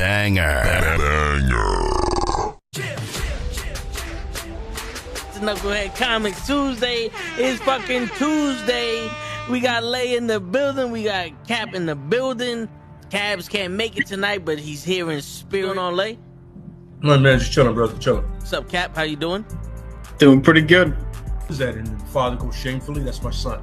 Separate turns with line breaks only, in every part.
banger.
Knucklehead Comics Tuesday is fucking Tuesday. We got Lay in the building. We got Cap in the building. Cabs can't make it tonight, but he's here in spirit. On Lay.
My man, just chilling, brother, chilling.
What's up, Cap? How you doing?
Doing pretty good.
Is that? And the father goes shamefully, that's my son.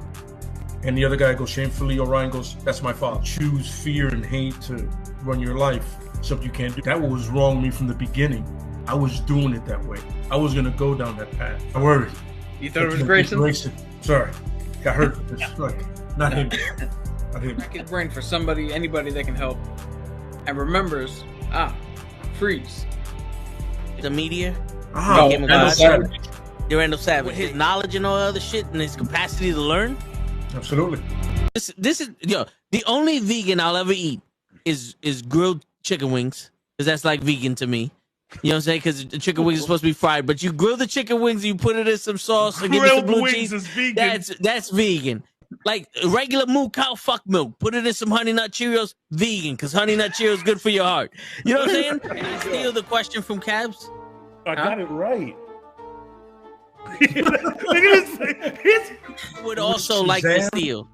And the other guy goes shamefully, Orion goes, that's my father. Choose fear and hate to run your life. Something you can't do. That was wrong with me from the beginning. I was doing it that way. I was gonna go down that path. I worried.
You thought it was Grayson?
Sorry, got hurt. It's like not him. Not him.
Crack his brain for somebody, anybody that can help, and remembers. Freeze.
The media.
Randall Savage.
Randall Savage. With his knowledge and all other shit and his capacity to learn.
Absolutely.
This is the only vegan I'll ever eat is grilled chicken wings, because that's like vegan to me. You know what I'm saying? Because the chicken wings are supposed to be fried, but you grill the chicken wings, you put it in some sauce, and give it some blue cheese.
Is vegan.
That's vegan. Like regular moo cow fuck milk, put it in some Honey Nut Cheerios, vegan, because Honey Nut Cheerios good for your heart. You know what I'm saying? Can I steal the question from Cabs?
I got it right.
I would also like to steal.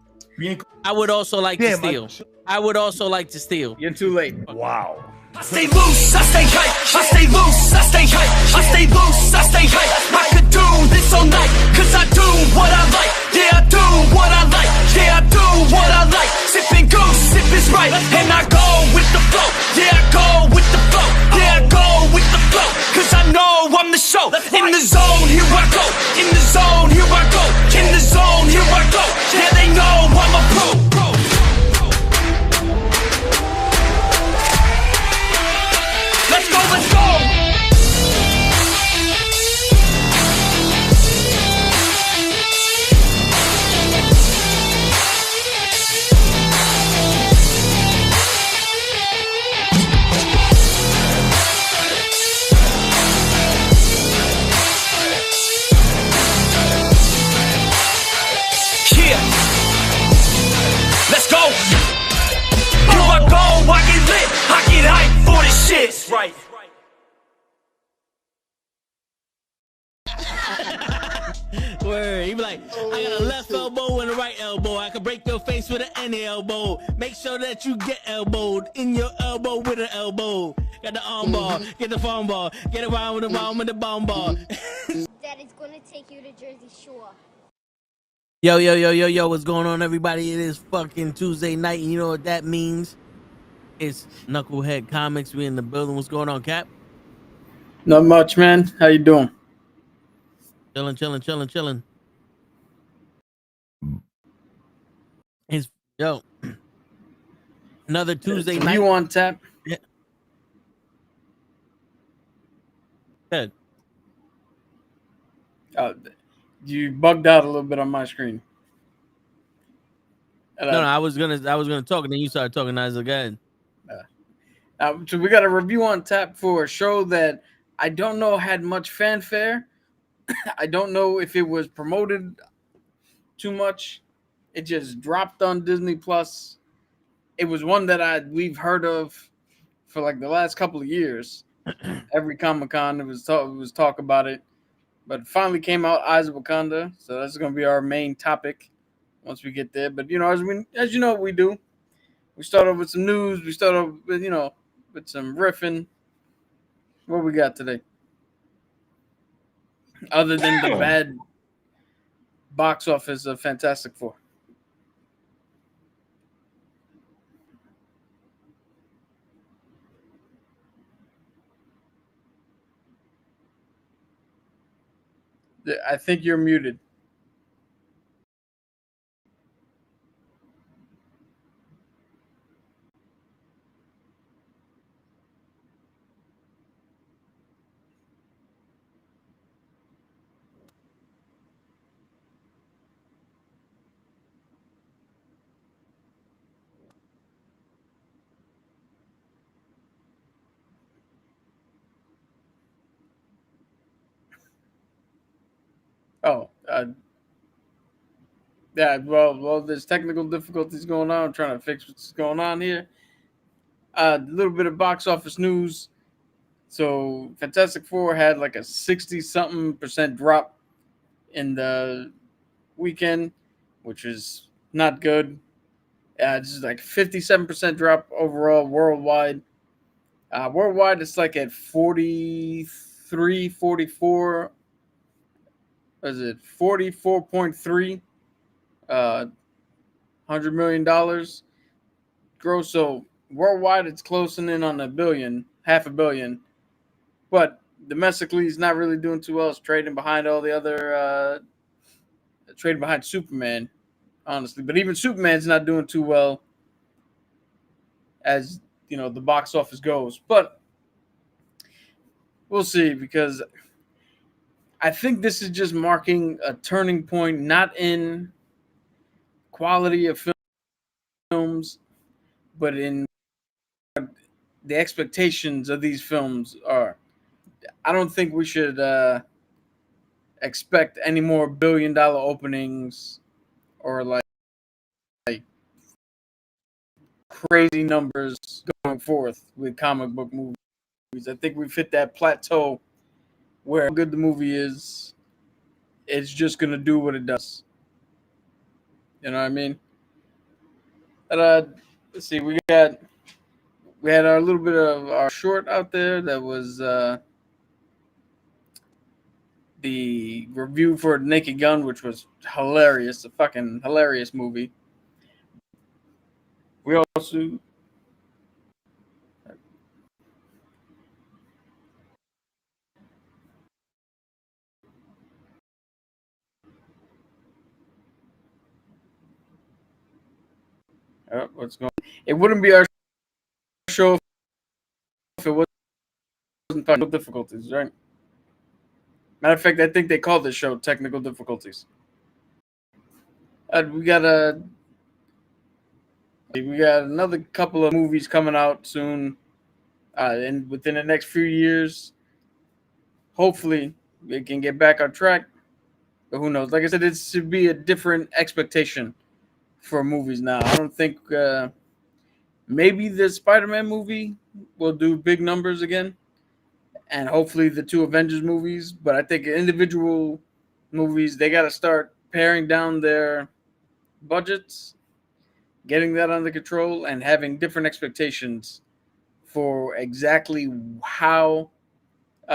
I would also like to steal. I would also like to steal.
You're too late.
Wow.
I stay loose, I stay hype, I stay loose, I stay hype, I stay loose, I stay hype. I could do this all night, cause I do what I like. Yeah, I do what I like, yeah, I do what I like. Sipping goose, sip is right, and I go with the flow. Yeah, I go with the flow, yeah, I go with the flow. Cause I know I'm the show. In the zone, here I go. In the zone, here I go. In the zone, here I go. Yeah, they know I'm a pro. Let's go, let's go! Yeah! Let's go! Here I go, I get lit, I get hyped for this shit! Right.
Word. He be like, I got a left elbow and a right elbow. I can break your face with an any elbow. Make sure that you get elbowed in your elbow with an elbow. Got the arm ball, get the phone ball, get around with the bomb with the bomb ball.
That is gonna take you to Jersey Shore.
Yo, what's going on, everybody? It is fucking Tuesday night, and you know what that means? It's Knucklehead Comics. We in the building. What's going on, Cap?
Not much, man. How you doing?
Chilling. It's another Tuesday night.
You on tap?
Yeah. Good.
You bugged out a little bit on my screen.
No, I was gonna talk, and then you started talking. I was like, "Good."
So we got a review on tap for a show that I don't know had much fanfare. I don't know if it was promoted too much. It just dropped on Disney Plus. It was one that we've heard of for like the last couple of years. Every Comic-Con it was talk about it, but it finally came out. Eyes of Wakanda. So that's going to be our main topic once we get there. But as you know, what we do. We start off with some news. We start off with with some riffing. What we got today? Other than the bad box office of Fantastic Four. I think you're muted. Oh, yeah. Well, there's technical difficulties going on. I'm trying to fix what's going on here. A little bit of box office news. So Fantastic Four had like a 60-something% drop in the weekend, which is not good. It's like 57% drop overall worldwide. Worldwide, it's like at 43, 44. What is it? $44.3 $100 million gross. So worldwide, it's closing in on half a billion. But domestically, it's not really doing too well. It's trading behind all the other, trading behind Superman, honestly. But even Superman's not doing too well as the box office goes. But we'll see, because I think this is just marking a turning point, not in quality of films, but in the expectations of these films are. I don't think we should expect any more billion-dollar openings or like crazy numbers going forth with comic book movies. I think we've hit that plateau where how good the movie is, it's just gonna do what it does. You know what I mean? But let's see, we had our little bit of our short out there that was the review for Naked Gun, which was hilarious, a fucking hilarious movie. We also what's going on? It wouldn't be our show if it wasn't technical difficulties, right? Matter of fact, I think they call this show Technical Difficulties. We got another couple of movies coming out soon, and within the next few years. Hopefully, we can get back on track. But who knows? Like I said, it should be a different expectation for movies now. I don't think maybe the Spider-Man movie will do big numbers again, and hopefully the 2 Avengers movies. But I think individual movies, they got to start paring down their budgets, getting that under control, and having different expectations for exactly how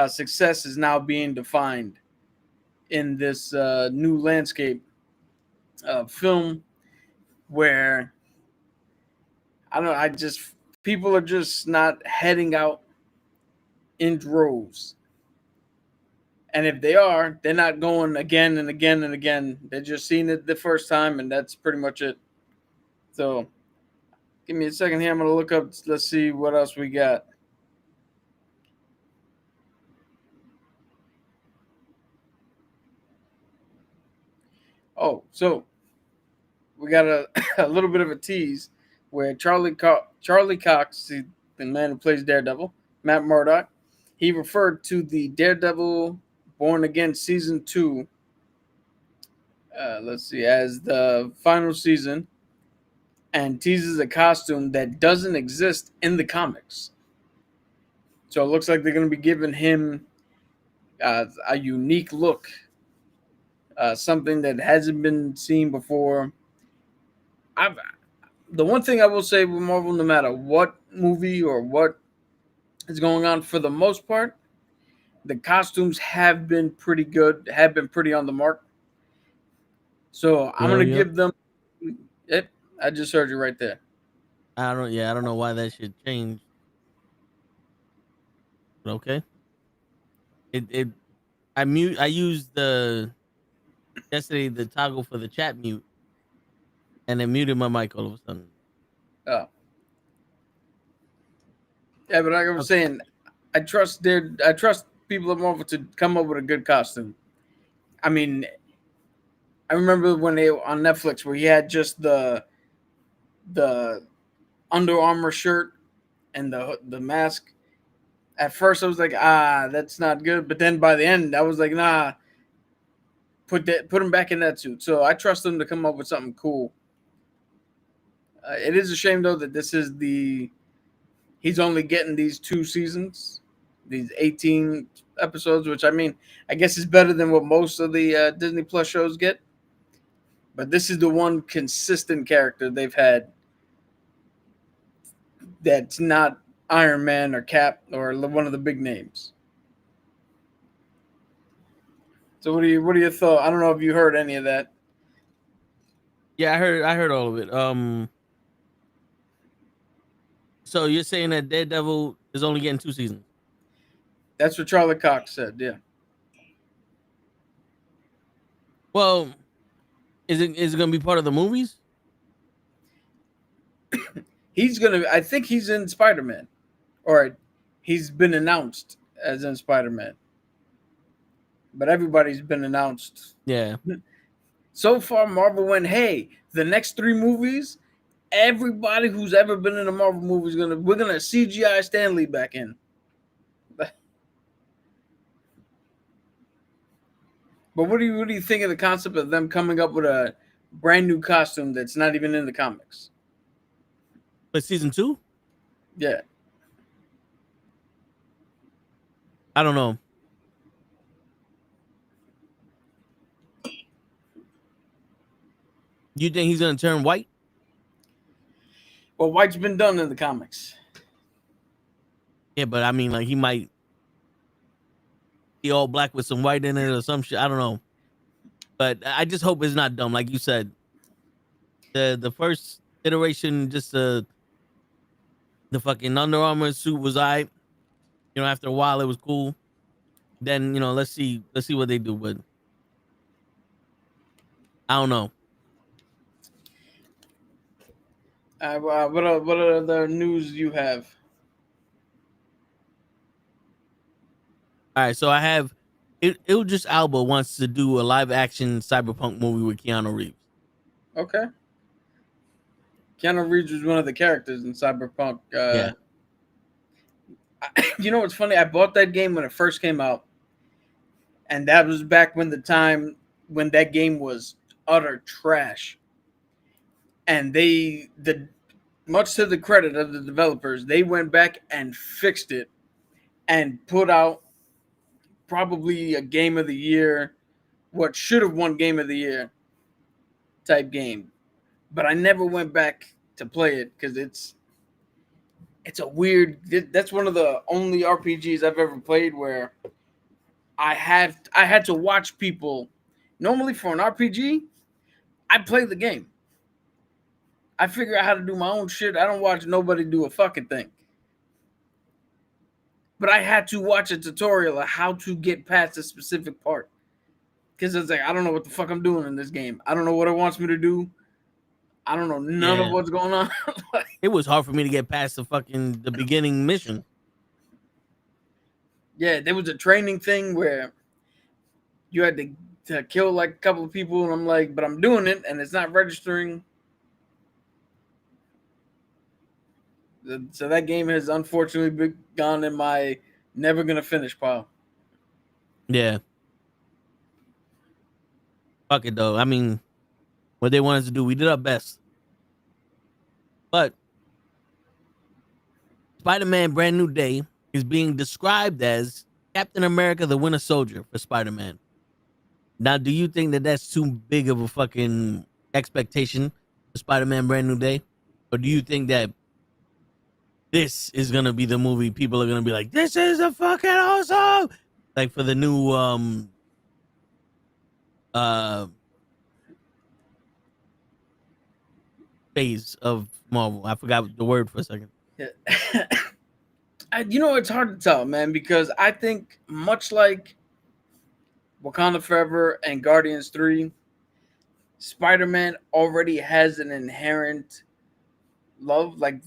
success is now being defined in this new landscape of film, where I don't know, people are just not heading out in droves. And if they are, they're not going again and again and again. They're just seeing it the first time, and that's pretty much it. So give me a second here. I'm going to look up. Let's see what else we got. Oh, so we got a little bit of a tease where Charlie Cox, the man who plays Daredevil, Matt Murdock, he referred to the Daredevil Born Again Season 2, as the final season, and teases a costume that doesn't exist in the comics. So it looks like they're going to be giving him a unique look, something that hasn't been seen before. The one thing I will say with Marvel, no matter what movie or what is going on, for the most part, the costumes have been pretty good, have been pretty on the mark. So I'm going to give them. Yep, I just heard you right there.
I don't know why that should change. But okay. I used yesterday the toggle for the chat mute, and it muted my mic all of a sudden.
Oh. Yeah, but like I was saying, I trust people at Marvel to come up with a good costume. I mean, I remember when they on Netflix where he had just the Under Armour shirt and the mask. At first, I was like, that's not good. But then by the end, I was like, nah, put him back in that suit. So I trust them to come up with something cool. It is a shame though that this is the he's only getting these 2 seasons, these 18 episodes, which I mean, I guess is better than what most of the Disney Plus shows get. But this is the one consistent character they've had that's not Iron Man or Cap or one of the big names. So what are your thoughts? I don't know if you heard any of that.
Yeah, I heard all of it. So you're saying that Daredevil is only getting 2 seasons?
That's what Charlie Cox said. Yeah.
Well, is it going to be part of the movies?
I think he's in Spider-Man. Or he's been announced as in Spider-Man. But everybody's been announced.
Yeah.
So far, Marvel went, hey, the next 3 movies, everybody who's ever been in a Marvel movie we're gonna CGI Stan Lee back in. But what do you think of the concept of them coming up with a brand new costume that's not even in the comics?
But season 2?
Yeah.
I don't know. You think he's gonna turn white?
Well, white's been done in the comics.
Yeah, but I mean, like, he might be all black with some white in it or some shit. I don't know. But I just hope it's not dumb, like you said. The first iteration, just the fucking Under Armour suit was alright. You know, after a while, it was cool. Then let's see what they do. But I don't know.
What other news you have?
All right, so I have Idris Elba wants to do a live action cyberpunk movie with Keanu Reeves.
Okay. Keanu Reeves was one of the characters in Cyberpunk.
Yeah.
You know what's funny? I bought that game when it first came out, and that was back when when that game was utter trash. And much to the credit of the developers, they went back and fixed it and put out probably a game of the year, what should have won game of the year type game. But I never went back to play it because it's a weird. That's one of the only RPGs I've ever played where I had to watch people. Normally for an RPG, I play the game. I figure out how to do my own shit. I don't watch nobody do a fucking thing. But I had to watch a tutorial of how to get past a specific part. Because it's like, I don't know what the fuck I'm doing in this game. I don't know what it wants me to do. I don't know none of what's going on.
It was hard for me to get past the beginning mission.
Yeah, there was a training thing where you had to kill like a couple of people, and I'm like, but I'm doing it, and it's not registering. So that game has unfortunately gone in my never gonna finish pile.
Yeah. Fuck it though. I mean, what they wanted to do, we did our best. But Spider-Man Brand New Day is being described as Captain America the Winter Soldier for Spider-Man. Now, do you think that that's too big of a fucking expectation for Spider-Man Brand New Day? Or do you think that this is going to be the movie people are going to be like, this is a fucking awesome? Like for the new phase of Marvel. I forgot the word for a second.
Yeah. It's hard to tell, man, because I think much like Wakanda Forever and Guardians 3, Spider-Man already has an inherent love. Like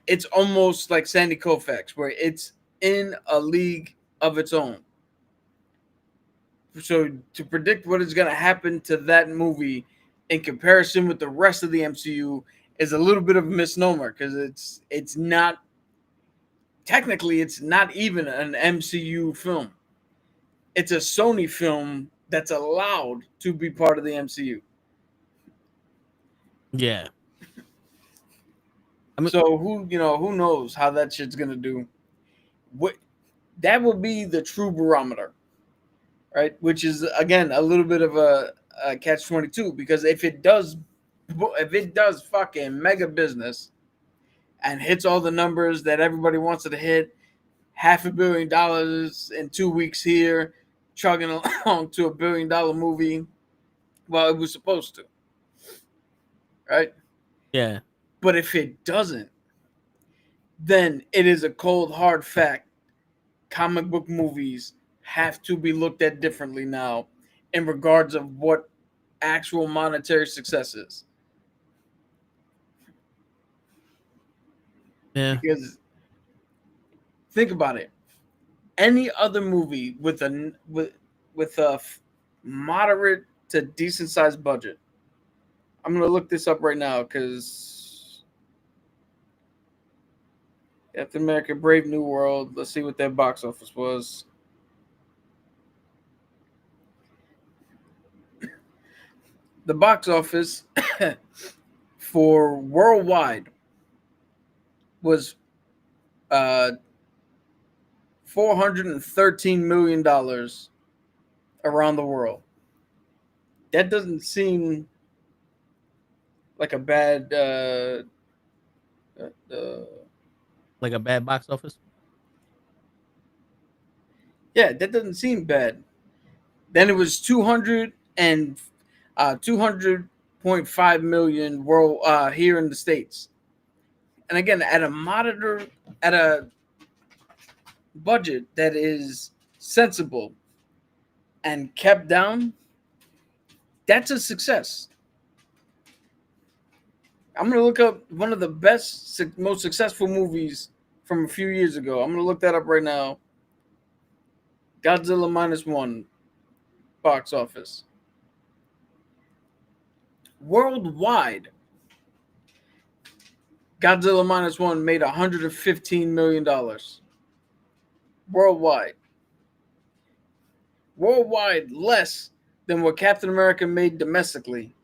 it's almost like Sandy Koufax, where it's in a league of its own. So to predict what is going to happen to that movie in comparison with the rest of the MCU is a little bit of a misnomer, because it's not technically, it's not even an MCU film. It's a Sony film that's allowed to be part of the MCU.
Yeah. mean,
So who knows how that shit's gonna do? What that will be the true barometer, right? Which is again a little bit of a catch-22 because if it does fucking mega business and hits all the numbers that everybody wants it to hit, $500 million in 2 weeks here, chugging along to $1 billion movie. Well, it was supposed to, right?
yeah.
But if it doesn't, then it is a cold hard fact. Comic book movies have to be looked at differently now in regards of what actual monetary success is.
Yeah.
Because think about it. Any other movie with a moderate to decent sized budget. I'm gonna look this up right now because Captain America: Brave New World. Let's see what that box office was. The box office for worldwide was $413 million around the world. That doesn't seem like a bad
Like a bad box office.
yeah, that doesn't seem bad. Then it was 200.5 million world here in the States. And again, at a budget that is sensible and kept down, that's a success. I'm gonna look up one of the most successful movies from a few years ago. I'm gonna look that up right now. Godzilla -1 box office worldwide. Godzilla -1 made $115 million worldwide. Worldwide, less than what Captain America made domestically.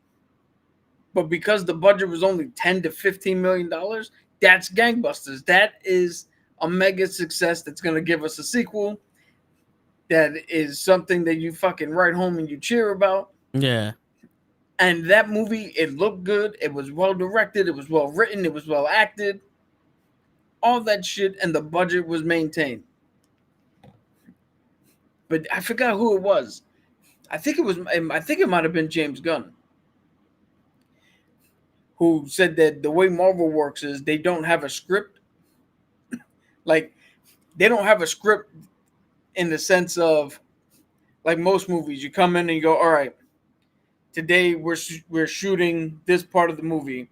But because the budget was only $10 to $15 million, that's gangbusters. That is a mega success that's going to give us a sequel. That is something that you fucking write home and you cheer about.
Yeah.
And that movie, it looked good. It was well directed. It was well written. It was well acted. All that shit, and the budget was maintained. But I forgot who it was. I think it might have been James Gunn, who said that the way Marvel works is they don't have a script. Like, they don't have a script in the sense of, like most movies, you come in and you go, all right, today we're shooting this part of the movie.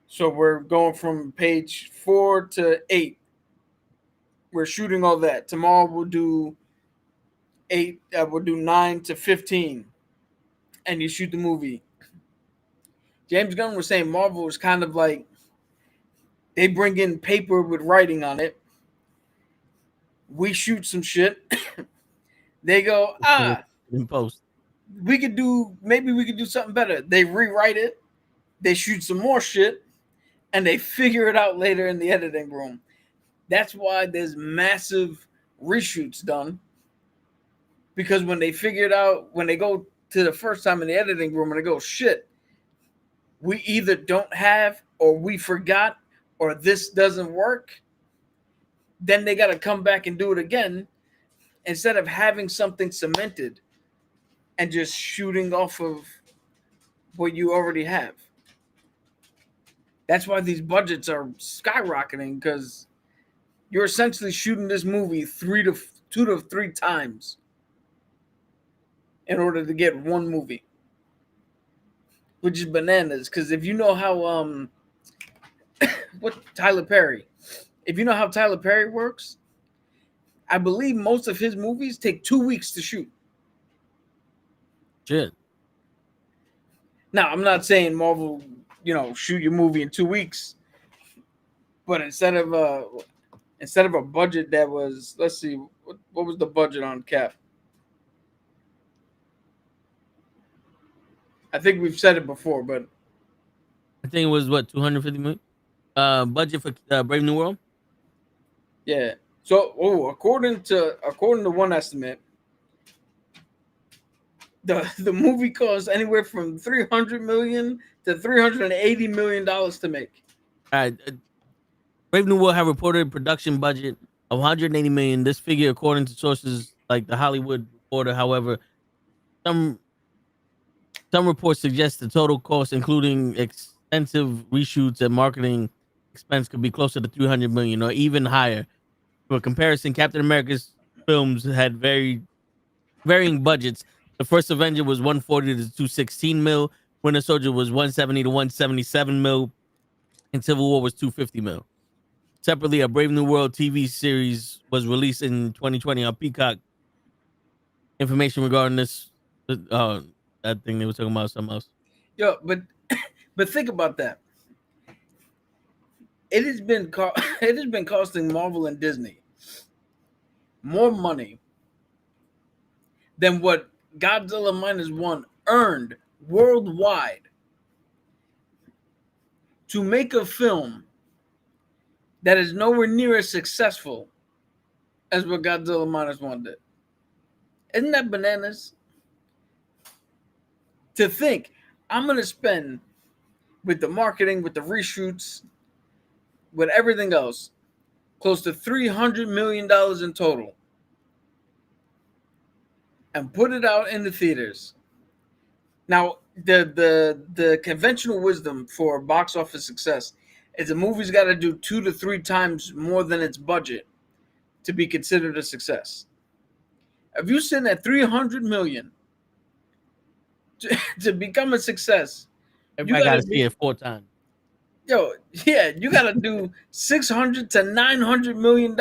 So we're going from page 4 to 8. We're shooting all that. Tomorrow we'll do 8, we'll do 9 to 15. And you shoot the movie. James Gunn was saying Marvel is kind of like they bring in paper with writing on it. We shoot some shit. They go,
In post.
maybe we could do something better. They rewrite it. They shoot some more shit. And they figure it out later in the editing room. That's why there's massive reshoots done. Because when they figure it out, when they go to the first time in the editing room and they go, shit, we either don't have or we forgot or this doesn't work, then they got to come back and do it again instead of having something cemented and just shooting off of what you already have. That's why these budgets are skyrocketing, because you're essentially shooting this movie 2 to 3 times in order to get one movie, which is bananas. Because if you know how if you know how Tyler Perry works, I believe most of his movies take 2 weeks to shoot.
Shit.
Now, I'm not saying Marvel, shoot your movie in 2 weeks, but instead of a budget that was, let's see, what was the budget on Cap? I think we've said it before, but
I think it was what, 250 million? budget for Brave New World?
Yeah. So, according to one estimate, the movie costs anywhere from $300 million to $380 million to make.
All right. Brave New World have reported a production budget of 180 million. This figure, according to sources like the Hollywood Reporter, however, some reports suggest the total cost, including extensive reshoots and marketing expense, could be closer to 300 million or even higher. For comparison, Captain America's films had varying budgets. The first Avenger was 140 to 216 mil. Winter Soldier was 170 to 177 mil, and Civil War was 250 mil. Separately, a Brave New World TV series was released in 2020 on Peacock. Information regarding this, that thing they were talking about, something else.
Yo, but think about that. It has been it has been costing Marvel and Disney more money than what Godzilla -1 earned worldwide to make a film that is nowhere near as successful as what Godzilla -1 did. Isn't that bananas? To think, I'm going to spend, with the marketing, with the reshoots, with everything else, close to $300 million in total, and put it out in the theaters. Now, the conventional wisdom for box office success is a movie's got to do 2 to 3 times more than its budget to be considered a success. If you're sitting at $300 million to become a success,
everybody got to see it 4 times.
Yo, yeah, you got to do $600 to $900 million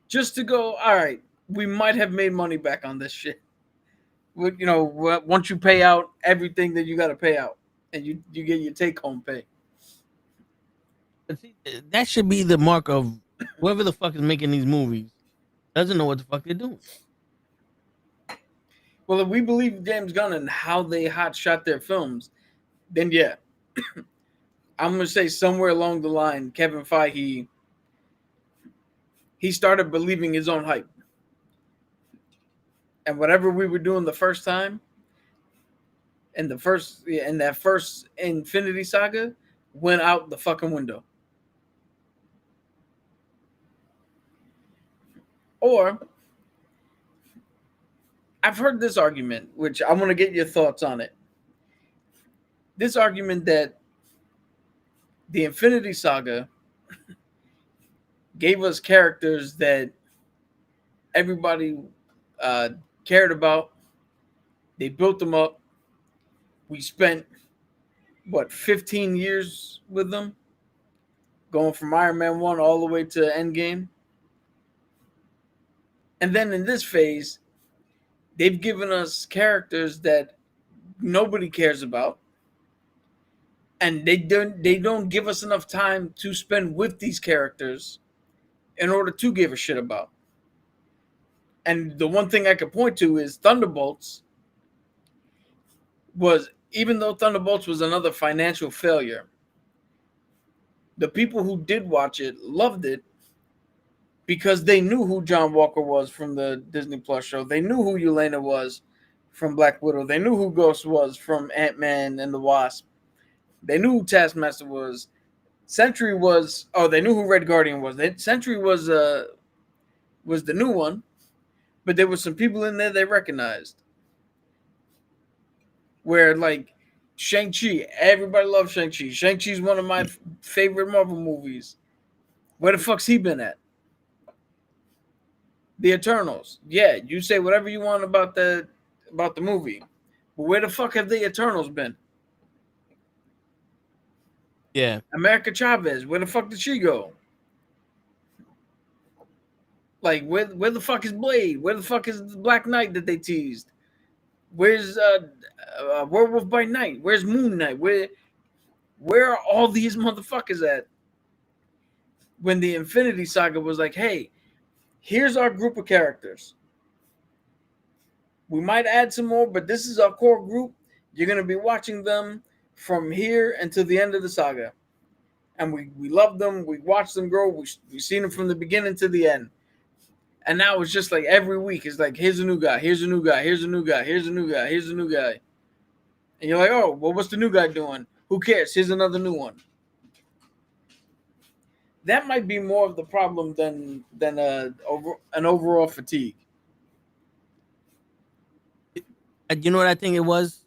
just to go, all right, we might have made money back on this shit. You know, once you pay out everything that you got to pay out and you get your take-home pay.
But see, that should be the mark of whoever the fuck is making these movies doesn't know what the fuck they're doing.
Well, if we believe James Gunn and how they hotshot their films, then yeah. I'm going to say somewhere along the line, Kevin Feige, he started believing his own hype. And whatever we were doing the first time, in that first Infinity Saga, went out the fucking window. Or, I've heard this argument, which I want to get your thoughts on it. This argument that the Infinity Saga gave us characters that everybody cared about. They built them up. We spent, 15 years with them? Going from Iron Man 1 all the way to Endgame. And then in this phase, they've given us characters that nobody cares about. And they don't give us enough time to spend with these characters in order to give a shit about. And the one thing I could point to is Thunderbolts was, even though Thunderbolts was another financial failure, the people who did watch it loved it because they knew who John Walker was from the Disney Plus show. They knew who Yelena was from Black Widow. They knew who Ghost was from Ant-Man and the Wasp. They knew who Taskmaster was. Sentry was... Oh, they knew who Red Guardian was. Sentry was the new one. But there were some people in there they recognized. Where, like, Shang-Chi. Everybody loves Shang-Chi. Shang-Chi's one of my favorite Marvel movies. Where the fuck's he been at? The Eternals. Yeah, you say whatever you want about the movie. But where the fuck have the Eternals been?
Yeah.
America Chavez, where the fuck did she go? Like, where the fuck is Blade? Where the fuck is the Black Knight that they teased? Where's Werewolf by Night? Where's Moon Knight? Where are all these motherfuckers at? When the Infinity Saga was like, hey, here's our group of characters. We might add some more, but this is our core group. You're going to be watching them from here until the end of the saga, and we loved them. We watched them grow. We seen them from the beginning to the end. And now it's just like every week it's like, here's a new guy, here's a new guy, here's a new guy, here's a new guy, here's a new guy. And you're like, oh, well, what's the new guy doing? Who cares? Here's another new one. That might be more of the problem than an overall fatigue.
You know what I think it was?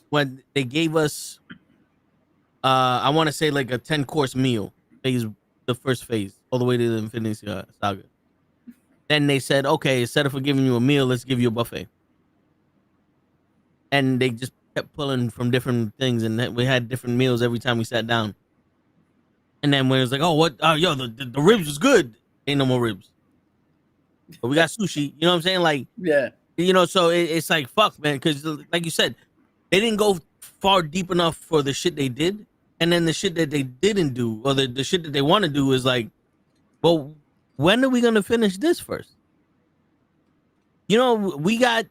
When they gave us, I want to say like a 10-course meal, the first phase, all the way to the Infinity Saga. Then they said, okay, instead of giving you a meal, let's give you a buffet. And they just kept pulling from different things, and we had different meals every time we sat down. And then when it was like, oh, what? Oh, yo, the ribs was good. Ain't no more ribs. But we got sushi. You know what I'm saying? Like,
Yeah.
You know, so it's like, fuck, man. Because like you said, they didn't go far deep enough for the shit they did. And then the shit that they didn't do, or the shit that they want to do is like, well, when are we going to finish this first? You know, we got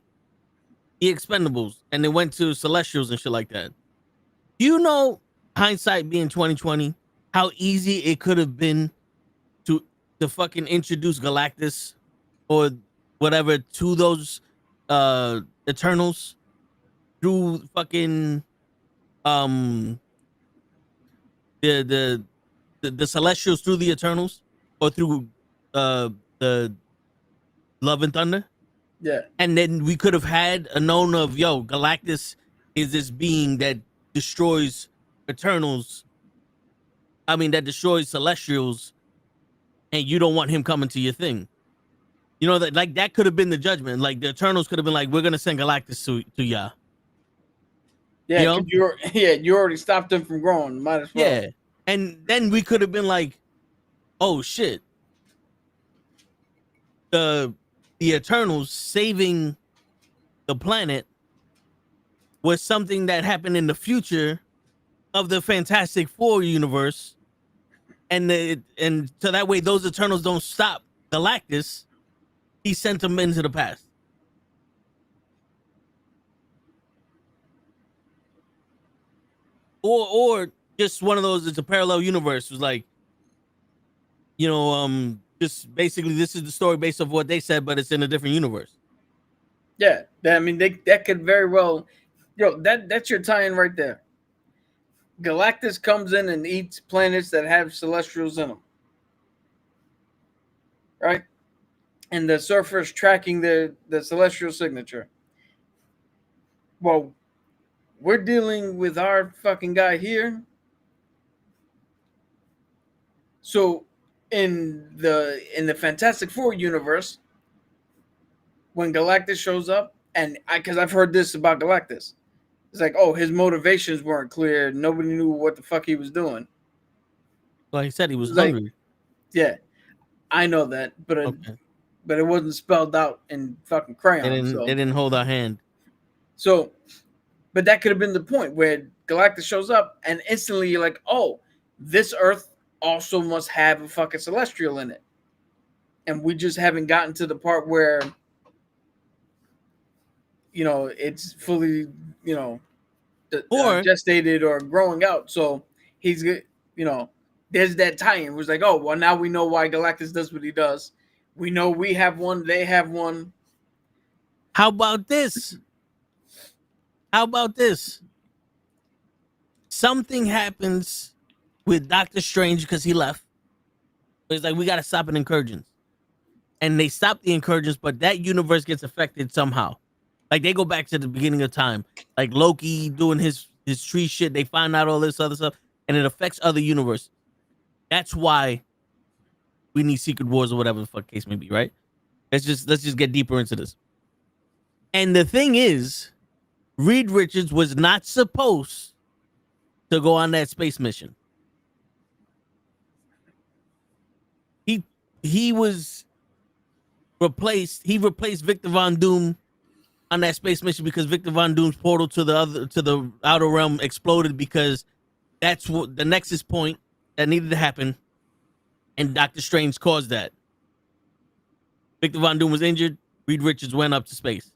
the Expendables, and they went to Celestials and shit like that. You know, hindsight being 2020, how easy it could have been to fucking introduce Galactus or whatever to those Eternals through fucking the Celestials through the Eternals, or through the Love and Thunder.
Yeah.
And then we could have had a known of, yo, Galactus is this being that destroys Eternals. I mean, that destroys Celestials, and you don't want him coming to your thing. You know, that like that could have been the judgment. Like the Eternals could have been like, we're gonna send Galactus to ya.
Yeah,
You know?
you already stopped them from growing. Might as well.
Yeah. And then we could have been like, oh shit. The Eternals saving the planet was something that happened in the future of the Fantastic Four universe. And so that way those Eternals don't stop Galactus. He sent them into the past. Or just one of those, it's a parallel universe. It was like, you know, just basically this is the story based off what they said, but it's in a different universe.
Yeah, I mean, that could very well, that's your tie-in right there. Galactus comes in and eats planets that have Celestials in them, right? And the Surfer's tracking the Celestial signature. Well, we're dealing with our fucking guy here. So in the Fantastic Four universe, when Galactus shows up, and because I've heard this about Galactus, it's like, oh, his motivations weren't clear. Nobody knew what the fuck he was doing.
Well, he said he was
Like,
hungry.
Yeah, I know that, but it wasn't spelled out in fucking crayon.
They didn't hold our hand.
So, but that could have been the point where Galactus shows up and instantly you're like, oh, this Earth also must have a fucking Celestial in it. And we just haven't gotten to the part where, you know, it's fully, you know, gestated or growing out. So he's, you know, there's that tie-in. It was like, oh, well, now we know why Galactus does what he does. We know we have one, they have one.
How about this? Something happens with Doctor Strange because he left. It's like, we got to stop an incursions. And they stop the incursions, but that universe gets affected somehow. Like, they go back to the beginning of time. Like, Loki doing his tree shit. They find out all this other stuff. And it affects other universes. That's why we need Secret Wars or whatever the fuck case may be, right? Let's just get deeper into this. And the thing is, Reed Richards was not supposed to go on that space mission. He was replaced. He replaced Victor Von Doom on that space mission because Victor Von Doom's portal to the outer realm exploded, because that's what the nexus point that needed to happen, and Doctor Strange caused that. Victor Von Doom was injured. Reed Richards went up to space.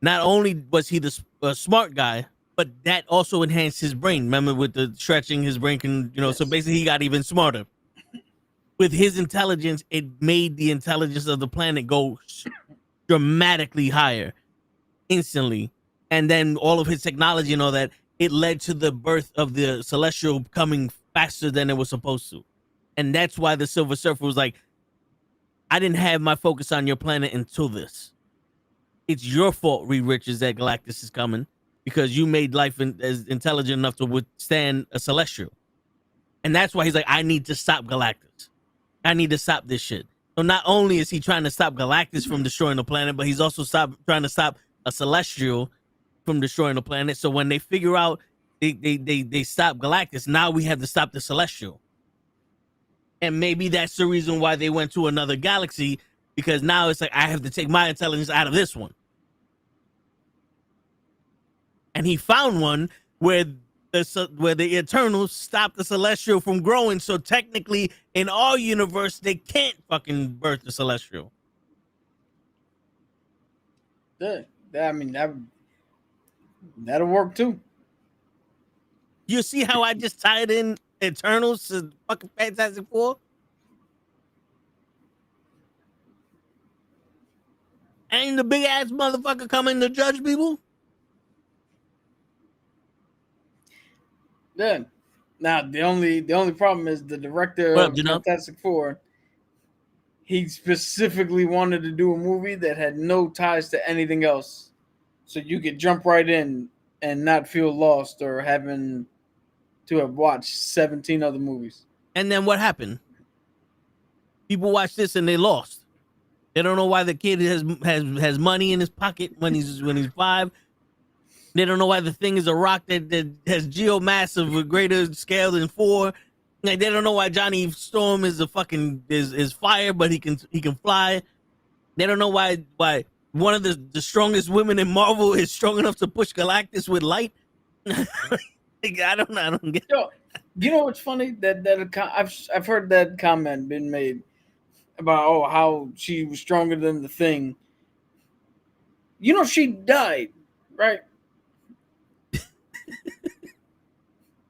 Not only was he the smart guy, but that also enhanced his brain. Remember, with the stretching, his brain can, so basically he got even smarter. With his intelligence, it made the intelligence of the planet go dramatically higher instantly. And then all of his technology and all that, it led to the birth of the Celestial coming faster than it was supposed to. And that's why the Silver Surfer was like, I didn't have my focus on your planet until this. It's your fault, Reed Richards, that Galactus is coming because you made life as intelligent enough to withstand a Celestial. And that's why he's like, I need to stop Galactus. I need to stop this shit. So not only is he trying to stop Galactus from destroying the planet, but he's also trying to stop a Celestial from destroying the planet. So when they figure out they stop Galactus, now we have to stop the Celestial. And maybe that's the reason why they went to another galaxy, because now it's like, I have to take my intelligence out of this one. And he found one where the Eternals stopped the Celestial from growing. So technically, in our universe, they can't fucking birth the Celestial.
Yeah, I mean, that'll work too.
You see how I just tied in Eternals to fucking Fantastic Four? Ain't the big ass motherfucker coming to judge people?
Yeah. Now the only problem is the director of Fantastic Four. He specifically wanted to do a movie that had no ties to anything else, so you could jump right in and not feel lost or having to have watched 17 other movies.
And then what happened? People watch this and they lost. They don't know why the kid has money in his pocket when he's 5. They don't know why the thing is a rock that has geomass of a greater scale than 4. Like, they don't know why Johnny Storm is a fucking is fire, but he can fly. They don't know why one of the strongest women in Marvel is strong enough to push Galactus with light. I don't get.
You know what's funny? That I've heard that comment been made about how she was stronger than the Thing. She died, right?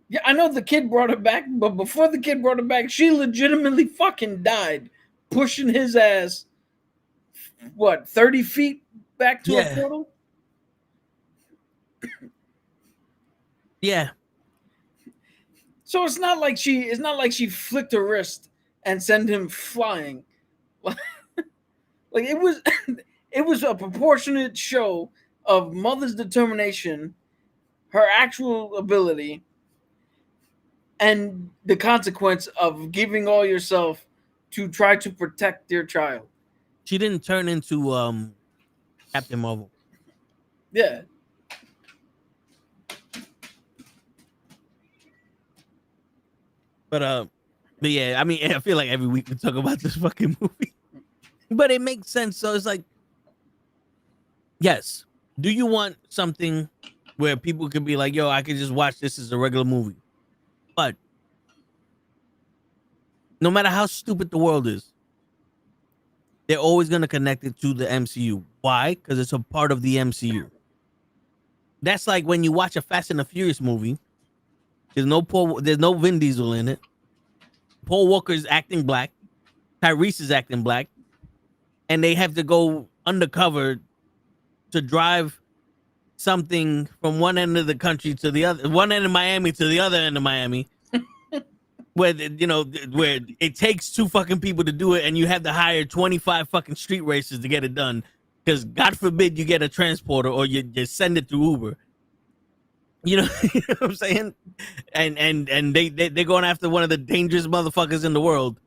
Yeah, I know the kid brought her back, but before the kid brought her back, she legitimately fucking died, pushing his ass, 30 feet back to a portal?
Yeah.
So it's not like she flicked her wrist and sent him flying. Like it was a proportionate show of mother's determination, her actual ability, and the consequence of giving all yourself to try to protect your child.
She didn't turn into Captain Marvel.
Yeah.
But yeah, I mean, I feel like every week we talk about this fucking movie. But it makes sense. So it's like, yes. Do you want something where people could be like, yo, I could just watch this as a regular movie? But no matter how stupid the world is, they're always going to connect it to the MCU. Why? Because it's a part of the MCU. That's like when you watch a Fast and the Furious movie. There's no Vin Diesel in it. Paul Walker's acting black. Tyrese is acting black. And they have to go undercover to drive something from one end of the country to the other, one end of Miami to the other end of Miami. Where where it takes 2 fucking people to do it, and you have to hire 25 fucking street racers to get it done. Because God forbid you get a transporter or you send it through Uber. You know what I'm saying? And they're going after one of the dangerous motherfuckers in the world.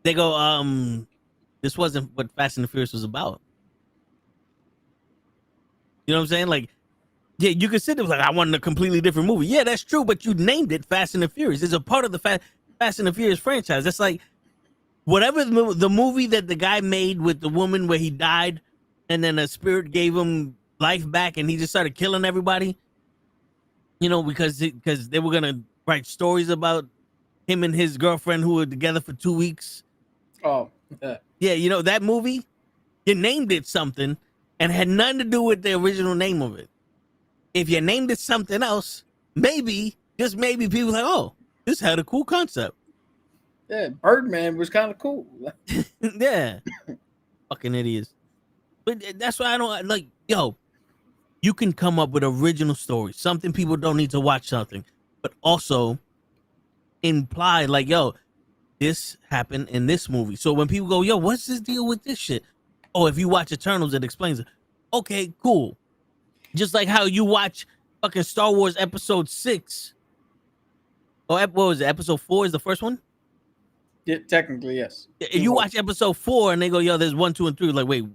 They go, this wasn't what Fast and the Furious was about. You know what I'm saying? Like, yeah, you could sit there like, I wanted a completely different movie. Yeah, that's true, but you named it Fast and the Furious. It's a part of the Fast and the Furious franchise. That's like, whatever the movie that the guy made with the woman where he died, and then a spirit gave him life back, and he just started killing everybody. Because they were gonna write stories about him and his girlfriend who were together for 2 weeks.
Oh,
yeah, that movie, you named it something and had nothing to do with the original name of it. If you named it something else, maybe, just maybe, people like, oh, this had a cool concept.
Yeah, Birdman was kind of cool.
Yeah, fucking idiots. But that's why I don't like. Yo, you can come up with original stories, something people don't need to watch something, but also imply like, yo, this happened in this movie. So when people go, yo, what's this deal with this shit? Oh, if you watch Eternals, it explains it. Okay, cool. Just like how you watch fucking Star Wars Episode 6. Or what was it? Episode 4 is the first one?
Yeah, technically, yes.
If you watch Episode 4 and they go, yo, there's 1, 2, and 3. Like, wait,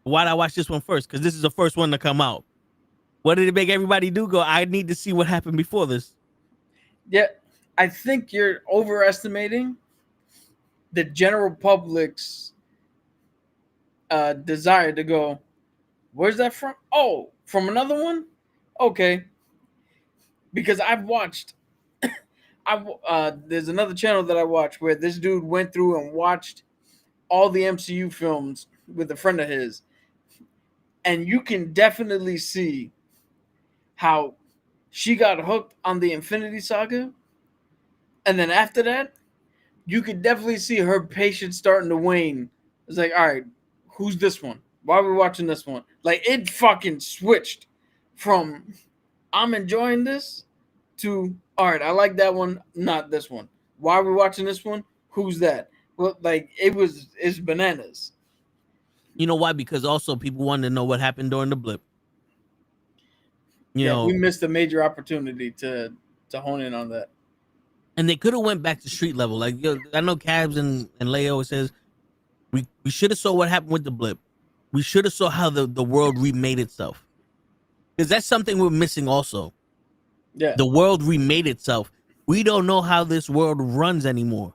why'd I watch this one first? Because this is the first one to come out. What did it make everybody do? Go, I need to see what happened before this.
Yeah, I think you're overestimating the general public's desire to go, where's that from? Oh, from another one? Okay. Because I've watched, there's another channel that I watch where this dude went through and watched all the MCU films with a friend of his. And you can definitely see how she got hooked on the Infinity Saga. And then after that, you could definitely see her patience starting to wane. It's like, all right, who's this one? Why are we watching this one? Like, it fucking switched from I'm enjoying this to, all right, I like that one, not this one. Why are we watching this one? Who's that? Well, like, it's bananas.
You know why? Because also people wanted to know what happened during the blip. You know,
we missed a major opportunity to hone in on that.
And they could have went back to street level. Like, yo, I know Cabs and Leo says we should have saw what happened with the blip. We should have saw how the world remade itself. Because that's something we're missing also.
Yeah.
The world remade itself. We don't know how this world runs anymore.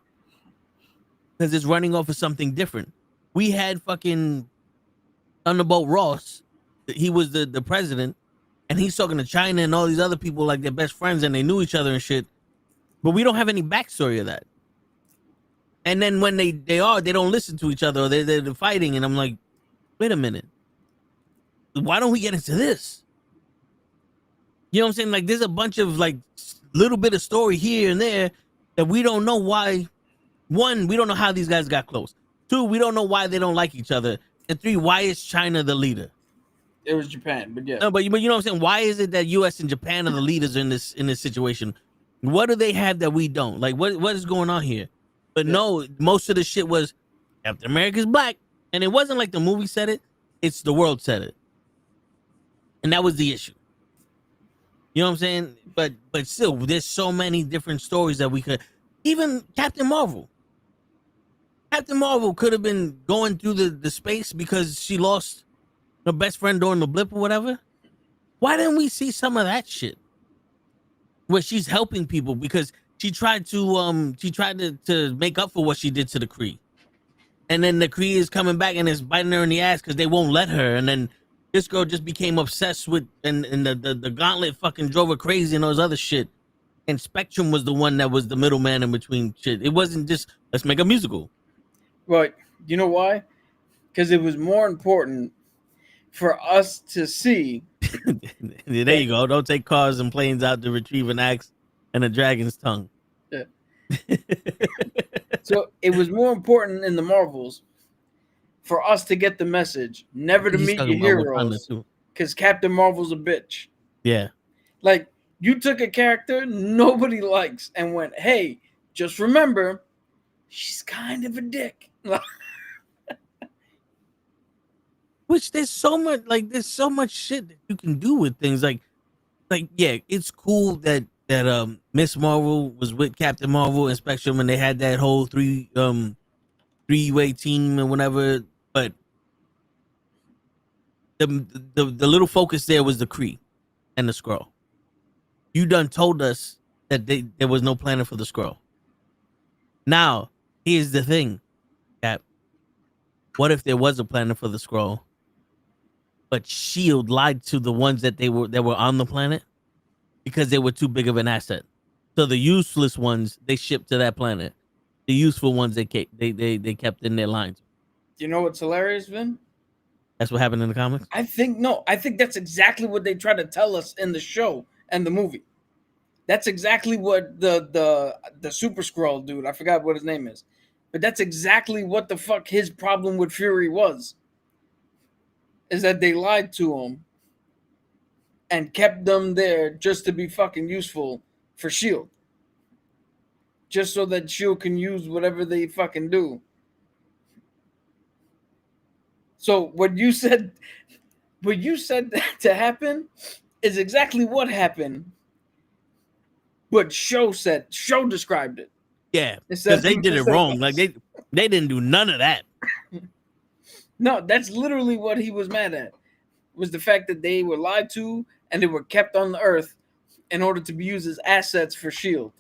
Because it's running off of something different. We had fucking Thunderbolt Ross. He was the president. And he's talking to China and all these other people like they're best friends and they knew each other and shit. But we don't have any backstory of that. And then when they don't listen to each other or they're fighting. And I'm like, wait a minute. Why don't we get into this? You know what I'm saying? Like, there's a bunch of like little bit of story here and there that we don't know why. One, we don't know how these guys got close. Two, we don't know why they don't like each other. And three, why is China the leader?
It was Japan, but yeah.
No, but you know what I'm saying? Why is it that U.S. and Japan are the leaders in this situation? What do they have that we don't? Like, what is going on here? But no, most of the shit was Captain America's black. And it wasn't like the movie said it. It's the world said it. And that was the issue. You know what I'm saying? But still, there's so many different stories that we could. Even Captain Marvel. Captain Marvel could have been going through the space because she lost her best friend during the blip or whatever. Why didn't we see some of that shit? Where she's helping people because she tried to make up for what she did to the Kree. And then the Kree is coming back and is biting her in the ass because they won't let her. And then this girl just became obsessed with and the gauntlet fucking drove her crazy and all this other shit. And Spectrum was the one that was the middleman in between shit. It wasn't just let's make a musical.
Well, you know why? Because it was more important for us to see.
There you go. Don't take cars and planes out to retrieve an axe and a dragon's tongue.
Yeah. So it was more important in the Marvels for us to get the message, never to
He's
meet your
talking about Wakanda
heroes,
too.
because Captain Marvel's a bitch.
Yeah.
Like, you took a character nobody likes and went, hey, just remember, she's kind of a dick.
Which there's so much shit that you can do with things like yeah, it's cool that Miss Marvel was with Captain Marvel and Spectrum and they had that whole three-way team and whatever, but the little focus there was the Kree and the Skrull. You done told us that there was no planet for the Skrull. Now, here's the thing, Cap. What if there was a planet for the Skrull, but SHIELD lied to the ones that were on the planet because they were too big of an asset? So the useless ones they shipped to that planet. The useful ones they kept in their lines.
You know what's hilarious, Vin?
That's what happened in the comics.
I think that's exactly what they try to tell us in the show and the movie. That's exactly what the Super Skrull dude, I forgot what his name is, but that's exactly what the fuck his problem with Fury was. Is that they lied to him and kept them there just to be fucking useful for Shield, just so that Shield can use whatever they fucking do. So what you said to happen is exactly what happened. But show described it.
Yeah, because they did it wrong. Like they didn't do none of that.
No, that's literally what he was mad at. Was the fact that they were lied to and they were kept on the Earth in order to be used as assets for Shield.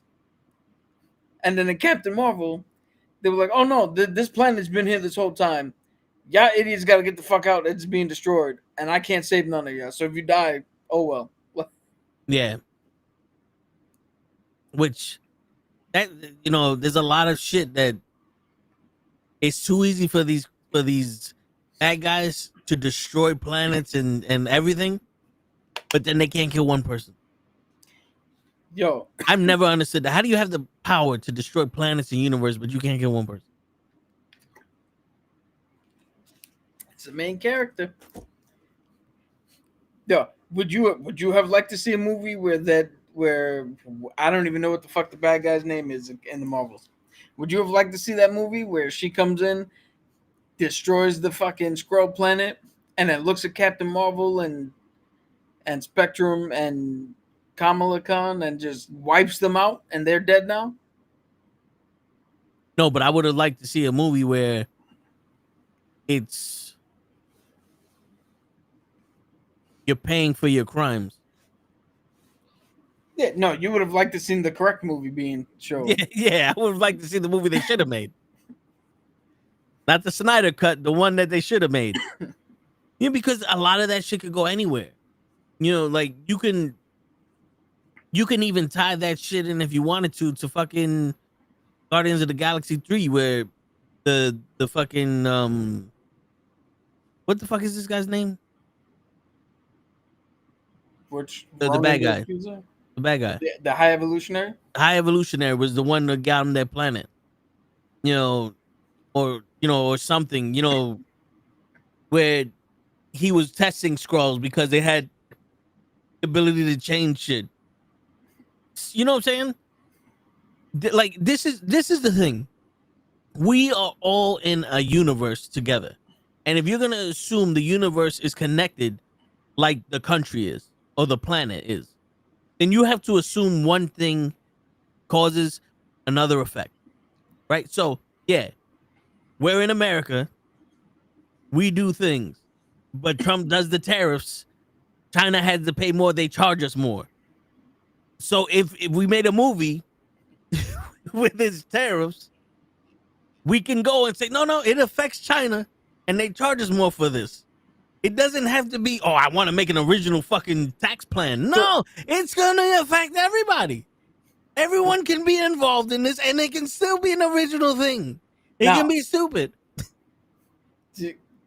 And then in Captain Marvel, they were like, "Oh no, this planet's been here this whole time. Y'all idiots got to get the fuck out. It's being destroyed, and I can't save none of y'all. So if you die, oh well."
Yeah. Which, that, you know, there's a lot of shit that it's too easy for these bad guys to destroy planets and everything, but then they can't kill one person.
Yo,
I've never understood that. How do you have the power to destroy planets and universe, but you can't kill one person?
it's the main character. Yo, would you have liked to see a movie where I don't even know what the fuck the bad guy's name is in the Marvels? Would you have liked to see that movie where she comes in, destroys the fucking Skrull planet, and then looks at Captain Marvel and Spectrum and Kamala Khan and just wipes them out and they're dead now?
No, but I would have liked to see a movie where it's you're paying for your crimes.
Yeah, no, you would have liked to seen the correct movie being shown.
Yeah, I would have liked to see the movie they should have made. Not the Snyder cut, the one that they should have made. Yeah, because a lot of that shit could go anywhere. You know, like you can even tie that shit in if you wanted to fucking Guardians of the Galaxy 3, where the fucking what the fuck is this guy's name?
Which
The bad guy. The bad guy.
The High Evolutionary?
High Evolutionary was the one that got on that planet. You know, or something, where he was testing Skrulls because they had the ability to change shit. You know what I'm saying? Like this is the thing. We are all in a universe together. And if you're going to assume the universe is connected like the country is or the planet is, then you have to assume one thing causes another effect. Right? So, yeah. We're in America. We do things. But Trump does the tariffs. China has to pay more. They charge us more. So if we made a movie with his tariffs, we can go and say, no, it affects China and they charge us more for this. It doesn't have to be, I want to make an original fucking tax plan. No, it's going to affect everybody. Everyone can be involved in this and it can still be an original thing. It can be stupid.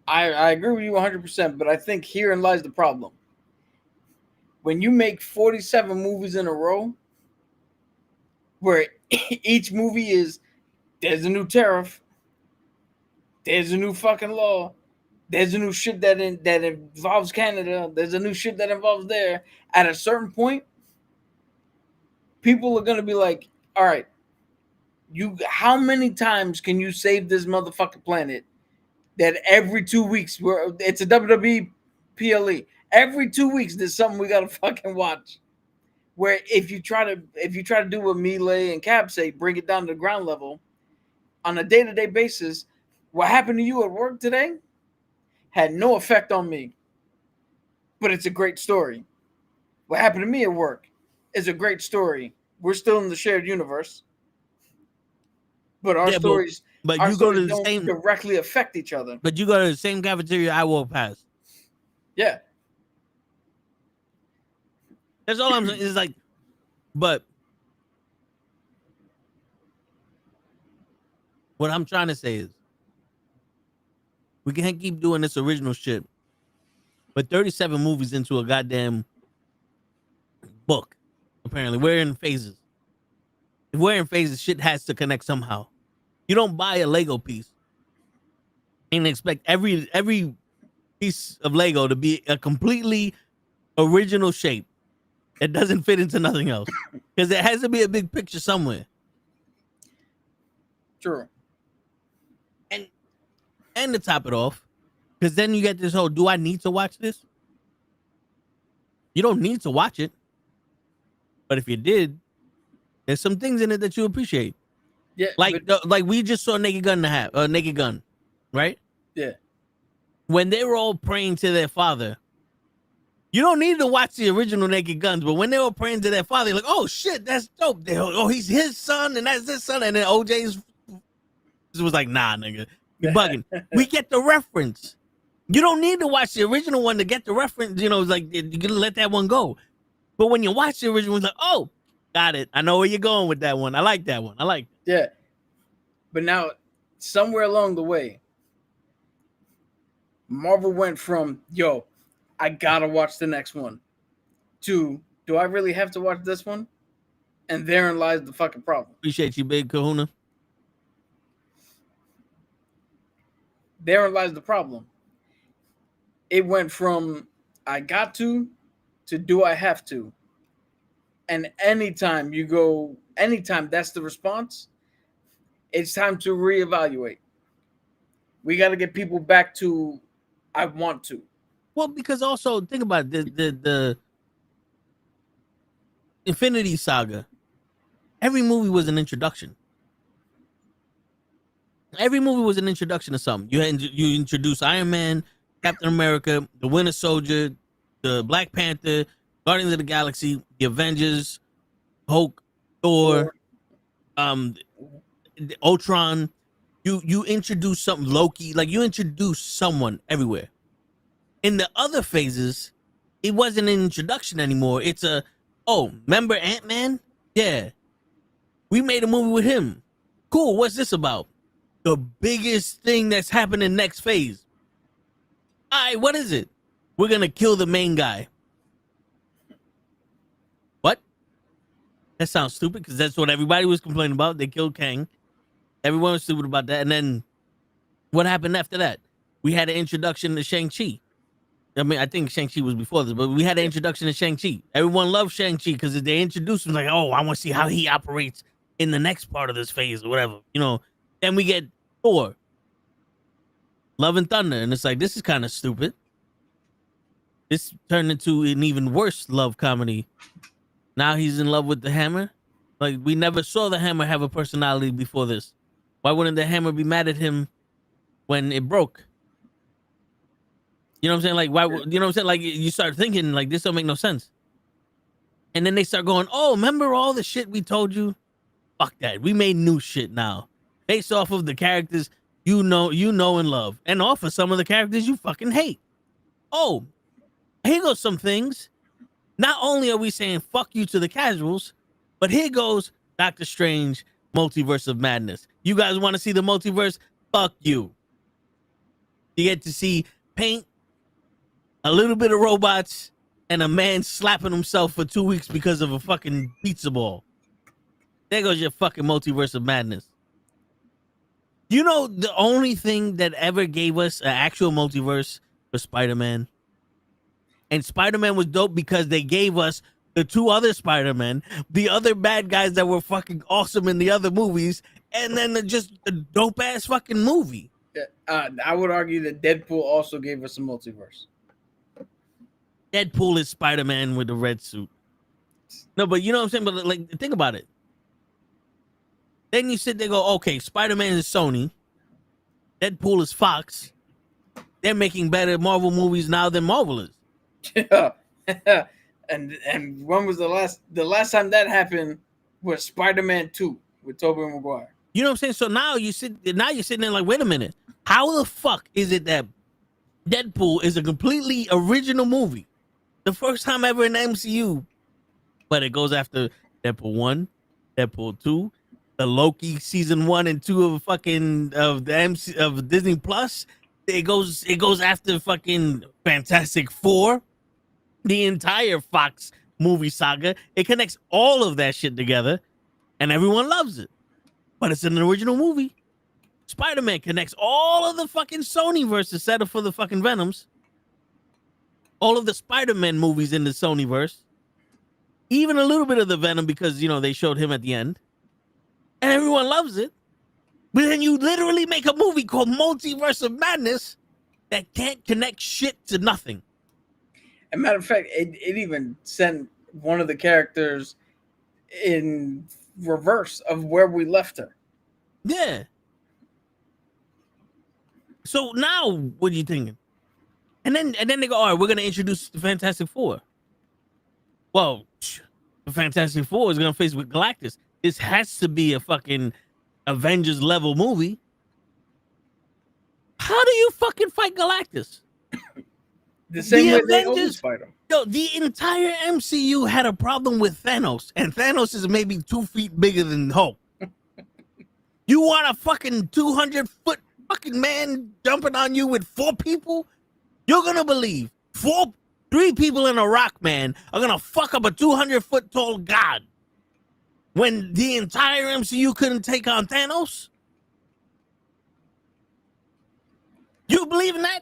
I agree with you 100%, but I think herein lies the problem. When you make 47 movies in a row, where each movie is, there's a new tariff, there's a new fucking law, there's a new shit that involves Canada, there's a new shit that involves there, at a certain point, people are going to be like, all right, how many times can you save this motherfucking planet that every 2 weeks, it's a WWE PLE, every 2 weeks there's something we gotta fucking watch. Where if you try to do what Melee and Cap say, bring it down to the ground level, on a day-to-day basis, what happened to you at work today had no effect on me. But it's a great story. What happened to me at work is a great story. We're still in the shared universe. But our stories
but you go to the
don't
same
directly affect each other.
But you go to the same cafeteria I walk past.
Yeah.
That's all I'm saying. It's like, but what I'm trying to say is we can't keep doing this original shit but 37 movies into a goddamn book. Apparently, we're in phases. If we're in phases, shit has to connect somehow. You don't buy a Lego piece and expect every piece of Lego to be a completely original shape that doesn't fit into nothing else, because there has to be a big picture somewhere.
True.
And to top it off, because then you get this whole, do I need to watch this? You don't need to watch it. But if you did, there's some things in it that you appreciate.
Yeah.
Like we just saw Naked Gun, right?
Yeah.
When they were all praying to their father, you don't need to watch the original Naked Guns, but when they were praying to their father, you're like, oh shit, that's dope. He's his son and that's his son. And then OJ's was like, nah, nigga, you bugging. We get the reference. You don't need to watch the original one to get the reference. You know, it's like, you're gonna let that one go. But when you watch the original, it's like, oh, got it. I know where you're going with that one. I like that one. I like it.
Yeah. But now, somewhere along the way, Marvel went from, yo, I gotta watch the next one, to, do I really have to watch this one? And therein lies the fucking problem.
Appreciate you, Big Kahuna.
Therein lies the problem. It went from, I got to do I have to. And anytime that's the response, it's time to reevaluate. We got to get people back to, I want to.
Well, because also think about it, the Infinity Saga. Every movie was an introduction. Every movie was an introduction to something. You introduce Iron Man, Captain America, the Winter Soldier, the Black Panther, Guardians of the Galaxy, the Avengers, Hulk, Thor, Ultron. You introduce something, Loki, like you introduce someone everywhere. In the other phases, it wasn't an introduction anymore. It's remember Ant-Man? Yeah. We made a movie with him. Cool, what's this about? The biggest thing that's happening next phase. All right, what is it? We're going to kill the main guy. What? That sounds stupid, because that's what everybody was complaining about. They killed Kang. Everyone was stupid about that. And then what happened after that? We had an introduction to Shang-Chi. I mean, I think Shang-Chi was before this, but we had an introduction to Shang-Chi. Everyone loved Shang-Chi because they introduced him like, oh, I want to see how he operates in the next part of this phase or whatever. You know, then we get Thor, Love and Thunder. And it's like, this is kind of stupid. This turned into an even worse love comedy. Now he's in love with the Hammer. Like, we never saw the Hammer have a personality before this. Why wouldn't the Hammer be mad at him when it broke? You know what I'm saying? Like, why? You know what I'm saying? Like, you start thinking, like, this don't make no sense. And then they start going, oh, remember all the shit we told you? Fuck that. We made new shit now. Based off of the characters you know and love. And off of some of the characters you fucking hate. Oh, here goes some things. Not only are we saying fuck you to the casuals, but here goes Doctor Strange, Multiverse of Madness. You guys want to see the multiverse? Fuck you. You get to see paint, a little bit of robots, and a man slapping himself for 2 weeks because of a fucking pizza ball. There goes your fucking Multiverse of Madness. You know, the only thing that ever gave us an actual multiverse was Spider-Man. And Spider-Man was dope because they gave us the two other Spider-Men, the other bad guys that were fucking awesome in the other movies, and then just a dope-ass fucking movie.
I would argue that Deadpool also gave us a multiverse.
Deadpool is Spider-Man with a red suit. No, but you know what I'm saying? But like, think about it. Then you sit there and go, okay, Spider-Man is Sony. Deadpool is Fox. They're making better Marvel movies now than Marvel is.
Yeah. and when was the last time that happened was Spider-Man 2 with Tobey Maguire.
You know what I'm saying? So now you're sitting there like, wait a minute. How the fuck is it that Deadpool is a completely original movie? The first time ever in the MCU. But it goes after Deadpool 1, Deadpool 2, the Loki season 1 and 2 of fucking of the MC of Disney Plus, it goes after fucking Fantastic Four, the entire Fox movie saga. It connects all of that shit together, and everyone loves it. But it's an original movie. Spider-Man connects all of the fucking Sony verses set up for the fucking Venoms. All of the Spider-Man movies in the Sonyverse. Even a little bit of the Venom because, you know, they showed him at the end. And everyone loves it. But then you literally make a movie called Multiverse of Madness that can't connect shit to nothing.
As a matter of fact, it even sent one of the characters in reverse of where we left her.
Yeah. So now, what are you thinking? And then they go, all right, we're going to introduce the Fantastic Four. Well, the Fantastic Four is going to face with Galactus. This has to be a fucking Avengers level movie. How do you fucking fight Galactus?
The same
The
way they
Avengers-
always fight him.
Yo, the entire MCU had a problem with Thanos, and Thanos is maybe 2 feet bigger than Hulk. You want a fucking 200-foot fucking man jumping on you with 4 people? You're gonna believe 3 people in a rock, man, are gonna fuck up a 200-foot tall god when the entire MCU couldn't take on Thanos? You believe in that?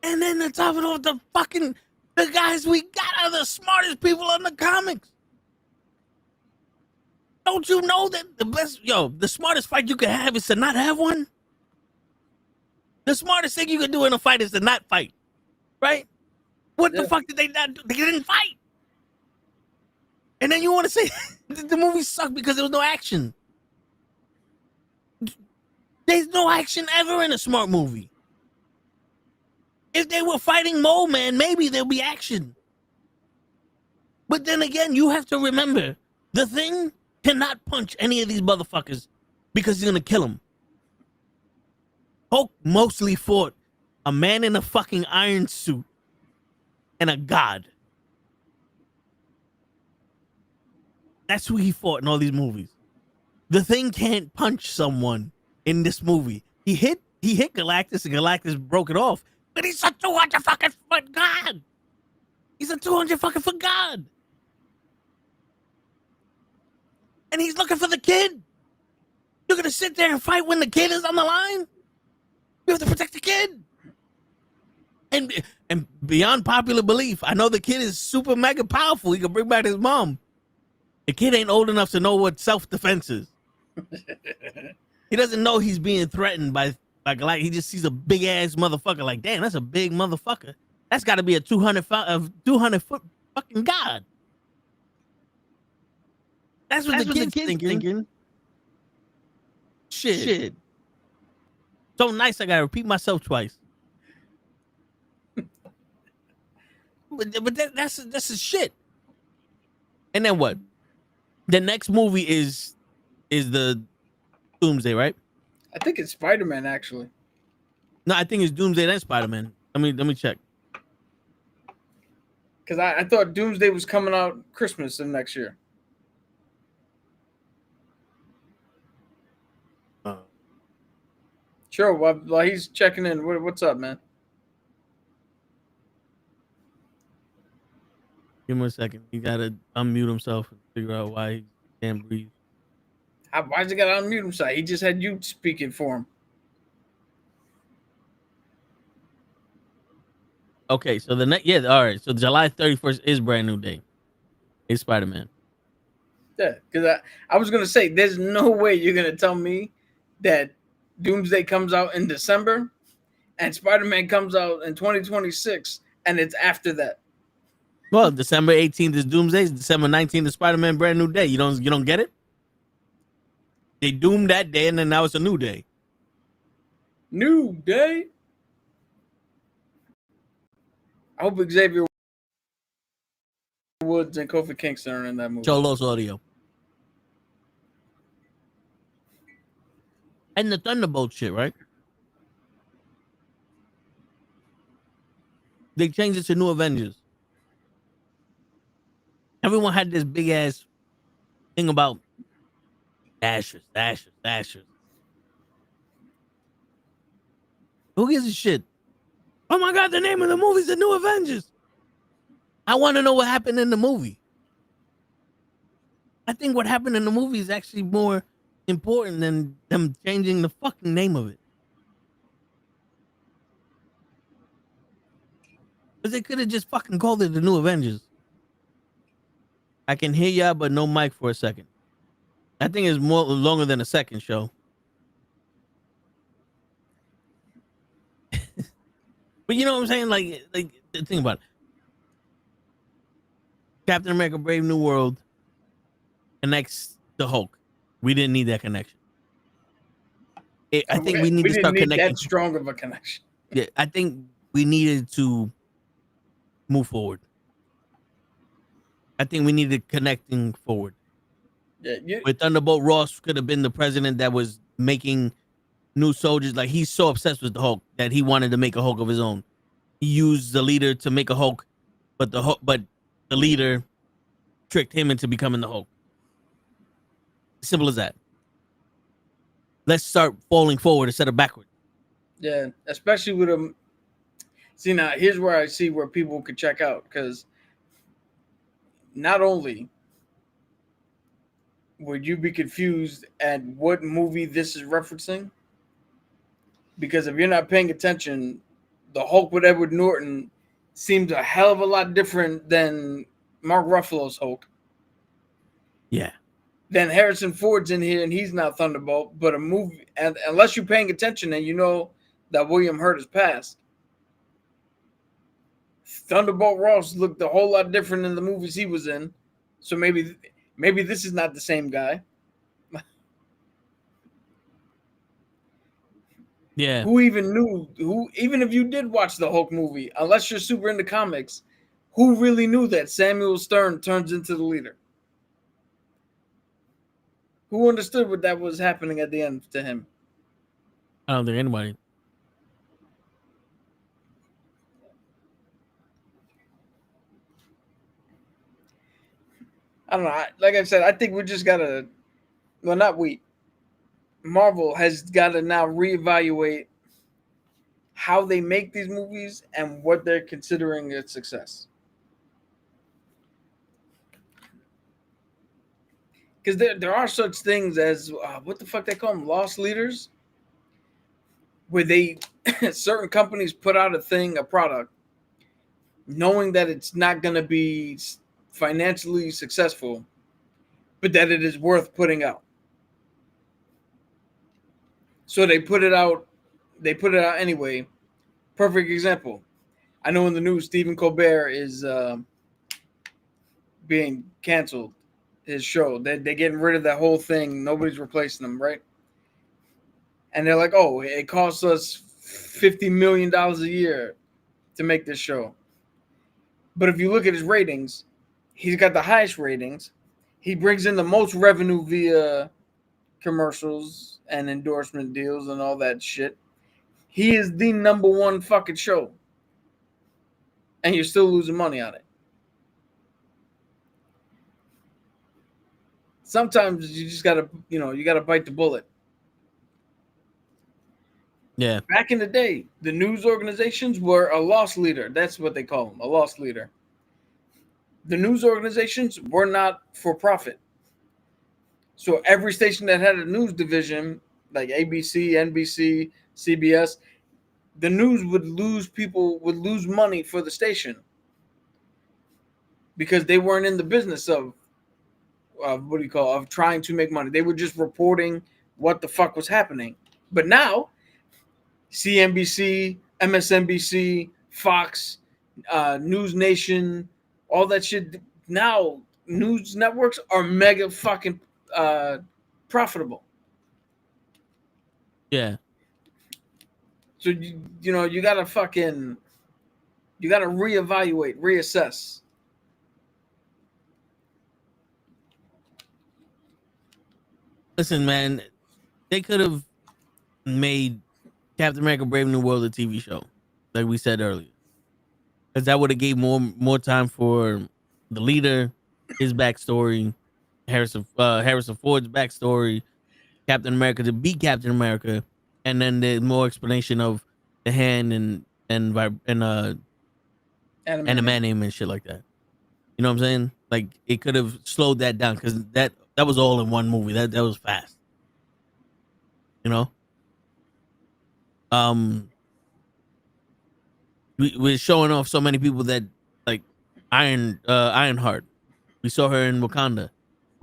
And then the top of it, the guys we got are the smartest people in the comics. Don't you know that the smartest fight you could have is to not have one? The smartest thing you could do in a fight is to not fight, right? What the fuck did they not do? They didn't fight. And then you want to say the movie sucked because there was no action. There's no action ever in a smart movie. If they were fighting Mole Man, maybe there'll be action. But then again, you have to remember, the Thing cannot punch any of these motherfuckers because he's gonna kill them. Hulk mostly fought a man in a fucking iron suit and a god. That's who he fought in all these movies. The Thing can't punch someone in this movie. He hit Galactus and Galactus broke it off. But he's a 200 fucking foot god. He's a 200 fucking foot god. And he's looking for the kid. You're gonna sit there and fight when the kid is on the line? You have to protect the kid. And beyond popular belief, I know the kid is super mega powerful. He can bring back his mom. The kid ain't old enough to know what self-defense is. He doesn't know he's being threatened by Galactus. He just sees a big ass motherfucker. Like, damn, that's a big motherfucker. That's got to be a 200 foot fucking god. That's what the kid's thinking. Shit. So nice, I gotta repeat myself twice. But that's a shit. And then what? The next movie is the Doomsday, right?
I think it's Spider-Man, actually.
No, I think it's Doomsday and Spider-Man. Let me check.
Because I thought Doomsday was coming out Christmas of next year. Sure. While he's checking in, what's up, man?
Give him a second. He gotta unmute himself and figure out why he can't breathe.
Why's he got to unmute himself? He just had you speaking for him.
Okay, so all right. So July 31st is Brand New Day. It's Spider-Man.
Yeah, because I was gonna say, there's no way you're gonna tell me that Doomsday comes out in December and Spider-Man comes out in 2026 and it's after that.
Well, December 18th is Doomsday. December 19th is Spider-Man Brand New Day. You don't get it? They doomed that day and then now it's a new day.
New day? I hope Xavier Woods and Kofi Kingston are in that movie.
Cholos Audio. And the Thunderbolt shit, right? They changed it to New Avengers. Everyone had this big ass thing about Dashers. But Who gives a shit? Oh my God, the name of the movie is The New Avengers. I want to know what happened in the movie. I think what happened in the movie is actually more important than them changing the fucking name of it. Because they could have just fucking called it The New Avengers. I can hear y'all, but no mic for a second. I think it's more longer than a second show. But you know what I'm saying? Like think about it. Captain America: Brave New World connects the Hulk. We didn't need that connection. I think we need to start
need
connecting.
that strong of a connection.
Yeah, I think we needed to move forward. I think we needed connecting forward.
Yeah,
With Thunderbolt Ross could have been the president that was making new soldiers. Like, he's so obsessed with the Hulk that he wanted to make a Hulk of his own. He used the leader to make a Hulk, but the leader tricked him into becoming the Hulk. Simple as that. Let's start falling forward instead of backward.
Yeah, especially with them. See, now here's where I see where people could check out, because not only would you be confused at what movie this is referencing, because if you're not paying attention, the Hulk with Edward Norton seems a hell of a lot different than Mark Ruffalo's Hulk.
Yeah.
Then Harrison Ford's in here and he's not Thunderbolt, but a movie, and unless you're paying attention and you know that William Hurt has passed, Thunderbolt Ross looked a whole lot different in the movies he was in. So maybe this is not the same guy.
Yeah.
Who even if you did watch the Hulk movie, unless you're super into comics, who really knew that Samuel Stern turns into the leader? Who understood what that was happening at the end to him?
I don't think anybody.
I don't know. Like I said, I think we just gotta. Well, not we. Marvel has got to now reevaluate how they make these movies and what they're considering its success. Because there are such things as what the fuck they call them, lost leaders, where they certain companies put out a product, knowing that it's not going to be financially successful, but that it is worth putting out. So they put it out. They put it out anyway. Perfect example. I know in the news, Stephen Colbert is being canceled. His show. They're getting rid of that whole thing. Nobody's replacing them, right? And they're like, oh, it costs us $50 million a year to make this show. But if you look at his ratings, he's got the highest ratings. He brings in the most revenue via commercials and endorsement deals and all that shit. He is the number one fucking show. And you're still losing money on it. Sometimes you just gotta, you gotta bite the bullet.
Yeah.
Back in the day, the news organizations were a loss leader. That's what they call them, a loss leader. The news organizations were not for profit. So every station that had a news division, like ABC, NBC, CBS, the news would lose money for the station because they weren't in the business of trying to make money. They were just reporting what the fuck was happening. But now, CNBC, MSNBC, Fox, News Nation, all that shit. Now, news networks are mega fucking profitable.
Yeah.
So you gotta reevaluate, reassess.
Listen, man, they could have made Captain America: Brave New World a TV show, like we said earlier, because that would have gave more time for the leader, his backstory, Harrison Ford's backstory, Captain America to be Captain America, and then there's more explanation of the hand and animating and shit like that. You know what I'm saying? Like it could have slowed that down because that was all in one movie. That was fast. You know. We're showing off so many people that like Ironheart. We saw her in Wakanda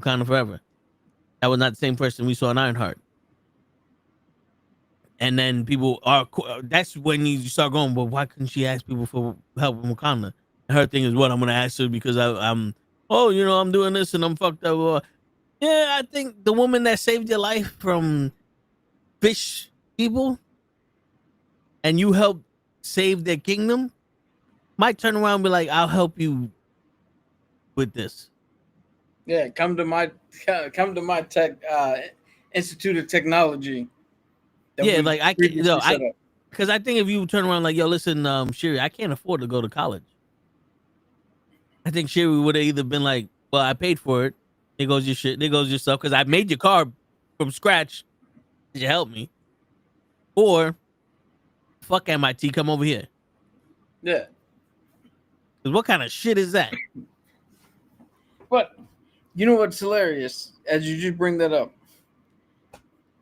Forever. That was not the same person we saw in Ironheart. And then people are. That's when you start going. Well, why couldn't she ask people for help in Wakanda? And her thing is, what I'm gonna ask her because I'm. Oh, I'm doing this and I'm fucked up. Yeah, I think the woman that saved your life from fish people, and you helped save their kingdom, might turn around and be like, "I'll help you with this."
Yeah, come to my tech Institute of Technology.
Yeah, like I can, because I think if you turn around like, "Yo, listen, Sherry, I can't afford to go to college." I think Sherry would have either been like, "Well, I paid for it. There goes your shit. There goes your stuff. Because I made your car from scratch. Did you help me?" Or, "Fuck MIT, come over here."
Yeah.
Because what kind of shit is that?
But you know what's hilarious? As you just bring that up,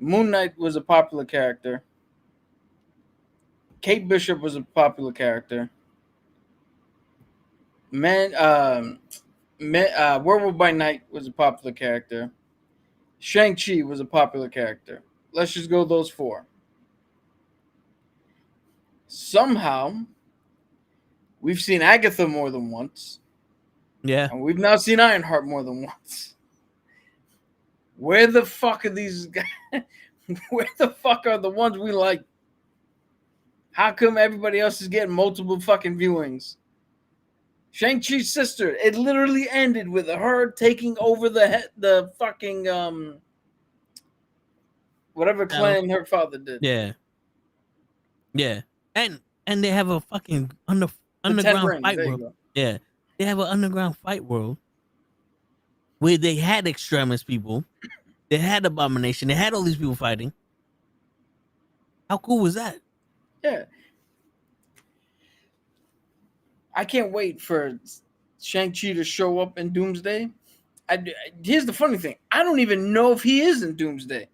Moon Knight was a popular character. Kate Bishop was a popular character. Werewolf by Night was a popular character. Shang-Chi was a popular character. Let's just go those four. Somehow, we've seen Agatha more than once.
Yeah.
And we've now seen Ironheart more than once. Where the fuck are these guys? Where the fuck are the ones we like? How come everybody else is getting multiple fucking viewings? Shang-Chi's sister, it literally ended with her taking over the fucking whatever clan her father did.
Yeah. Yeah. And they have a fucking underground fight world. Yeah. They have an underground fight world where they had extremist people. They had Abomination. They had all these people fighting. How cool was that?
Yeah. I can't wait for Shang-Chi to show up in Doomsday. Here's the funny thing. I don't even know if he is in Doomsday.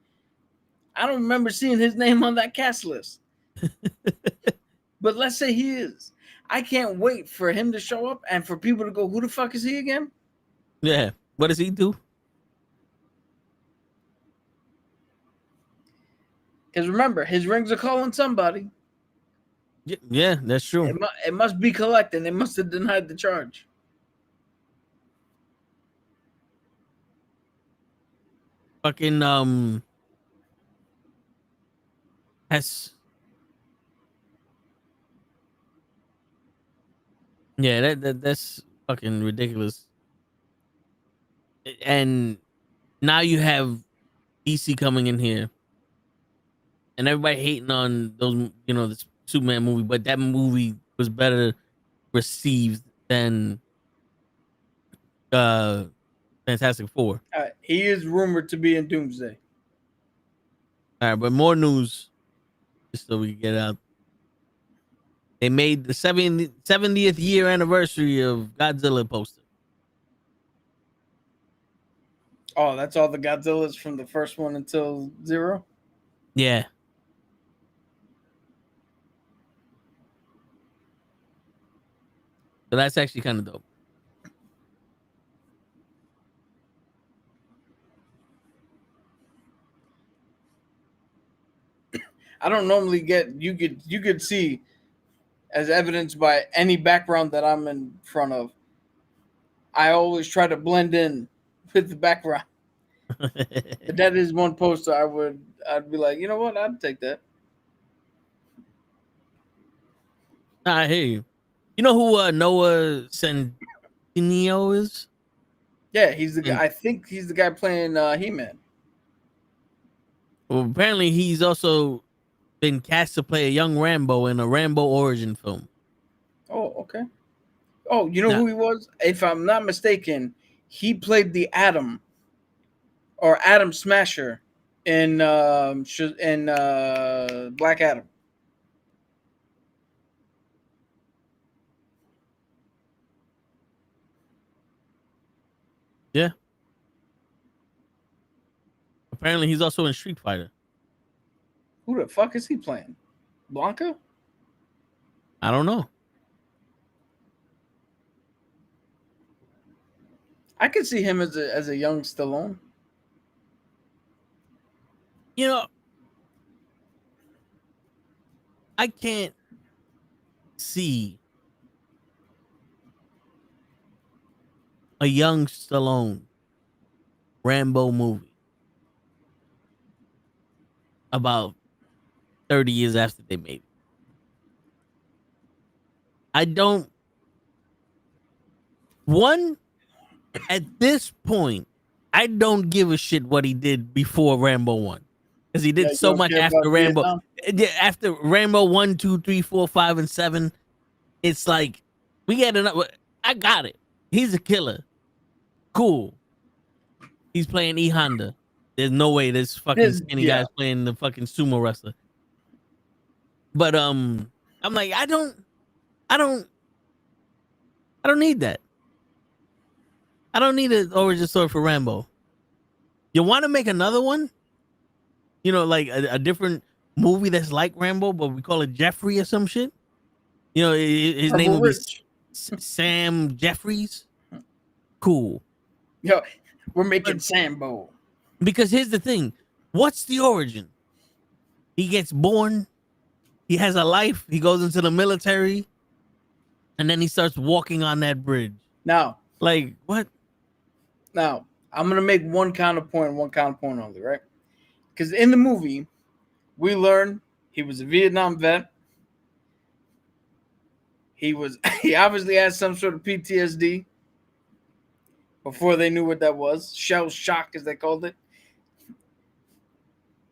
I don't remember seeing his name on that cast list. But let's say he is. I can't wait for him to show up and for people to go, who the fuck is he again?
Yeah. What does he do?
Because remember, his rings are calling somebody.
Yeah, that's true.
It must be collecting. They must have denied the charge.
Fucking that's yeah, that's fucking ridiculous. And now you have DC coming in here, and everybody hating on those, the Superman movie, but that movie was better received than Fantastic Four.
He is rumored to be in Doomsday.
All right, but more news, just so we can get out. They made the 70th year anniversary of Godzilla poster.
Oh, that's all the Godzillas from the first one until Zero?
Yeah. So that's actually kind of dope.
I don't normally get you could see, as evidenced by any background that I'm in front of. I always try to blend in with the background. But that is one poster I'd be like, you know what, I'd take that.
I hear you. You know who Noah Centineo is?
Yeah, he's the guy. I think he's the guy playing He-Man.
Well, apparently he's also been cast to play a young Rambo in a Rambo origin film.
Oh, okay. Oh, you know who he was? If I'm not mistaken, he played the Atom or Atom Smasher in Black Adam.
Yeah. Apparently, he's also in Street Fighter.
Who the fuck is he playing? Blanca?
I don't know.
I could see him as a young Stallone.
You know, I can't see a young Stallone Rambo movie about 30 years after they made it. I don't. One, at this point, I don't give a shit what he did before Rambo 1. Because he did
Yeah, you
so
don't
much
care
after
about
Rambo.
Vietnam?
Yeah, after Rambo 1, 2, 3, 4, 5, and 7, it's like, we get enough. I got it. He's a killer. Cool. He's playing E Honda. There's no way this fucking skinny
Yeah.
guy's playing the fucking sumo wrestler. But I'm like, I don't need that. I don't need an origin story for Rambo. You want to make another one? You know, like a different movie that's like Rambo, but we call it Jeffrey or some shit. You know, his name will be
Rich.
Sam Jeffries. Cool.
Yo, we're making Sambo.
Because here's the thing. What's the origin? He gets born. He has a life. He goes into the military. And then he starts walking on that bridge.
Now,
Like, what?
I'm gonna make one counterpoint only, right? Because in the movie, we learn he was a Vietnam vet. He obviously had some sort of PTSD before they knew what that was. Shell shock, as they called it.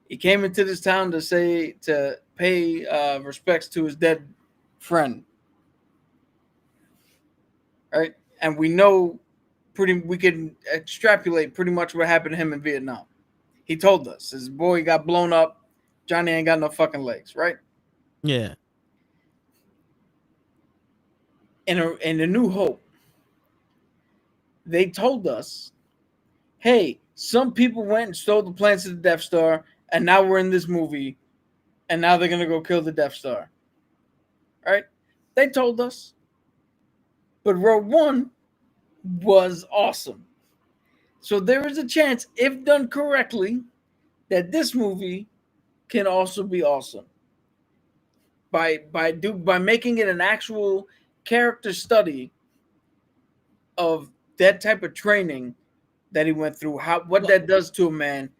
He came into this town to pay respects to his dead friend, right? And we can extrapolate pretty much what happened to him in Vietnam. He told us his boy got blown up. Johnny ain't got no fucking legs, right?
Yeah.
In A New Hope, they told us, hey, some people went and stole the plans to the Death Star, and now we're in this movie, and now they're gonna go kill the Death Star. Right? They told us. But Rogue One was awesome. So there is a chance, if done correctly, that this movie can also be awesome. By making it an actual character study of that type of training that he went through, what that does to a man,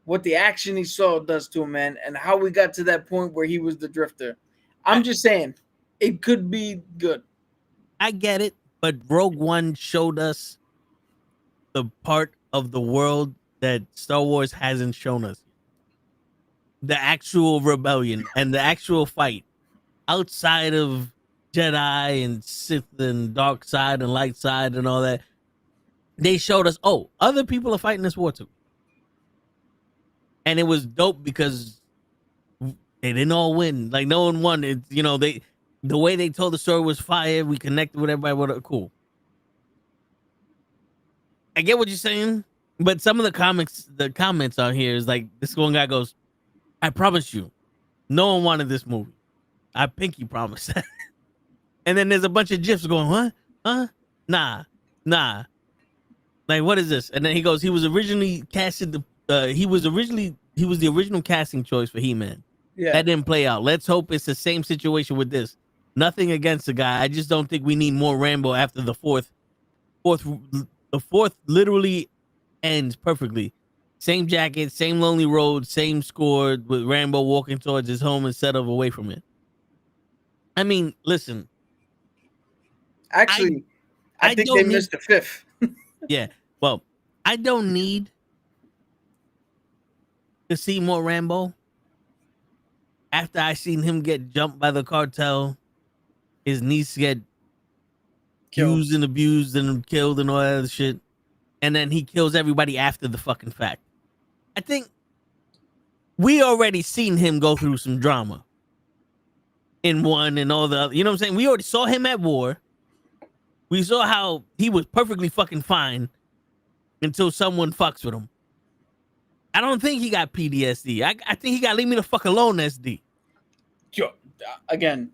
what the action he saw does to a man, and how we got to that point where he was the drifter. I'm just saying, it could be good.
I get it, but Rogue One showed us the part of the world that Star Wars hasn't shown us. The actual rebellion and the actual fight outside of Jedi and Sith and dark side and light side and all that. They showed us, oh, other people are fighting this war too. And it was dope because they didn't all win. Like, no one won. It, you know, the way they told the story was fire. We connected with everybody. Cool. I get what you're saying, but some of the comments out here is like, this one guy goes, I promise you, no one wanted this movie. I pinky promise. And then there's a bunch of GIFs going, what? Huh? Nah. Like, what is this? And then he goes, he was originally casted he was the original casting choice for He-Man.
Yeah.
That didn't play out. Let's hope it's the same situation with this. Nothing against the guy. I just don't think we need more Rambo after the fourth. The fourth literally ends perfectly. Same jacket, same lonely road, same score with Rambo walking towards his home instead of away from it. I mean, listen.
Actually, I think they missed the fifth.
Yeah. Well, I don't need to see more Rambo. After I seen him get jumped by the cartel, his niece get used and abused and killed and all that other shit, and then he kills everybody after the fucking fact. I think we already seen him go through some drama in one and all the other. You know what I'm saying? We already saw him at war. We saw how he was perfectly fucking fine until someone fucks with him. I don't think he got PTSD. I think he got leave me the fuck alone SD.
Yo, again,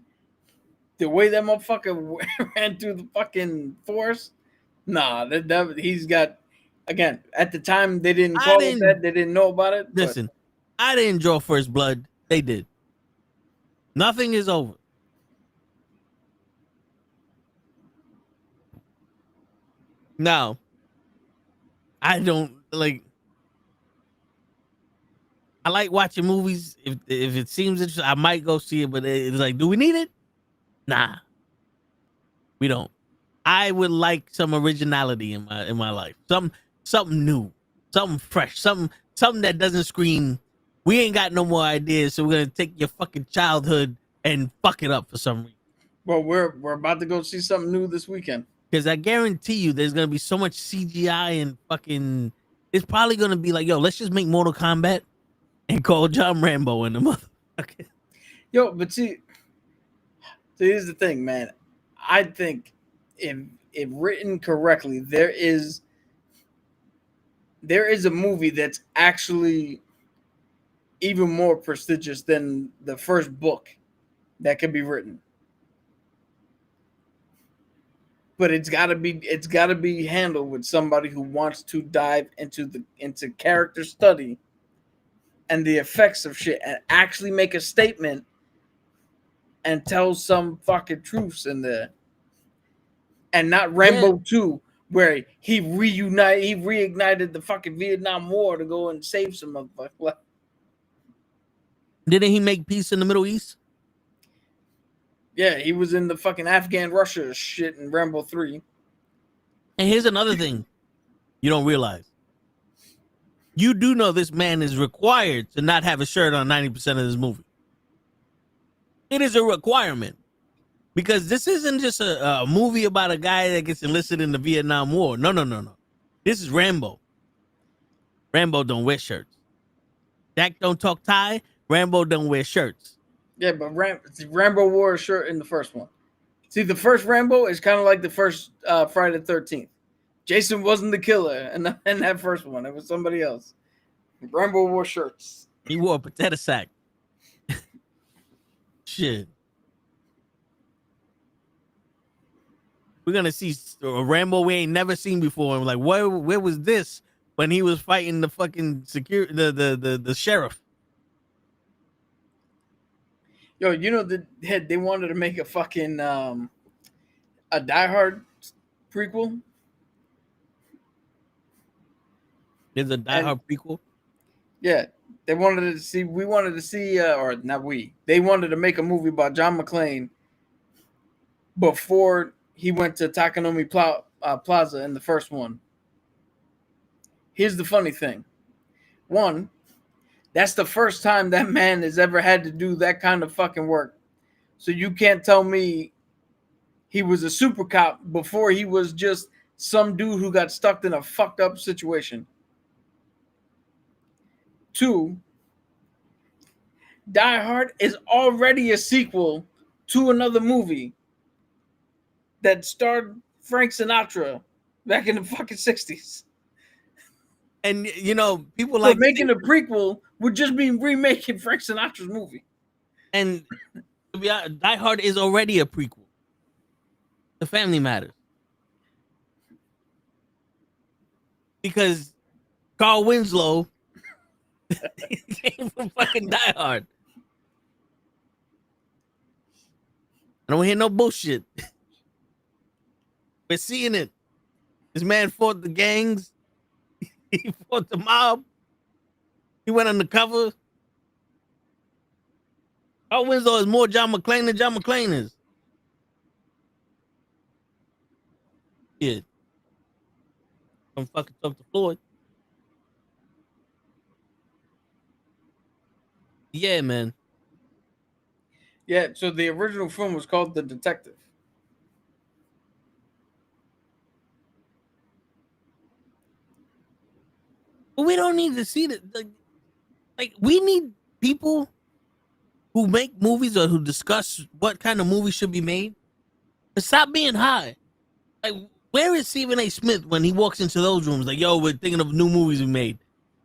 the way that motherfucker ran through the fucking forest, nah, he's got. Again, at the time they didn't call it that. They didn't know about it.
Listen, I didn't draw first blood. They did. Nothing is over. Now, I don't like. I like watching movies. If it seems interesting, I might go see it. But it's like, do we need it? Nah, we don't. I would like some originality in my life. Something new, something fresh, something that doesn't scream. We ain't got no more ideas, so we're gonna take your fucking childhood and fuck it up for some reason.
Well, we're about to go see something new this weekend.
Because I guarantee you, there's gonna be so much CGI and fucking. It's probably gonna be like, yo, let's just make Mortal Kombat and call John Rambo in the motherfucker.
Yo, but see, here's the thing, man. I think if written correctly, there is a movie that's actually even more prestigious than the first book that could be written. But it's gotta be handled with somebody who wants to dive into character study and the effects of shit and actually make a statement and tell some fucking truths in there. And not Rambo 2, where he reignited the fucking Vietnam War to go and save some motherfuckers.
Didn't he make peace in the Middle East?
Yeah, he was in the fucking Afghan Russia shit in Rambo 3.
And here's another thing you don't realize. You do know this man is required to not have a shirt on 90% of this movie. It is a requirement. Because this isn't just a movie about a guy that gets enlisted in the Vietnam War. No. This is Rambo. Rambo don't wear shirts. Jack don't talk Thai. Rambo don't wear shirts.
Yeah, but Rambo wore a shirt in the first one. See, the first Rambo is kind of like the first Friday the 13th. Jason wasn't the killer in that first one. It was somebody else. Rambo wore shirts.
He wore a potato sack. Shit. We're gonna see a Rambo we ain't never seen before. And like, where was this when he was fighting the fucking security, the sheriff?
Yo, you know they wanted to make a fucking a Die Hard prequel.
There's a Die Hard prequel.
Yeah, they wanted to see. We wanted to see, or not we. They wanted to make a movie about John McClane before he went to Takanomi Plaza in the first one. Here's the funny thing. One, that's the first time that man has ever had to do that kind of fucking work. So you can't tell me he was a super cop before he was just some dude who got stuck in a fucked up situation. Two, Die Hard is already a sequel to another movie that starred Frank Sinatra back in the fucking 60s.
And, you know, people
so
like...
making a prequel would just be remaking Frank Sinatra's movie.
And to be honest, Die Hard is already a prequel. The Family Matters. Because Carl Winslow came from fucking Die Hard. I don't hear no bullshit. We're seeing it. This man fought the gangs. He fought the mob. He went undercover. Carl Winslow is more John McClane than John McClane is. Yeah. I'm fucking talk to Floyd. Yeah, man.
Yeah, so the original film was called The Detective.
But we don't need to see that. Like, we need people who make movies or who discuss what kind of movie should be made to stop being high. Like, Where is Stephen A. Smith when he walks into those rooms? Like, yo, we're thinking of new movies we made.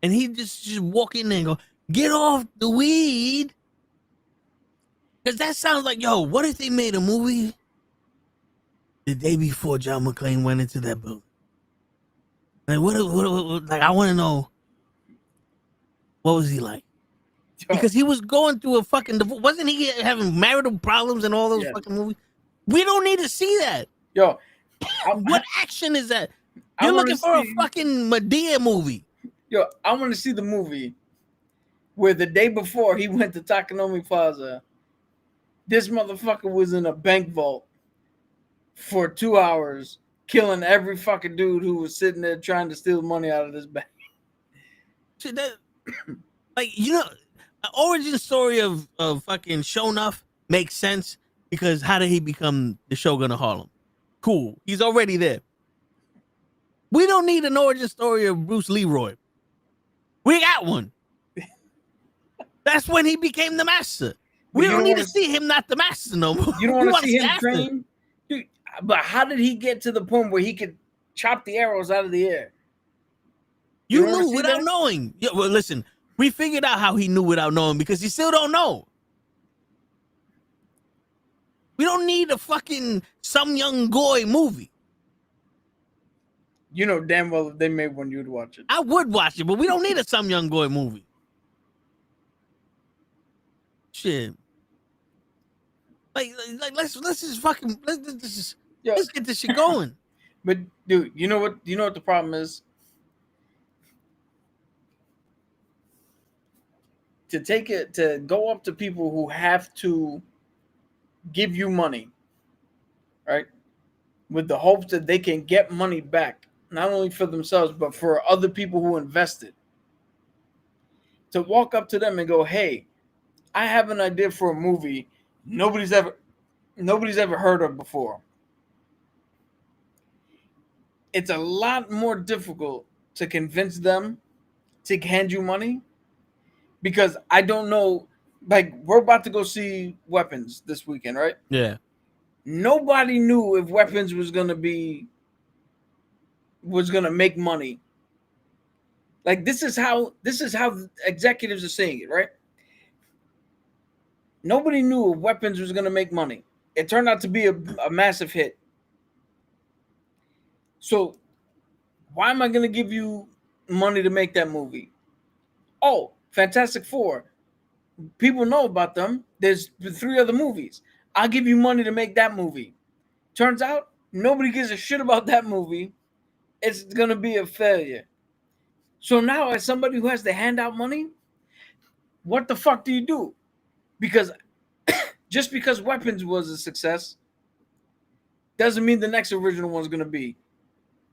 And he just walk in there and go, get off the weed. Because that sounds like, yo, what if they made a movie the day before John McClane went into that building? Like, what like, I want to know, what was he like? Because he was going through a fucking divorce. Wasn't he having marital problems in all those fucking movies? We don't need to see that.
Yo,
what action is that? You're looking for a fucking Medea movie.
Yo, I want to see the movie where the day before he went to Takanomi Plaza, this motherfucker was in a bank vault for 2 hours, killing every fucking dude who was sitting there trying to steal money out of this bank.
See, that, like, you know, the origin story of fucking Shonuff makes sense because how did he become the Shogun of Harlem? Cool. He's already there. We don't need an origin story of Bruce Leroy. We got one. That's when he became the master. We don't need to see him not the master no more.
You don't want to see him train? Dude, but how did he get to the point where he could chop the arrows out of the air?
You knew without knowing. Yeah, well, listen, we figured out how he knew without knowing because he still don't know. We don't need a fucking Some Young Goy movie.
You know damn well if they made one, you'd watch it.
I would watch it, but we don't need a Some Young Goy movie. Shit. Like let's just fucking let's get this shit going.
But dude, you know what the problem is? To go up to people who have to give you money, right? With the hopes that they can get money back, not only for themselves, but for other people who invested. To walk up to them and go, hey, I have an idea for a movie nobody's ever heard of before. It's a lot more difficult to convince them to hand you money because I don't know, like, we're about to go see Weapons this weekend, right?
Yeah.
Nobody knew if Weapons was gonna make money. Like, this is how executives are saying it, right? Nobody knew if Weapons was gonna make money. It turned out to be a massive hit. So why am I gonna give you money to make that movie? Oh, Fantastic Four. People know about them. There's 3 other movies. I'll give you money to make that movie. Turns out nobody gives a shit about that movie. It's going to be a failure. So now, as somebody who has to hand out money, what the fuck do you do? Because just because Weapons was a success doesn't mean the next original one's going to be.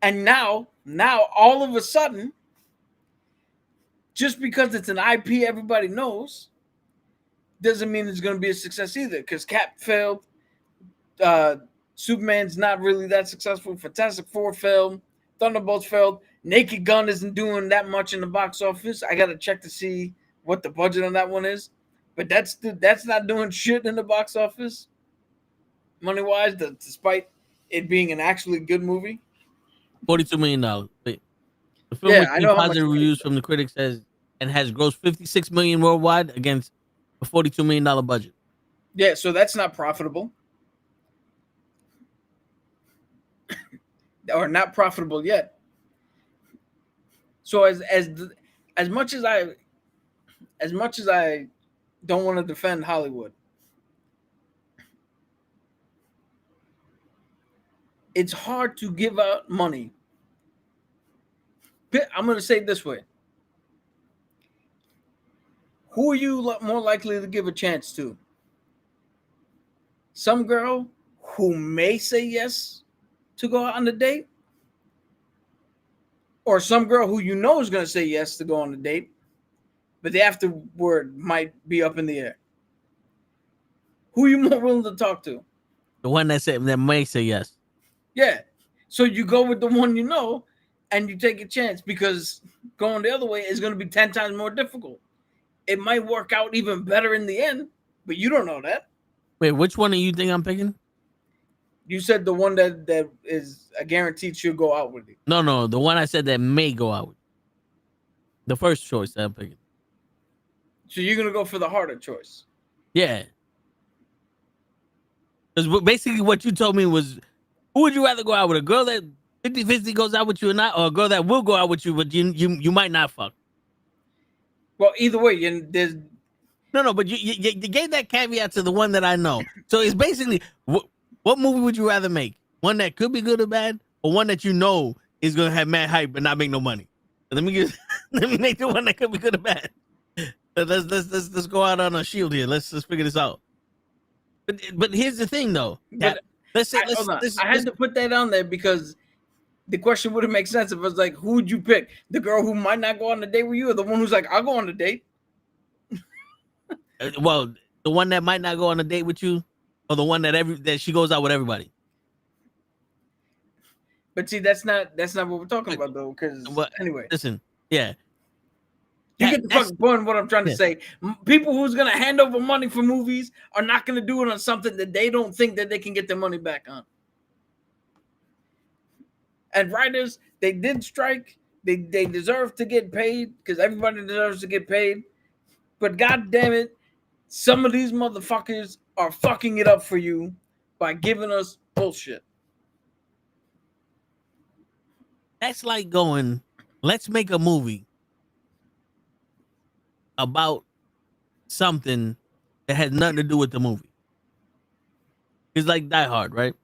And now all of a sudden, just because it's an IP everybody knows, doesn't mean it's going to be a success either. Because Cap failed. Superman's not really that successful. Fantastic Four failed. Thunderbolts failed. Naked Gun isn't doing that much in the box office. I got to check to see what the budget on that one is. But that's not doing shit in the box office, money-wise, despite it being an actually good movie.
$42 million. Wait. The film received positive reviews from the critics and has grossed $56 million worldwide against a $42 million budget.
Yeah, so that's not profitable. Or not profitable yet. So as much as I don't want to defend Hollywood, it's hard to give out money. I'm going to say it this way. Who are you more likely to give a chance to? Some girl who may say yes to go out on a date? Or some girl who you know is going to say yes to go on a date, but the afterward might be up in the air? Who are you more willing to talk to?
The one that may say yes.
Yeah. So you go with the one you know, and you take a chance, because going the other way is going to be 10 times more difficult. It might work out even better in the end, but you don't know that.
Wait, which one do you think I'm picking?
You said the one that is a guaranteed she'll go out with you.
No, the one I said that may go out with. The first choice that I'm picking.
So you're gonna go for the harder choice.
Yeah. Because basically what you told me was, who would you rather go out with? A girl that 50-50 goes out with you or not, or a girl that will go out with you, but you might not fuck?
Well, either way, and there's
No, but you gave that caveat to the one that I know. So it's basically, what movie would you rather make? One that could be good or bad, or one that you know is gonna have mad hype but not make no money? Let me make the one that could be good or bad. Let's go out on a shield here. Let's figure this out. But here's the thing though.
but I had to put that on there because the question wouldn't make sense if it was like, who would you pick? The girl who might not go on a date with you, or the one who's like, I'll go on a date?
Well, the one that might not go on a date with you, or the one that she goes out with everybody.
But see, that's not what we're talking about though. Because anyway,
listen, yeah,
you get the fucking point of what I'm trying to say. People who's gonna hand over money for movies are not gonna do it on something that they don't think that they can get their money back on. And writers, they did strike. They deserve to get paid because everybody deserves to get paid. But god damn it, some of these motherfuckers are fucking it up for you by giving us bullshit.
That's like going, let's make a movie about something that has nothing to do with the movie. It's like Die Hard, right?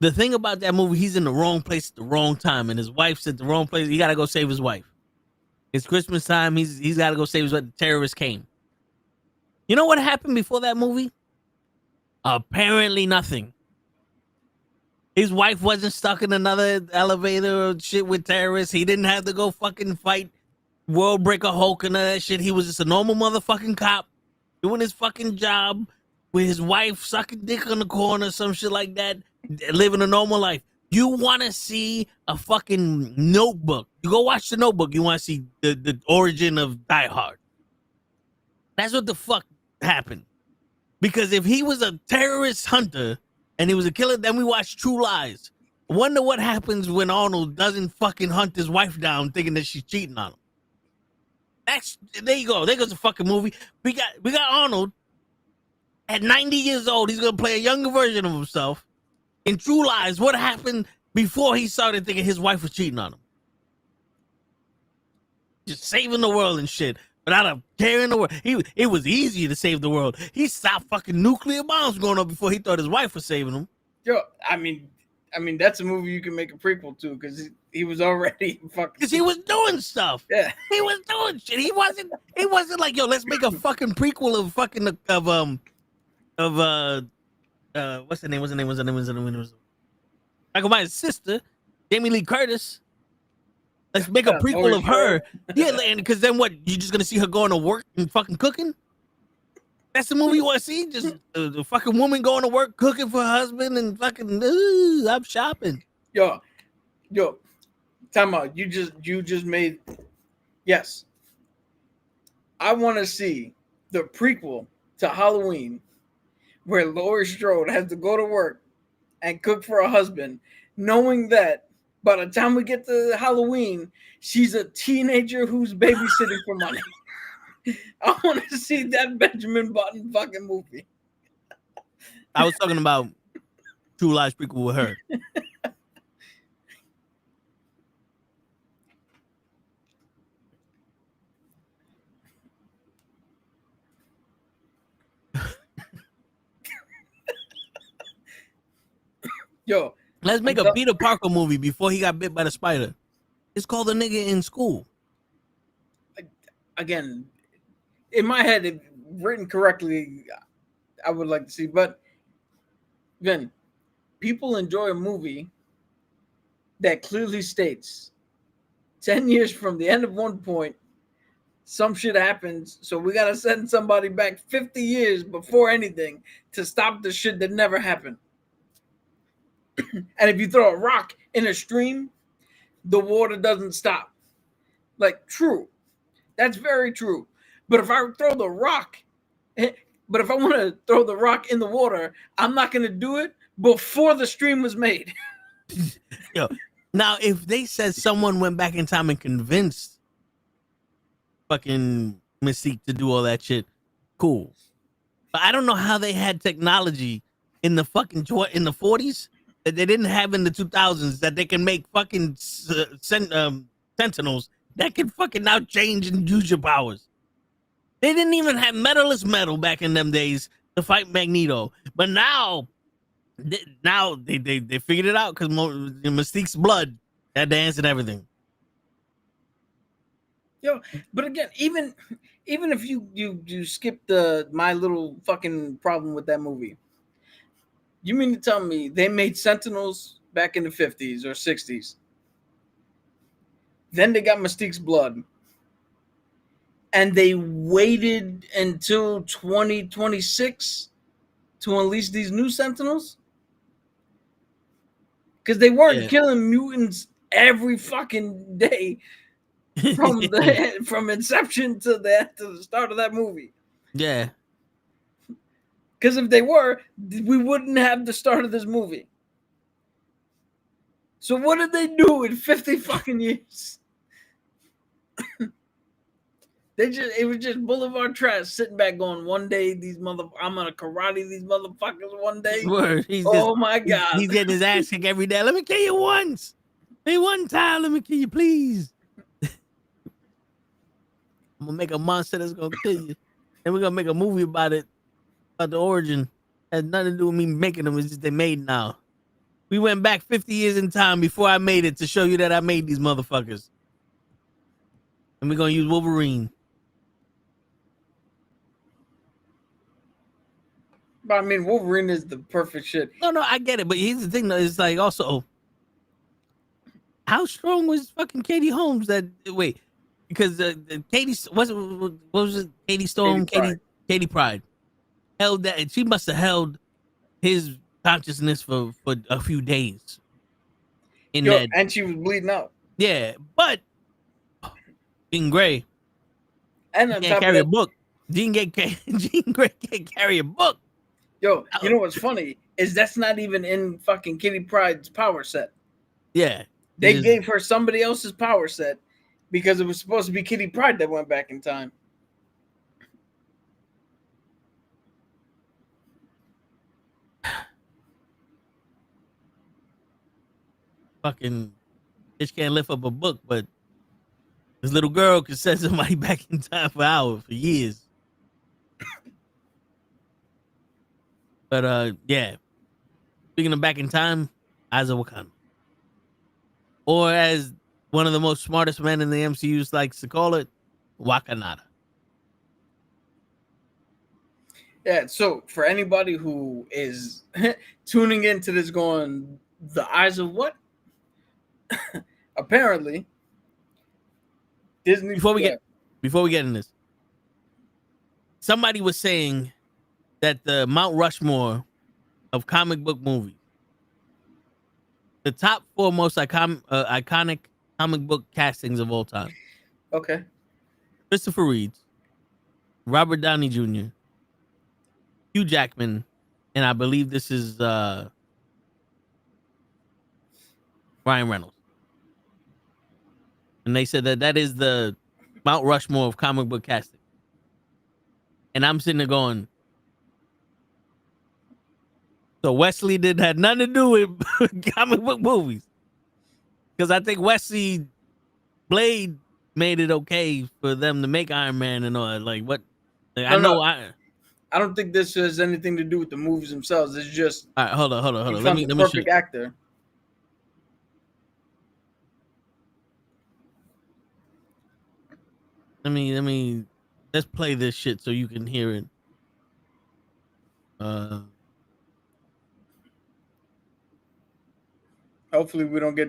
The thing about that movie, he's in the wrong place at the wrong time, and his wife's at the wrong place. He got to go save his wife. It's Christmas time. He's got to go save his wife. The terrorists came. You know what happened before that movie? Apparently nothing. His wife wasn't stuck in another elevator or shit with terrorists. He didn't have to go fucking fight World Breaker Hulk and all that shit. He was just a normal motherfucking cop doing his fucking job with his wife sucking dick on the corner, some shit like that, living a normal life. You want to see a fucking Notebook. You go watch the Notebook. You want to see the origin of Die Hard. That's what the fuck happened. Because if he was a terrorist hunter and he was a killer, then we watch True Lies. Wonder what happens when Arnold doesn't fucking hunt his wife down thinking that she's cheating on him. There you go. There goes the fucking movie. We got Arnold at 90 years old. He's gonna play a younger version of himself. In True Lies, what happened before he started thinking his wife was cheating on him? Just saving the world and shit. Without a care in the world. It was easier to save the world. He stopped fucking nuclear bombs going up before he thought his wife was saving him.
Yo, I mean that's a movie you can make a prequel to because he was already fucking.
Because he was doing stuff.
Yeah,
he was doing shit. He wasn't like, yo, let's make a fucking prequel of fucking what's the name? Michael Myers' sister, Jamie Lee Curtis. Let's make a prequel of her. Yeah, and because then what? You just gonna see her going to work and fucking cooking? That's the movie you want to see? Just the fucking woman going to work, cooking for her husband, and fucking, I'm shopping.
Yo, time out. You just made, yes. I want to see the prequel to Halloween where Laurie Strode has to go to work and cook for her husband, knowing that by the time we get to Halloween, she's a teenager who's babysitting for money. I want to see that Benjamin Button fucking movie.
I was talking about True Lies prequel with her.
Yo,
let's make a Peter Parker movie before he got bit by the spider. It's called The Nigga in School.
Again, in my head, if written correctly, I would like to see. But again, people enjoy a movie that clearly states 10 years from the end of one point, some shit happens, so we got to send somebody back 50 years before anything to stop the shit that never happened. And if you throw a rock in a stream, the water doesn't stop. Like, true. That's very true. But if I want to throw the rock in the water, I'm not going to do it before the stream was made.
Yo, now if they said someone went back in time and convinced fucking Mystique to do all that shit, cool. But I don't know how they had technology in the fucking in the 40s that they didn't have in the 2000s that they can make fucking sentinels that can fucking now change and use your powers. They didn't even have metal is metal back in them days to fight Magneto, but now they figured it out because Mystique's blood that dance and everything.
Yo, but again, even if you skip my little fucking problem with that movie, you mean to tell me they made Sentinels back in the 50s or 60s? Then they got Mystique's blood. And they waited until 2026 to unleash these new Sentinels? Because they weren't killing mutants every fucking day from inception to the start of that movie.
Yeah.
Because if they were, we wouldn't have the start of this movie. So what did they do in 50 fucking years? It was just Boulevard Trash sitting back going, one day I'm gonna karate these motherfuckers one day.
Word.
My God.
He's getting his ass kicked every day. Let me kill you once. Maybe one time, let me kill you, please. I'm gonna make a monster that's gonna kill you. And we're gonna make a movie about it. About the origin. Has nothing to do with me making them. It's just they made now. We went back 50 years in time before I made it to show you that I made these motherfuckers. And we're gonna use Wolverine.
But I mean, Wolverine is the perfect shit.
No, I get it. But here's the thing, though. It's like also, how strong was fucking Katie Holmes? Because Katie, what was it? Katie Storm, Katie Pride. Held that, and she must have held his consciousness for a few days.
And she was bleeding out.
Yeah, but Jean Grey
and
can't carry a book. Jean Grey can't carry a book.
Yo, you know what's funny is that's not even in fucking Kitty Pryde's power set.
Yeah,
they gave her somebody else's power set because it was supposed to be Kitty Pryde that went back in time.
Fucking bitch can't lift up a book, but this little girl could send somebody back in time for hours, for years. But yeah. Speaking of back in time, Eyes of Wakanda. Or as one of the most smartest men in the MCU likes to call it, Wakanda.
Yeah, so for anybody who is tuning into this going, the eyes of what? Apparently, Disney.
Before we get in this, somebody was saying that the Mount Rushmore of comic book movies, the top 4 most iconic comic book castings of all time.
Okay.
Christopher Reeve, Robert Downey Jr., Hugh Jackman, and I believe this is Ryan Reynolds. And they said that is the Mount Rushmore of comic book casting. And I'm sitting there going, so Wesley had nothing to do with comic book movies. Because I think Wesley Blade made it okay for them to make Iron Man and all that. Like, what? Like, I
don't think this has anything to do with the movies themselves. It's just.
All right, hold on. Let me
perfect actor.
Let's play this shit so you can hear it.
Hopefully we don't get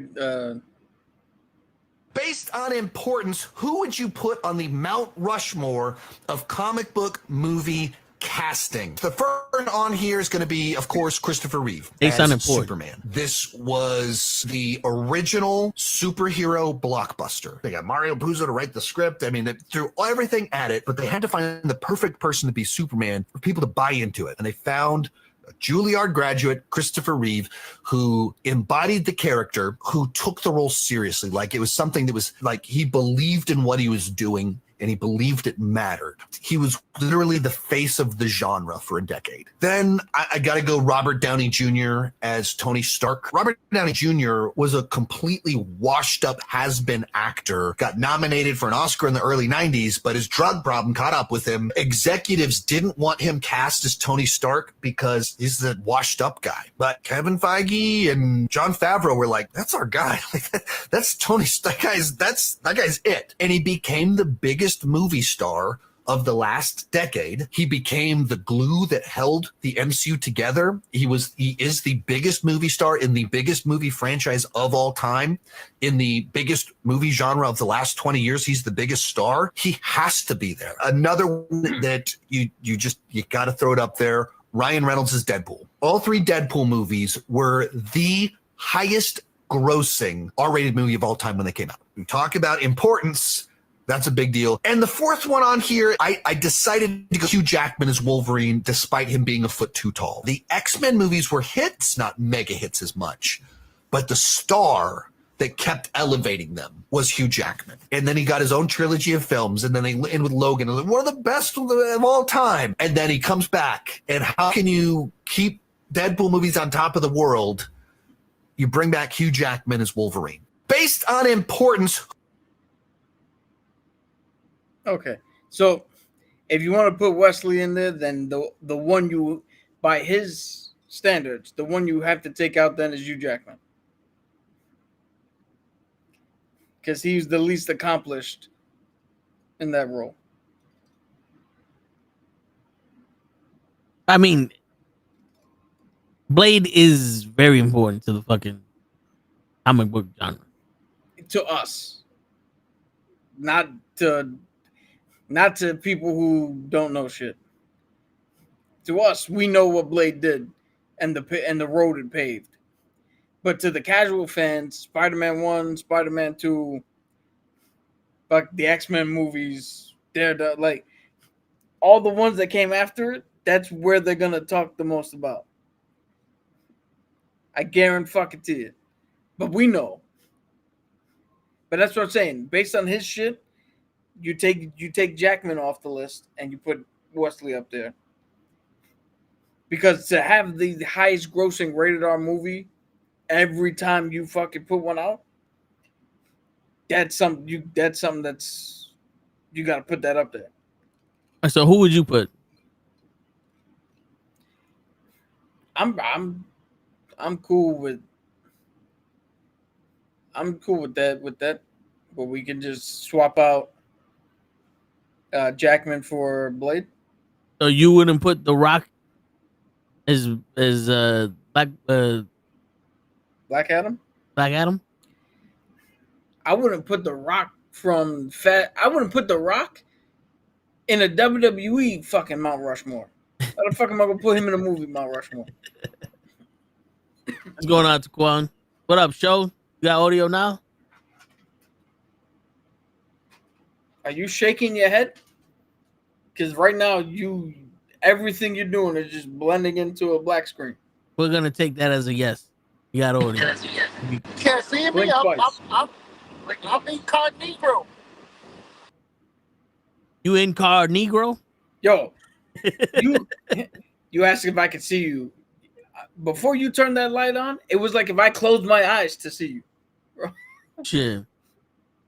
Based on importance, who would you put on the Mount Rushmore of comic book movie casting? The first on here is going to be, of course, Christopher Reeve as Superman. This was the original superhero blockbuster. They got Mario Puzo to write the script. I mean, they threw everything at it, but they had to find the perfect person to be Superman for people to buy into it. And they found a Juilliard graduate, Christopher Reeve, who embodied the character, who took the role seriously. Like it was something that was like he believed in what he was doing and he believed it mattered. He was literally the face of the genre for a decade. Then I got to go Robert Downey Jr. as Tony Stark. Robert Downey Jr. was a completely washed up has-been actor, got nominated for an Oscar in the early 90s, but his drug problem caught up with him. Executives didn't want him cast as Tony Stark because he's the washed up guy. But Kevin Feige and Jon Favreau were like, that's our guy. That's Tony Stark. That guy's it. And he became the biggest movie star of the last decade. He became the glue that held the MCU together. He is the biggest movie star in the biggest movie franchise of all time. In the biggest movie genre of the last 20 years, he's the biggest star. He has to be there. Another one that you got to throw it up there, Ryan Reynolds' Deadpool. All three Deadpool movies were the highest grossing R-rated movie of all time when they came out. We talk about importance. That's a big deal. And the fourth one on here, I decided to go Hugh Jackman as Wolverine, despite him being a foot too tall. The X-Men movies were hits, not mega hits as much, but the star that kept elevating them was Hugh Jackman. And then he got his own trilogy of films, and then they end with Logan, one of the best of all time. And then he comes back, and how can you keep Deadpool movies on top of the world? You bring back Hugh Jackman as Wolverine. Based on importance.
Okay, so if you want to put Wesley in there, then the one you, by his standards, the one you have to take out then is Hugh Jackman. Because he's the least accomplished in that role.
I mean, Blade is very important to the fucking comic book genre.
To us. Not to people who don't know shit. To us, we know what Blade did and the road it paved. But to the casual fans, Spider-Man 1, Spider-Man 2, like the X-Men movies, they're like all the ones that came after it, that's where they're gonna talk the most about. I guarantee it. But we know. But that's what I'm saying. Based on his shit, you take Jackman off the list and you put Wesley up there. Because to have the highest grossing rated R movie every time you fucking put one out, that's something that's you gotta put that up there.
So who would you put?
I'm cool with that. But we can just swap out Jackman for Blade.
So you wouldn't put The Rock as Black
Adam?
Black Adam?
I wouldn't put The Rock I wouldn't put The Rock in a WWE fucking Mount Rushmore. How the fuck am I gonna put him in a movie Mount Rushmore?
What's going on, Taquan? What up, show? You got audio now?
Are you shaking your head? Because right now everything you're doing is just blending into a black screen.
We're gonna take that as a yes. You got audio.
You can't see me. I'm incognito.
You in car Negro?
Yo, you asked if I could see you. Before you turned that light on, it was like if I closed my eyes to see you.
Shit.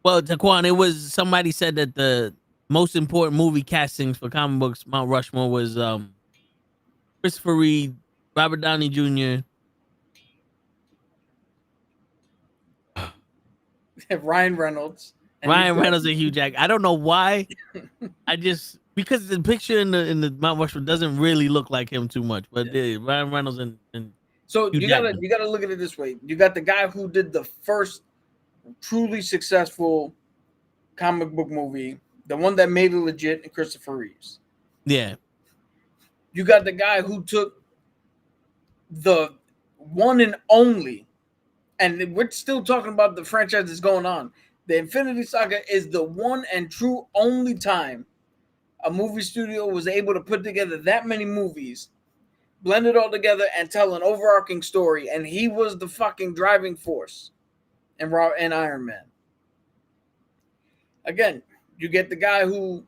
Well, Taquan, it was somebody said that the most important movie castings for comic books Mount Rushmore was Christopher Reeve, Robert Downey Jr.,
Ryan Reynolds.
And Hugh Jackman. I don't know why. Because the picture in the Mount Rushmore doesn't really look like him too much, but Ryan Reynolds and
so
Hugh
you
Jackman.
gotta look at it this way. You got the guy who did the first truly successful comic book movie, the one that made it legit, and Christopher Reeves.
Yeah.
You got the guy who took the one and only, and we're still talking about the franchise that's going on. The Infinity Saga is the one and true only time a movie studio was able to put together that many movies blend it all together, and tell an overarching story. And he was the fucking driving force in Iron Man. Again, you get the guy who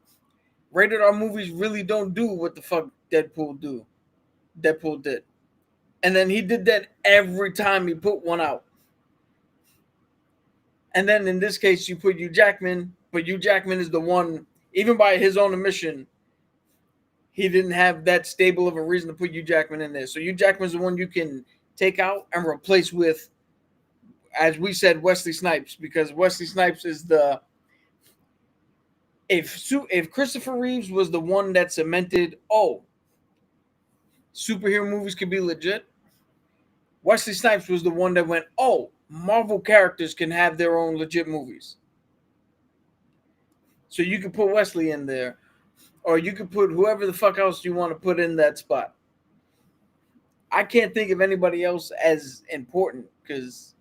rated R movies really don't do what the fuck Deadpool did. And then he did that every time he put one out. And then in this case, you put Hugh Jackman, but Hugh Jackman is the one, even by his own admission, he didn't have that stable of a reason to put Hugh Jackman in there. So Hugh Jackman's the one you can take out and replace with, as we said, Wesley Snipes, because Wesley Snipes is the, if Christopher Reeves was the one that cemented, superhero movies could be legit, Wesley Snipes was the one that went, Marvel characters can have their own legit movies. So you could put Wesley in there, or you could put whoever the fuck else you want to put in that spot. I can't think of anybody else as important because,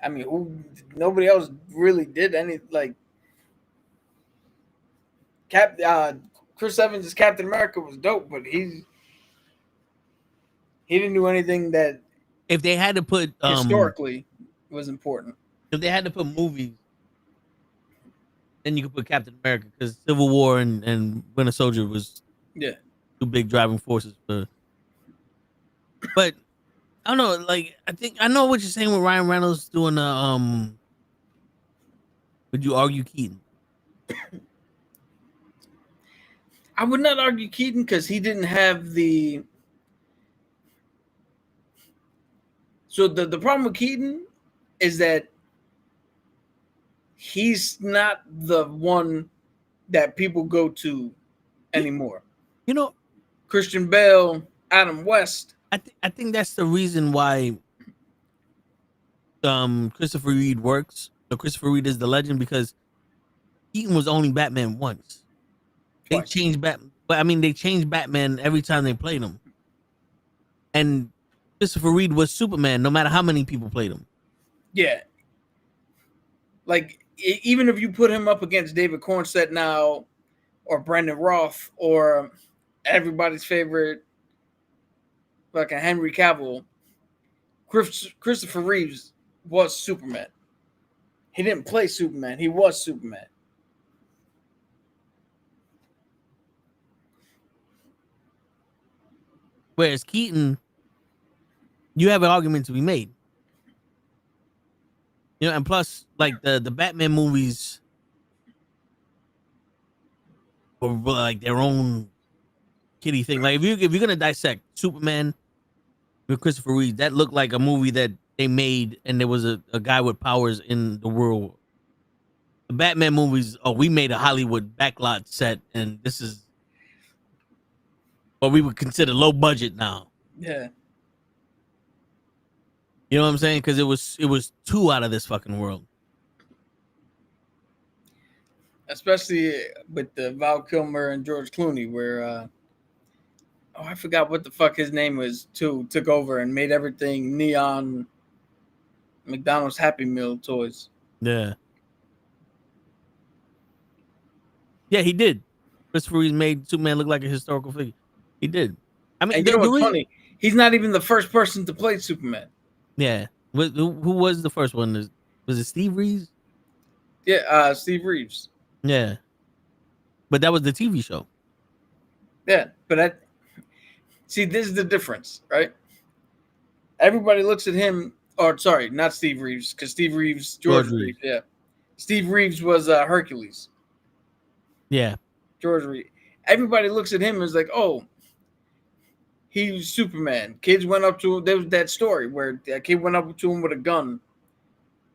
I mean, nobody else really did any, like, Chris Evans as Captain America was dope, but he didn't do anything that
If they had to put
historically was important.
If they had to put movies, then you could put Captain America, because Civil War and Winter Soldier was two big driving forces for. But I don't know, like, I know what you're saying with Ryan Reynolds doing the would you argue Keaton?
I would not argue Keaton because he didn't have the. So the problem with Keaton is that he's not the one that people go to anymore.
You know,
Christian Bale, Adam West.
I think that's the reason why Christopher Reed works. So Christopher Reed is the legend, because Keaton was only Batman once. They changed they changed Batman every time they played him. And Christopher Reed was Superman no matter how many people played him.
Yeah. Like, even if you put him up against David Cornsett now, or Brandon Roth, or everybody's favorite fucking Henry Cavill, Christopher Reeves was Superman. He didn't play Superman. He was Superman.
Whereas Keaton, you have an argument to be made. You know, and plus, like, the Batman movies were like their own kitty thing. Like, if you're gonna dissect Superman with Christopher Reeve, that looked like a movie that they made, and there was a guy with powers in the world. The Batman movies, we made a Hollywood backlot set, and this is what we would consider low budget now.
Yeah.
You know what I'm saying? Because it was too out of this fucking world.
Especially with the Val Kilmer and George Clooney, where I forgot what the fuck his name was too, took over and made everything neon McDonald's Happy Meal toys.
Yeah. Yeah, he did. Christopher Reeve made Superman look like a historical figure. He did. I mean,
and you know what's funny? He's not even the first person to play Superman.
Yeah. Who was the first one? Was it Steve Reeves?
Yeah, Steve Reeves.
Yeah. But that was the TV show.
Yeah, but see, this is the difference, right? Everybody looks at him, or sorry, not Steve Reeves, because George Reeves. Yeah. Steve Reeves was Hercules.
Yeah.
George Reeves. Everybody looks at him as like, oh, he's Superman. Kids went up to him. There was that story where a kid went up to him with a gun,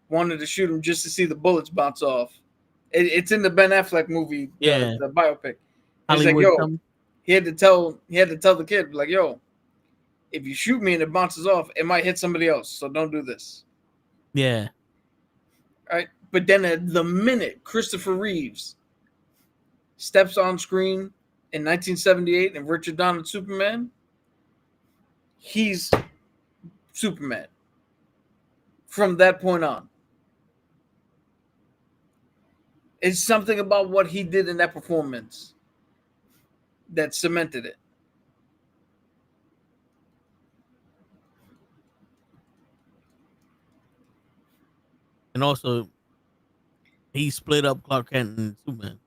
wanted to shoot him just to see the bullets bounce off. It's in the Ben Affleck movie, the biopic. He's like, yo, he had to tell the kid, like, yo, if you shoot me and it bounces off, it might hit somebody else. So don't do this.
Yeah.
Right. But then at the minute Christopher Reeves steps on screen in 1978 in Richard Donner's Superman, he's Superman from that point on. It's something about what he did in that performance that cemented it.
And also, he split up Clark Kent and Superman.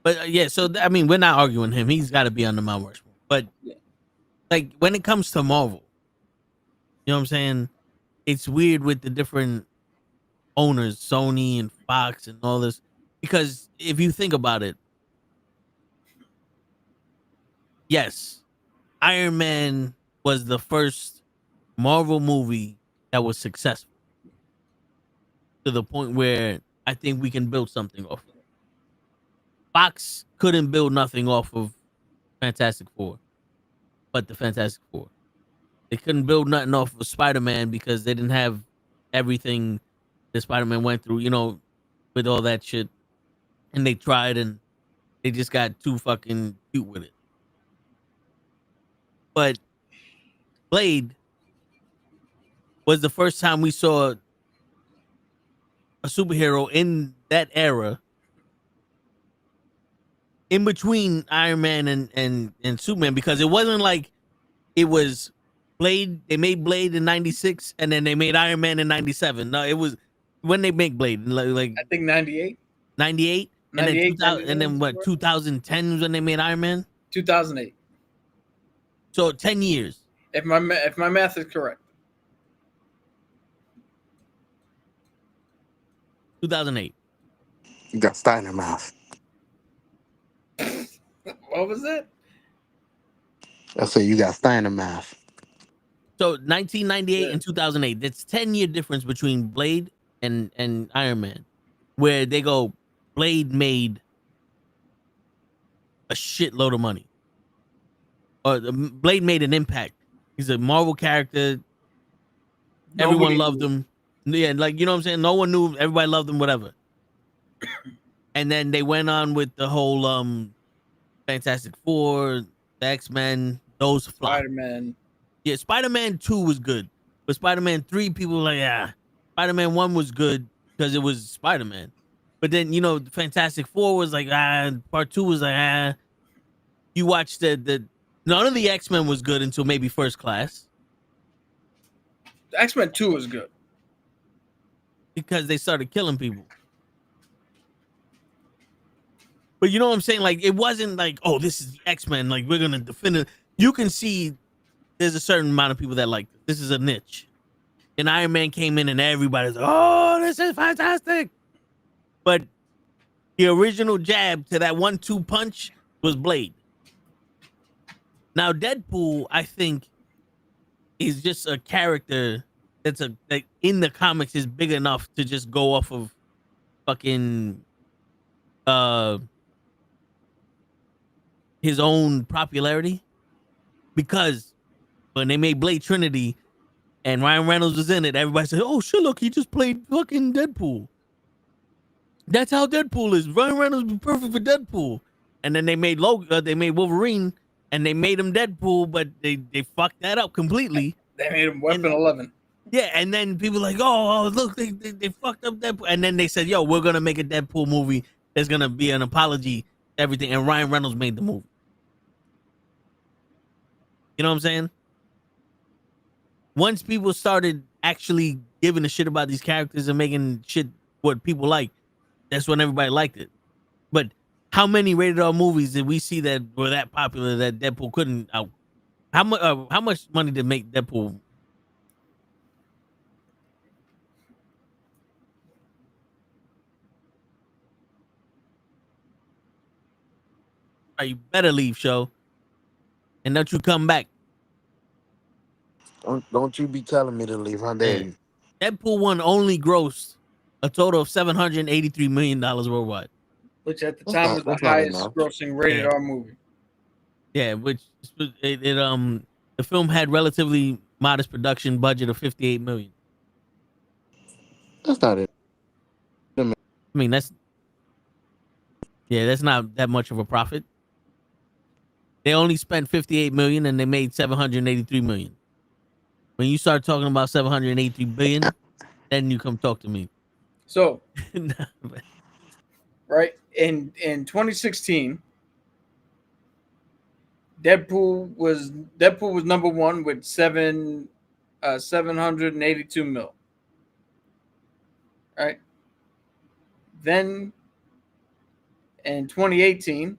But yeah, so I mean, we're not arguing him. He's got to be on the Mount Rushmore. But like when it comes to Marvel, you know what I'm saying? It's weird with the different owners, Sony and Fox and all this, because if you think about it, yes, Iron Man was the first Marvel movie that was successful to the point where I think we can build something off of it. Fox couldn't build nothing off of Fantastic Four, but the Fantastic Four. They couldn't build nothing off of Spider-Man because they didn't have everything that Spider-Man went through, you know, with all that shit. And they tried and they just got too fucking cute with it. But Blade was the first time we saw a superhero in that era, in between Iron Man and Superman, because it wasn't like it was Blade. They made Blade in '96 and then they made Iron Man in '97. No, it was when they make Blade, like
I think 98.
98, and then 2000, and then what? 2010 was when they made Iron Man.
2008.
So 10 years.
If my math is correct.
2008.
You got Steiner mouth.
What was that?
I say you got Steiner mouth.
So 1998 and 2008. That's 10-year difference between Blade and Iron Man, where they go, Blade made a shitload of money. Or Blade made an impact. He's a Marvel character. Everyone loved him. Yeah, like, you know what I'm saying? No one knew. Everybody loved him, whatever. And then they went on with the whole Fantastic Four, the X-Men, those flopped.
Spider-Man.
Yeah, Spider-Man 2 was good. But Spider-Man 3, people were like, yeah. Spider-Man 1 was good because it was Spider-Man. But then, you know, Fantastic Four was like, part 2 was like, You watched the none of the X-Men was good until maybe First Class.
X-Men 2 was good.
Because they started killing people. But you know what I'm saying? Like, it wasn't like, oh, this is the X-Men. Like, we're going to defend it. You can see there's a certain amount of people that like this. This is a niche. And Iron Man came in and everybody's like, oh, this is fantastic. But the original jab to that 1-2 punch was Blade. Now, Deadpool, I think, is just a character that's like in the comics is big enough to just go off of fucking his own popularity. Because when they made Blade Trinity and Ryan Reynolds was in it, everybody said, oh shit, look, he just played fucking Deadpool. That's how Deadpool is. Ryan Reynolds would be perfect for Deadpool. And then they made they made Wolverine and they made him Deadpool, but they fucked that up completely.
They made him Weapon 11.
Yeah, and then people like, oh look, they fucked up Deadpool. And then they said, yo, we're gonna make a Deadpool movie. There's gonna be an apology, everything. And Ryan Reynolds made the movie. You know what I'm saying? Once people started actually giving a shit about these characters and making shit what people like, that's when everybody liked it. But how many rated R movies did we see that were that popular that Deadpool couldn't out? How much money did make Deadpool? You better leave, show, and don't you come back.
Don't you be telling me to leave, huh, Dave?
Deadpool 1 only grossed a total of $783 million worldwide.
Which at the time was the highest grossing rated R movie.
Yeah, which the film had relatively modest production budget of $58 million.
That's not it.
I mean, that's not that much of a profit. They only spent $58 million and they made $783 million. When you start talking about $783 billion, then you come talk to me.
So right? In 2016, Deadpool was number one with 782 mil. Right. Then in 2018,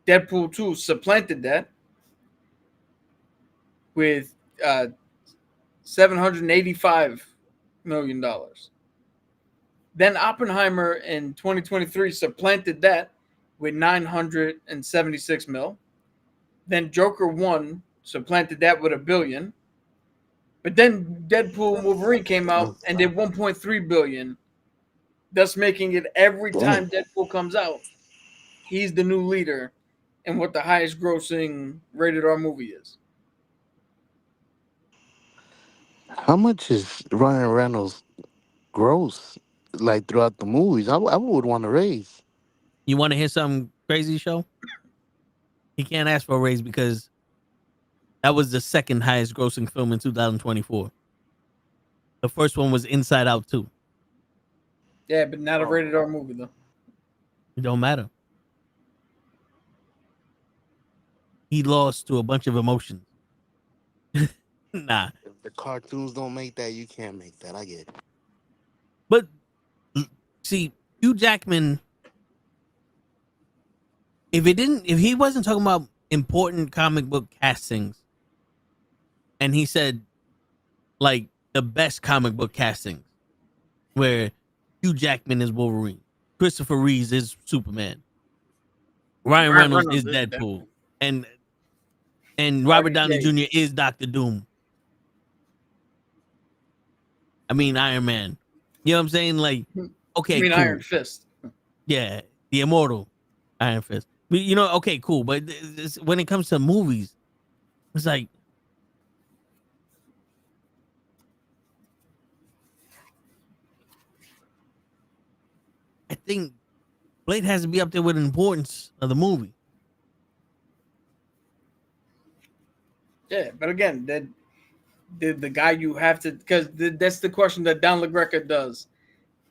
Deadpool 2 supplanted that with $785 million. Then Oppenheimer in 2023 supplanted that with 976 mil. Then Joker 1 supplanted that with $1 billion. But then Deadpool and Wolverine came out and did 1.3 billion, thus making it every time Deadpool comes out, he's the new leader in what the highest grossing rated R movie is.
How much is Ryan Reynolds gross like throughout the movies? I would want to raise.
You want to hear something crazy, show? He can't ask for a raise because that was the second highest grossing film in 2024. The first one was Inside Out 2.
Yeah, but not a rated R movie though.
It don't matter. He lost to a bunch of emotions. Nah.
If the cartoons don't make that, you can't make that. I get it.
But see, Hugh Jackman, if he wasn't talking about important comic book castings, and he said like the best comic book castings, where Hugh Jackman is Wolverine, Christopher Reeves is Superman, Ryan Reynolds is Deadpool, and Robert Downey Jr. is Doctor Doom. I mean Iron Man. You know what I'm saying? Like, okay,
I mean
cool.
Iron Fist.
Yeah, the immortal Iron Fist. But, you know, okay, cool. But when it comes to movies, it's like, I think Blade has to be up there with the importance of the movie.
Yeah, but again, the guy you have to, because that's the question that Don LaGreca does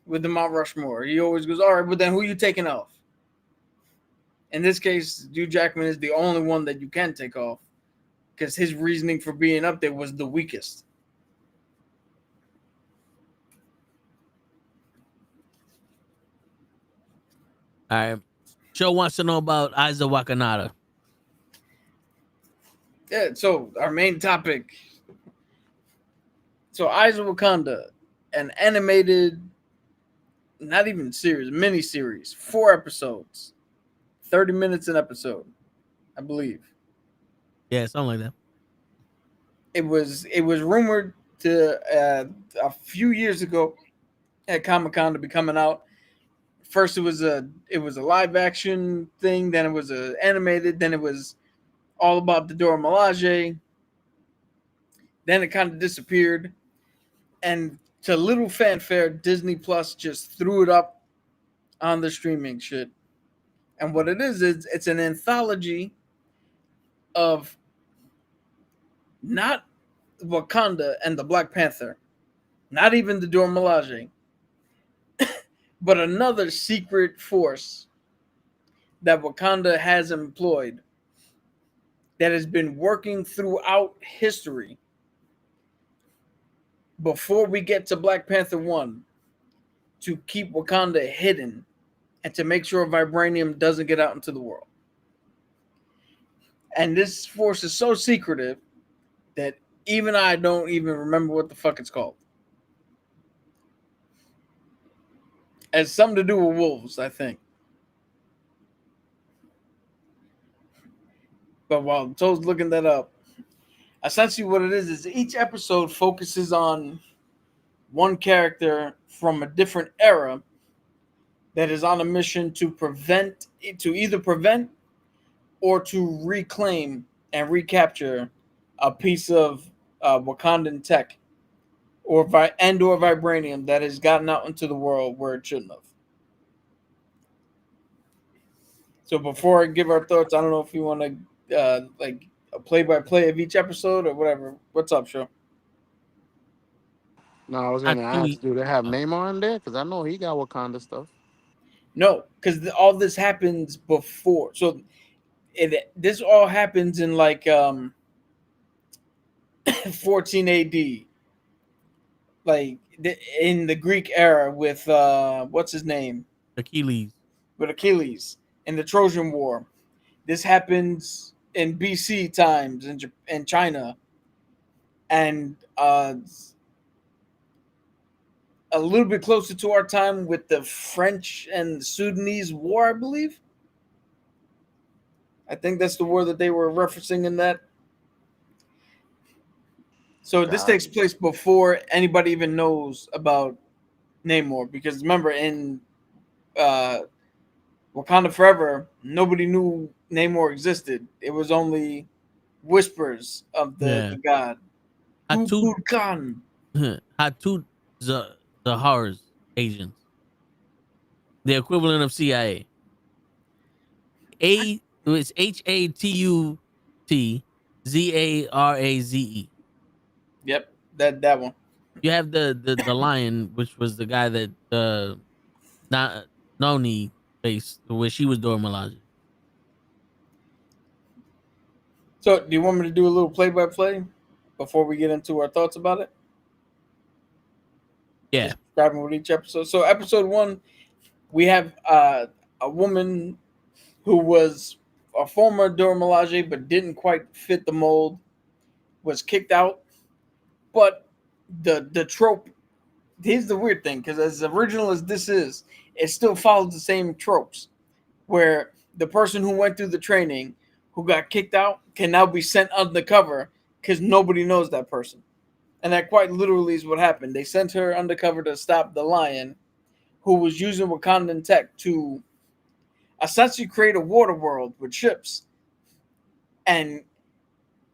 with the Mount Rushmore. He always goes, all right, but then who are you taking off? In this case, Hugh Jackman is the only one that you can take off because his reasoning for being up there was the weakest.
All right. Joe wants to know about Eyes of Wakanda.
Yeah, so our main topic. So Eyes of Wakanda, an animated, not even series, mini series, 4 episodes, 30 minutes an episode, I believe.
Yeah, something like that.
It was rumored to a few years ago at Comic-Con to be coming out. First, it was a live action thing. Then it was a animated. Then it was all about the Dora Milaje. Then it kind of disappeared, and to little fanfare, Disney Plus just threw it up on the streaming shit. And what it is it's an anthology of not Wakanda and the Black Panther, not even the Dora Milaje, but another secret force that Wakanda has employed that has been working throughout history before we get to Black Panther 1 to keep Wakanda hidden and to make sure vibranium doesn't get out into the world. And this force is so secretive that even I don't even remember what the fuck it's called. It has something to do with wolves, I think. But while Toad's looking that up, essentially what it is each episode focuses on one character from a different era that is on a mission to either prevent or to reclaim and recapture a piece of Wakandan tech or vibranium that has gotten out into the world where it shouldn't have. So before I give our thoughts, I don't know if you want to like a play-by-play of each episode or whatever. What's up, Show?
No, I was gonna ask, do they have Neymar in there? Because I know he got Wakanda stuff.
No, because all this happens before. So this all happens in like 14 AD, like in the Greek era with what's his name?
Achilles.
With Achilles in the Trojan War. This happens in BC times in China, and a little bit closer to our time with the French and Sudanese War, I believe. I think that's the war that they were referencing in that. So this takes place before anybody even knows about Namor, because remember in Wakanda Forever, nobody knew Namor existed. It was only whispers of the god.
Hatud
Khan.
Hatud Zahar's agents. The equivalent of CIA. It's HATUTZARAZE.
Yep, that one.
You have the lion, which was the guy that not Noni faced, where she was Dora Milaje.
So, do you want me to do a little play-by-play before we get into our thoughts about it?
Yeah.
Just describing with each episode. So, episode 1, we have a woman who was a former Dora Milaje but didn't quite fit the mold, was kicked out. But the trope, here's the weird thing, because as original as this is, it still follows the same tropes, where the person who went through the training, who got kicked out, can now be sent undercover because nobody knows that person. And that quite literally is what happened. They sent her undercover to stop the lion, who was using Wakandan tech to essentially create a water world with ships and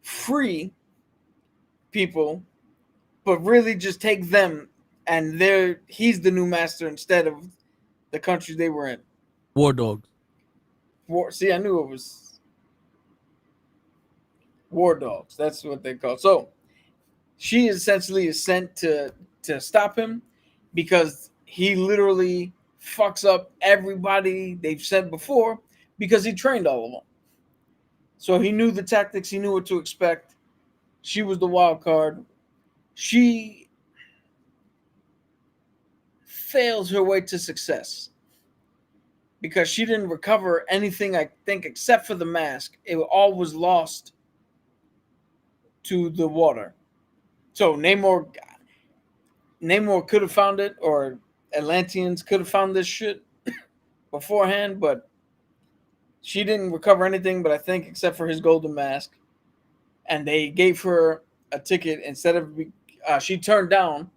free people, but really just take them, and he's the new master instead of the country they were in.
War dogs.
See, I knew it was war dogs. That's what they call. So she essentially is sent to stop him, because he literally fucks up everybody they've sent before, because he trained all of them. So he knew the tactics. He knew what to expect. She was the wild card. She fails her way to success because she didn't recover anything, I think, except for the mask. It all was lost to the water. So Namor could have found it, or Atlanteans could have found this shit beforehand, but she didn't recover anything, but I think except for his golden mask. And they gave her a ticket instead of she turned down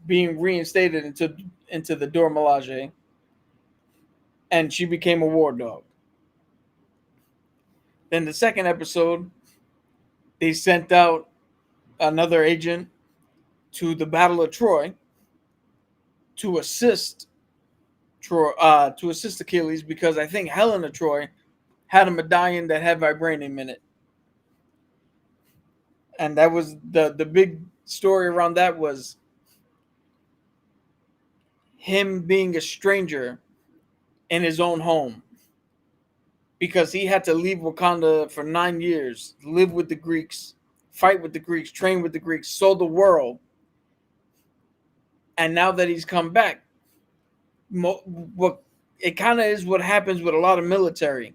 being reinstated into the Dora Milaje, and she became a war dog. Then the second episode, they sent out another agent to the Battle of Troy to assist Achilles, because I think Helena Troy had a medallion that had vibranium in it. And that was the big story around that, was him being a stranger in his own home, because he had to leave Wakanda for 9 years, live with the Greeks, fight with the Greeks, train with the Greeks, sold the world. And now that he's come back, it kind of is what happens with a lot of military,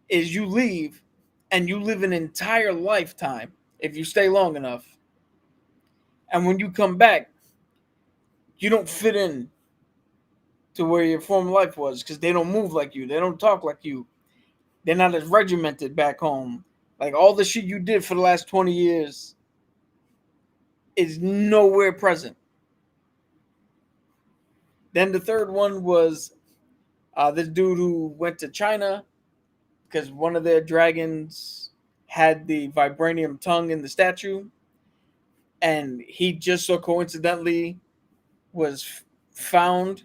is you leave and you live an entire lifetime if you stay long enough. And when you come back, you don't fit in to where your former life was, because they don't move like you. They don't talk like you. They're not as regimented back home. Like, all the shit you did for the last 20 years is nowhere present. Then the third one was this dude who went to China because one of their dragons had the vibranium tongue in the statue. And he just so coincidentally was found,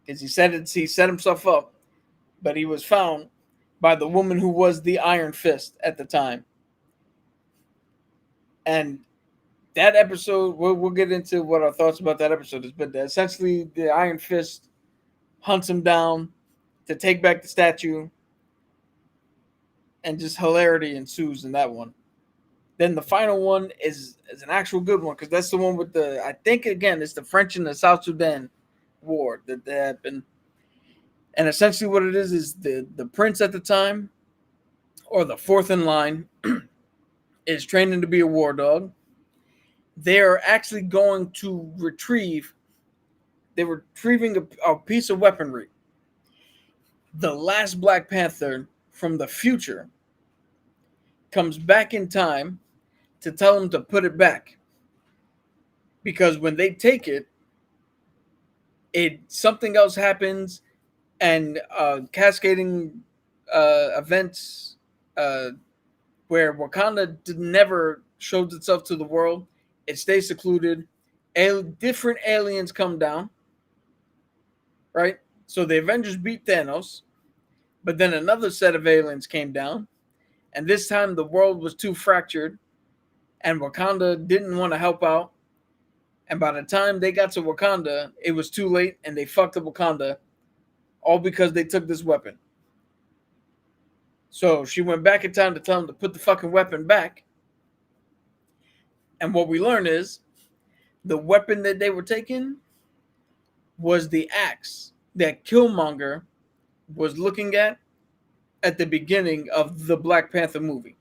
because he set himself up, but he was found by the woman who was the Iron Fist at the time. And that episode, we'll get into what our thoughts about that episode is, but essentially the Iron Fist hunts him down to take back the statue, and just hilarity ensues in that one. Then the final one is an actual good one, because that's the one with the, I think again it's the French and the South Sudan war that happened. And essentially what it is the prince at the time, or the fourth in line, is training to be a war dog. They're actually going to they're retrieving a piece of weaponry. The last Black Panther from the future comes back in time to tell them to put it back. Because when they take it, something else happens, and cascading events where Wakanda never shows itself to the world. It stays secluded. Different aliens come down, right? So the Avengers beat Thanos, but then another set of aliens came down, and this time the world was too fractured, and Wakanda didn't want to help out. And by the time they got to Wakanda, it was too late, and they fucked up Wakanda, all because they took this weapon. So she went back in time to tell them to put the fucking weapon back. And what we learn is the weapon that they were taking was the axe that Killmonger was looking at the beginning of the Black Panther movie.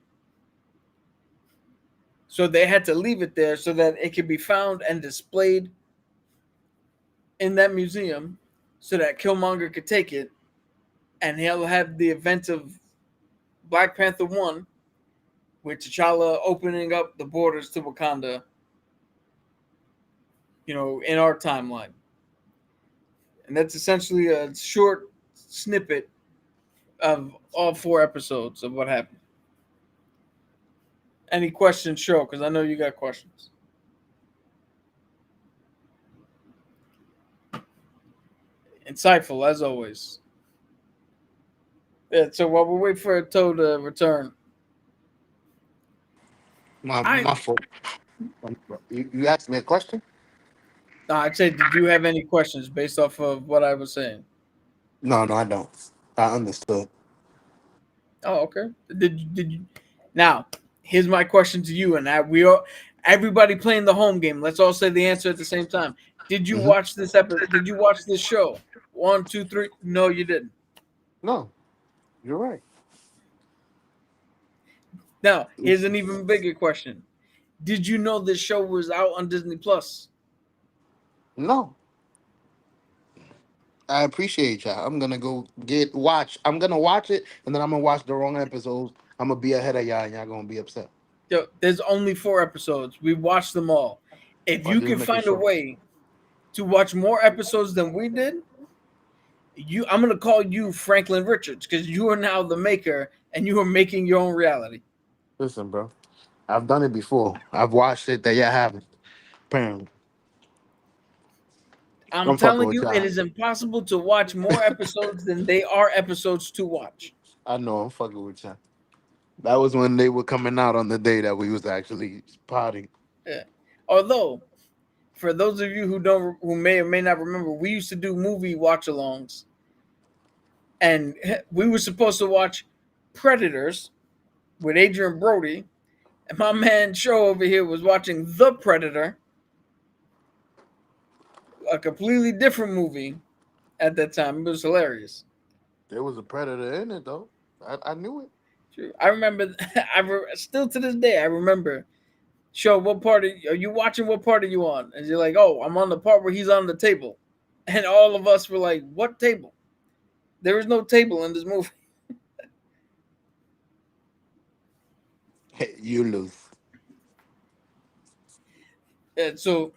So they had to leave it there so that it could be found and displayed in that museum so that Killmonger could take it, and he'll have the event of Black Panther 1 with T'Challa opening up the borders to Wakanda, in our timeline. And that's essentially a short snippet of all 4 episodes of what happened. Any questions, show, because I know you got questions. Insightful, as always. Yeah, so while we wait for Toe to return.
My fault. You asked me a question?
No, I'd say, did you have any questions based off of what I was saying?
No, I don't. I understood.
Oh, okay. Did you? Now, here's my question to you, and everybody playing the home game. Let's all say the answer at the same time. Did you watch this episode? Did you watch this show? 1, 2, 3. No, you didn't.
No, you're right.
Now, here's an even bigger question. Did you know this show was out on Disney Plus?
No. I appreciate y'all. I'm gonna go watch. I'm gonna watch it, and then I'm gonna watch the wrong episodes. I'm gonna be ahead of y'all, and y'all gonna be upset.
Yo, there's only 4 episodes. We watched them all. If you can find a way to watch more episodes than we did, I'm gonna call you Franklin Richards, because you are now the maker, and you are making your own reality.
Listen, bro, I've done it before. I've watched it that y'all haven't. Apparently,
I'm telling you, it is impossible to watch more episodes than they are episodes to watch.
I know, I'm fucking with y'all. That was when they were coming out on the day that we was actually potting.
Yeah. Although, for those of you who may or may not remember, we used to do movie watch-alongs, and we were supposed to watch Predators with Adrian Brody, and my man Show over here was watching The Predator, a completely different movie at that time. It was hilarious.
There was a predator in it, though. I knew it.
True. I remember. Still to this day, I remember. Show, what part are you watching? What part are you on? And you're like, oh, I'm on the part where he's on the table, and all of us were like, what table? There is no table in this movie.
Hey, you lose.
And so,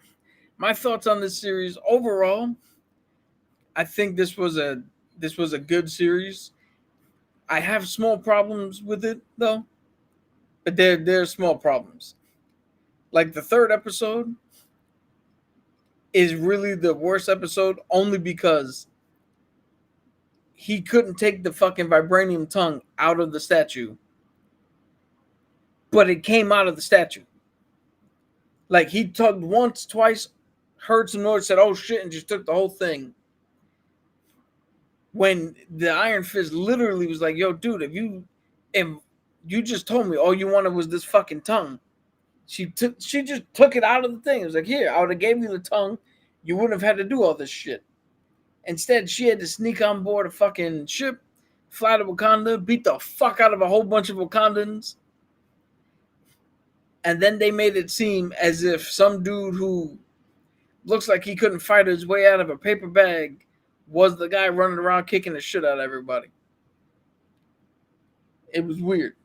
my thoughts on this series overall, I think this was a good series. I have small problems with it though, but they're small problems. Like the 3rd episode is really the worst episode, only because he couldn't take the fucking vibranium tongue out of the statue, but it came out of the statue. Like he tugged once, twice, heard some noise, said, "Oh shit," and just took the whole thing. When the Iron Fist literally was like, "Yo, dude, if you just told me all you wanted was this fucking tongue," she just took it out of the thing. It was like, "Here, I would have gave you the tongue. You wouldn't have had to do all this shit." Instead, she had to sneak on board a fucking ship, fly to Wakanda, beat the fuck out of a whole bunch of Wakandans. And then they made it seem as if some dude who looks like he couldn't fight his way out of a paper bag was the guy running around kicking the shit out of everybody. It was weird.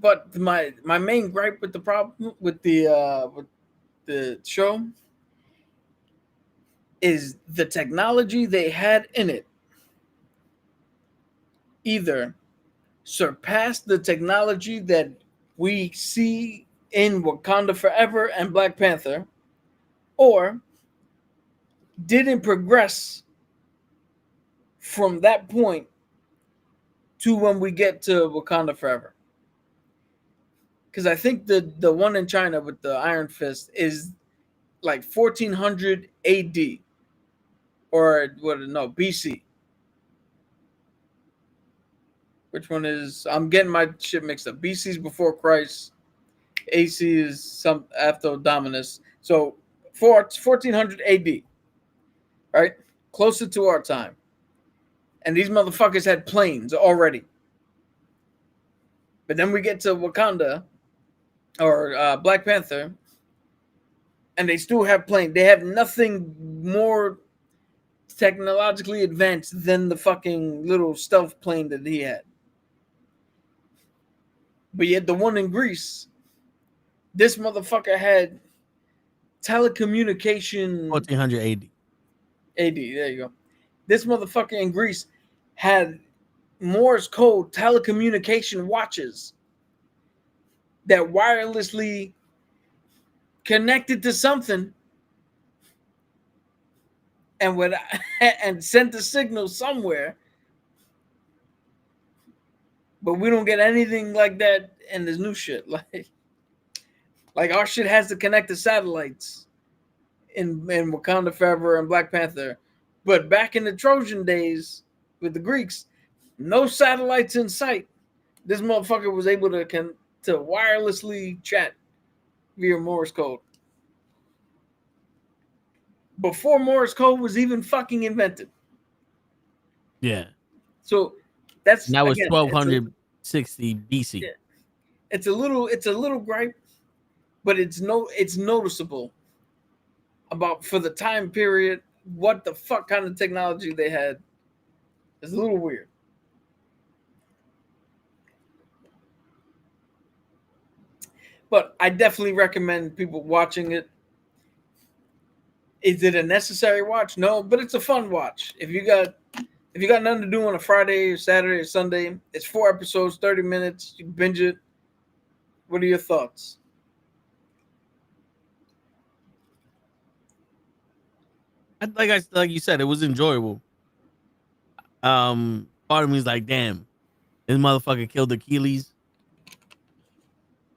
But my main gripe with the problem with the show is the technology they had in it either surpassed the technology that we see in Wakanda Forever and Black Panther, or didn't progress from that point to when we get to Wakanda Forever. Because I think the one in China with the Iron Fist is like 1400 AD or what? No, BC. Which one is? I'm getting my shit mixed up. BC is before Christ. AC is some after Dominus. So 1400 AD, right? Closer to our time. And these motherfuckers had planes already. But then we get to Wakanda or Black Panther, and they still have planes. They have nothing more technologically advanced than the fucking little stealth plane that he had. But yet the one in Greece, this motherfucker had telecommunication.
1400 AD.
AD, there you go. This motherfucker in Greece had Morse code telecommunication watches that wirelessly connected to something and would and sent a signal somewhere. But we don't get anything like that in this new shit. Like our shit has to connect to satellites in Wakanda Forever and Black Panther. But back in the Trojan days with the Greeks, no satellites in sight. This motherfucker was able to wirelessly chat via Morse code. Before Morse code was even fucking invented.
Yeah.
So that's
that was 1260 BC.
Yeah, it's a little gripe, but it's noticeable about for the time period what the fuck kind of technology they had. It's a little weird. But I definitely recommend people watching it. Is it a necessary watch? No, but it's a fun watch. If you got nothing to do on a Friday or Saturday or Sunday, it's 4 episodes, 30 minutes. You binge it. What are your thoughts?
Like you said, it was enjoyable. Part of me is like, damn, this motherfucker killed Achilles.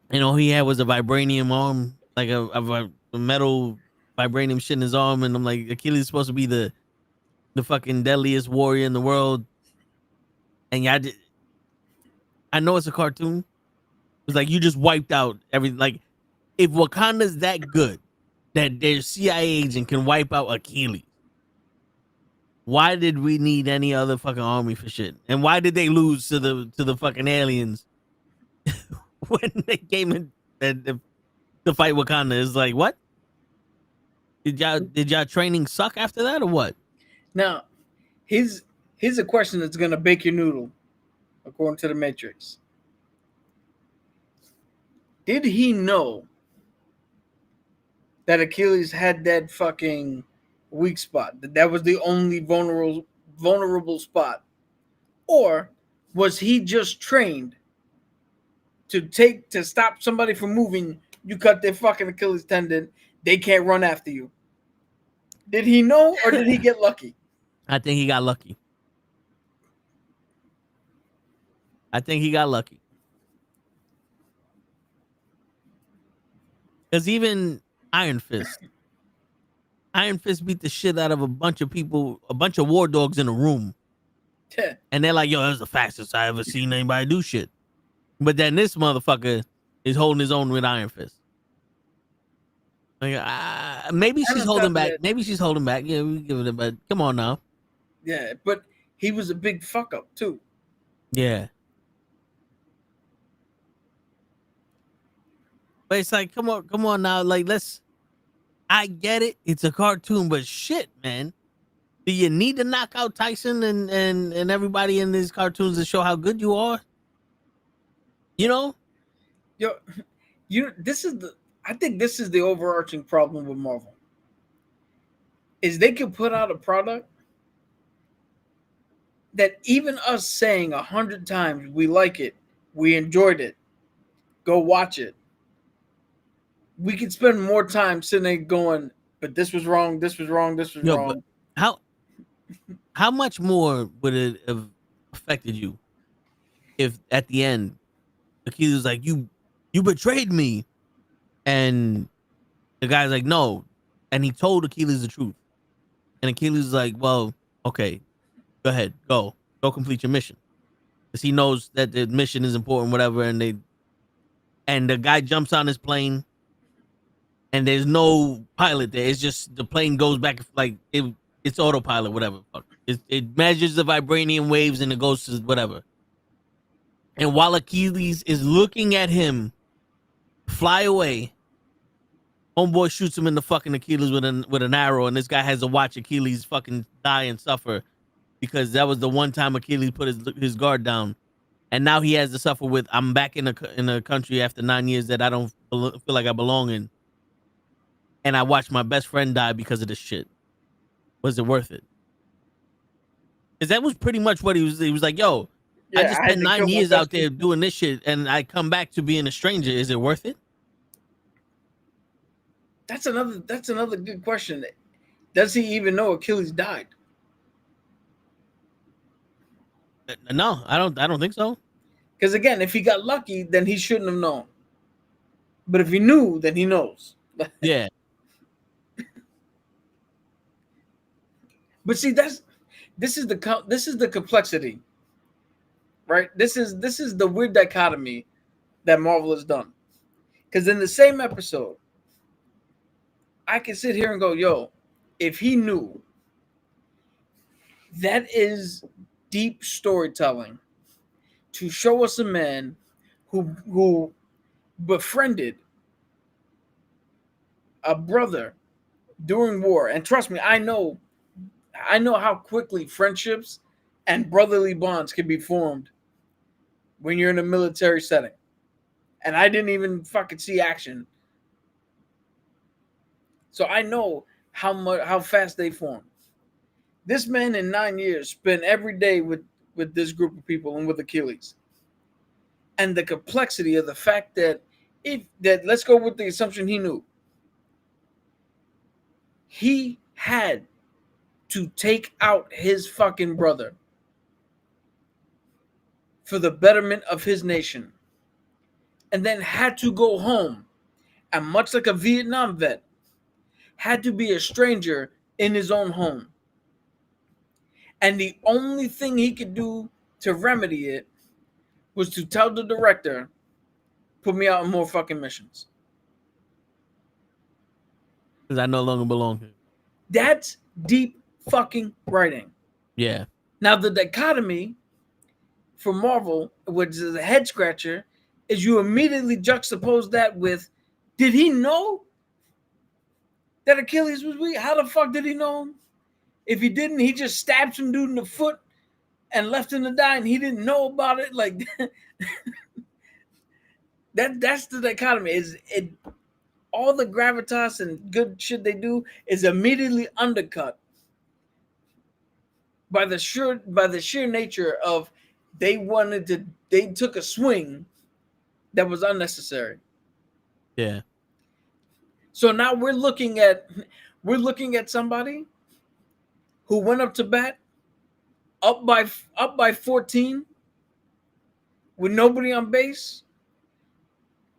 And all he had was a vibranium arm, like a metal vibranium shit in his arm. And I'm like, Achilles is supposed to be the fucking deadliest warrior in the world. And I know it's a cartoon. It's like you just wiped out everything. Like, if Wakanda's that good that their CIA agent can wipe out Achilles, why did we need any other fucking army for shit? And why did they lose to the fucking aliens when they came in to fight Wakanda? It's like, what? Did y'all training suck after that or what?
Now, here's a question that's gonna bake your noodle, according to the Matrix. Did he know that Achilles had that fucking weak spot? That was the only vulnerable spot? Or was he just trained to stop somebody from moving? You cut their fucking Achilles tendon, they can't run after you. Did he know or did he get lucky?
I think he got lucky. Because even Iron Fist beat the shit out of a bunch of people, a bunch of war dogs in a room. And they're like, yo, that's the fastest I ever seen anybody do shit. But then this motherfucker is holding his own with Iron Fist. Like, maybe she's holding back. Maybe she's holding back. Yeah, we give it a but come on now.
Yeah, but he was a big fuck up too.
Yeah. But it's like, come on now. Like, I get it. It's a cartoon, but shit, man. Do you need to knock out Tyson and everybody in these cartoons to show how good you are? You know?
I think this is the overarching problem with Marvel. Is they can put out a product that even us saying 100 times we like it, we enjoyed it, go watch it. We could spend more time sitting there going, but this was wrong, this was wrong, this was wrong.
How much more would it have affected you if at the end Achilles was like, you betrayed me, and the guy's like, no, and he told Achilles the truth, and Achilles was like, well, okay, go ahead, go complete your mission, because he knows that the mission is important, whatever, and the guy jumps on his plane, and there's no pilot there. It's just the plane goes back like it's autopilot, whatever. It measures the vibranium waves and it goes to whatever. And while Achilles is looking at him fly away, homeboy shoots him in the fucking Achilles with an arrow, and this guy has to watch Achilles fucking die and suffer because that was the one time Achilles put his guard down, and now he has to suffer with I'm back in a country after 9 years that I don't feel like I belong in. And I watched my best friend die because of this shit. Was it worth it? Because that was pretty much what he was. He was like, yo, I just spent 9 years out there doing this shit, and I come back to being a stranger. Is it worth it?
That's another good question. Does he even know Achilles died?
No, I don't think so.
Because again, if he got lucky, then he shouldn't have known. But if he knew, then he knows.
Yeah.
But see, this is the complexity, right? This is the weird dichotomy that Marvel has done. Because in the same episode, I can sit here and go, yo, if he knew, that is deep storytelling to show us a man who befriended a brother during war. And trust me, I know how quickly friendships and brotherly bonds can be formed when you're in a military setting. And I didn't even fucking see action. So I know how fast they form. This man in 9 years spent every day with this group of people and with Achilles. And the complexity of the fact that let's go with the assumption he knew. He had to take out his fucking brother for the betterment of his nation, and then had to go home, and much like a Vietnam vet, had to be a stranger in his own home. And the only thing he could do to remedy it was to tell the director, put me out on more fucking missions.
Because I no longer belong here.
That's deep fucking writing.
Yeah.
Now the dichotomy for Marvel, which is a head scratcher, is you immediately juxtapose that with, did he know that Achilles was weak? How the fuck did he know him? If he didn't, he just stabbed some dude in the foot and left him to die, and he didn't know about it. Like that's the dichotomy. All the gravitas and good shit they do is immediately undercut by the sheer nature of they took a swing that was unnecessary.
Yeah.
So now we're looking at somebody who went up to bat up by 14 with nobody on base,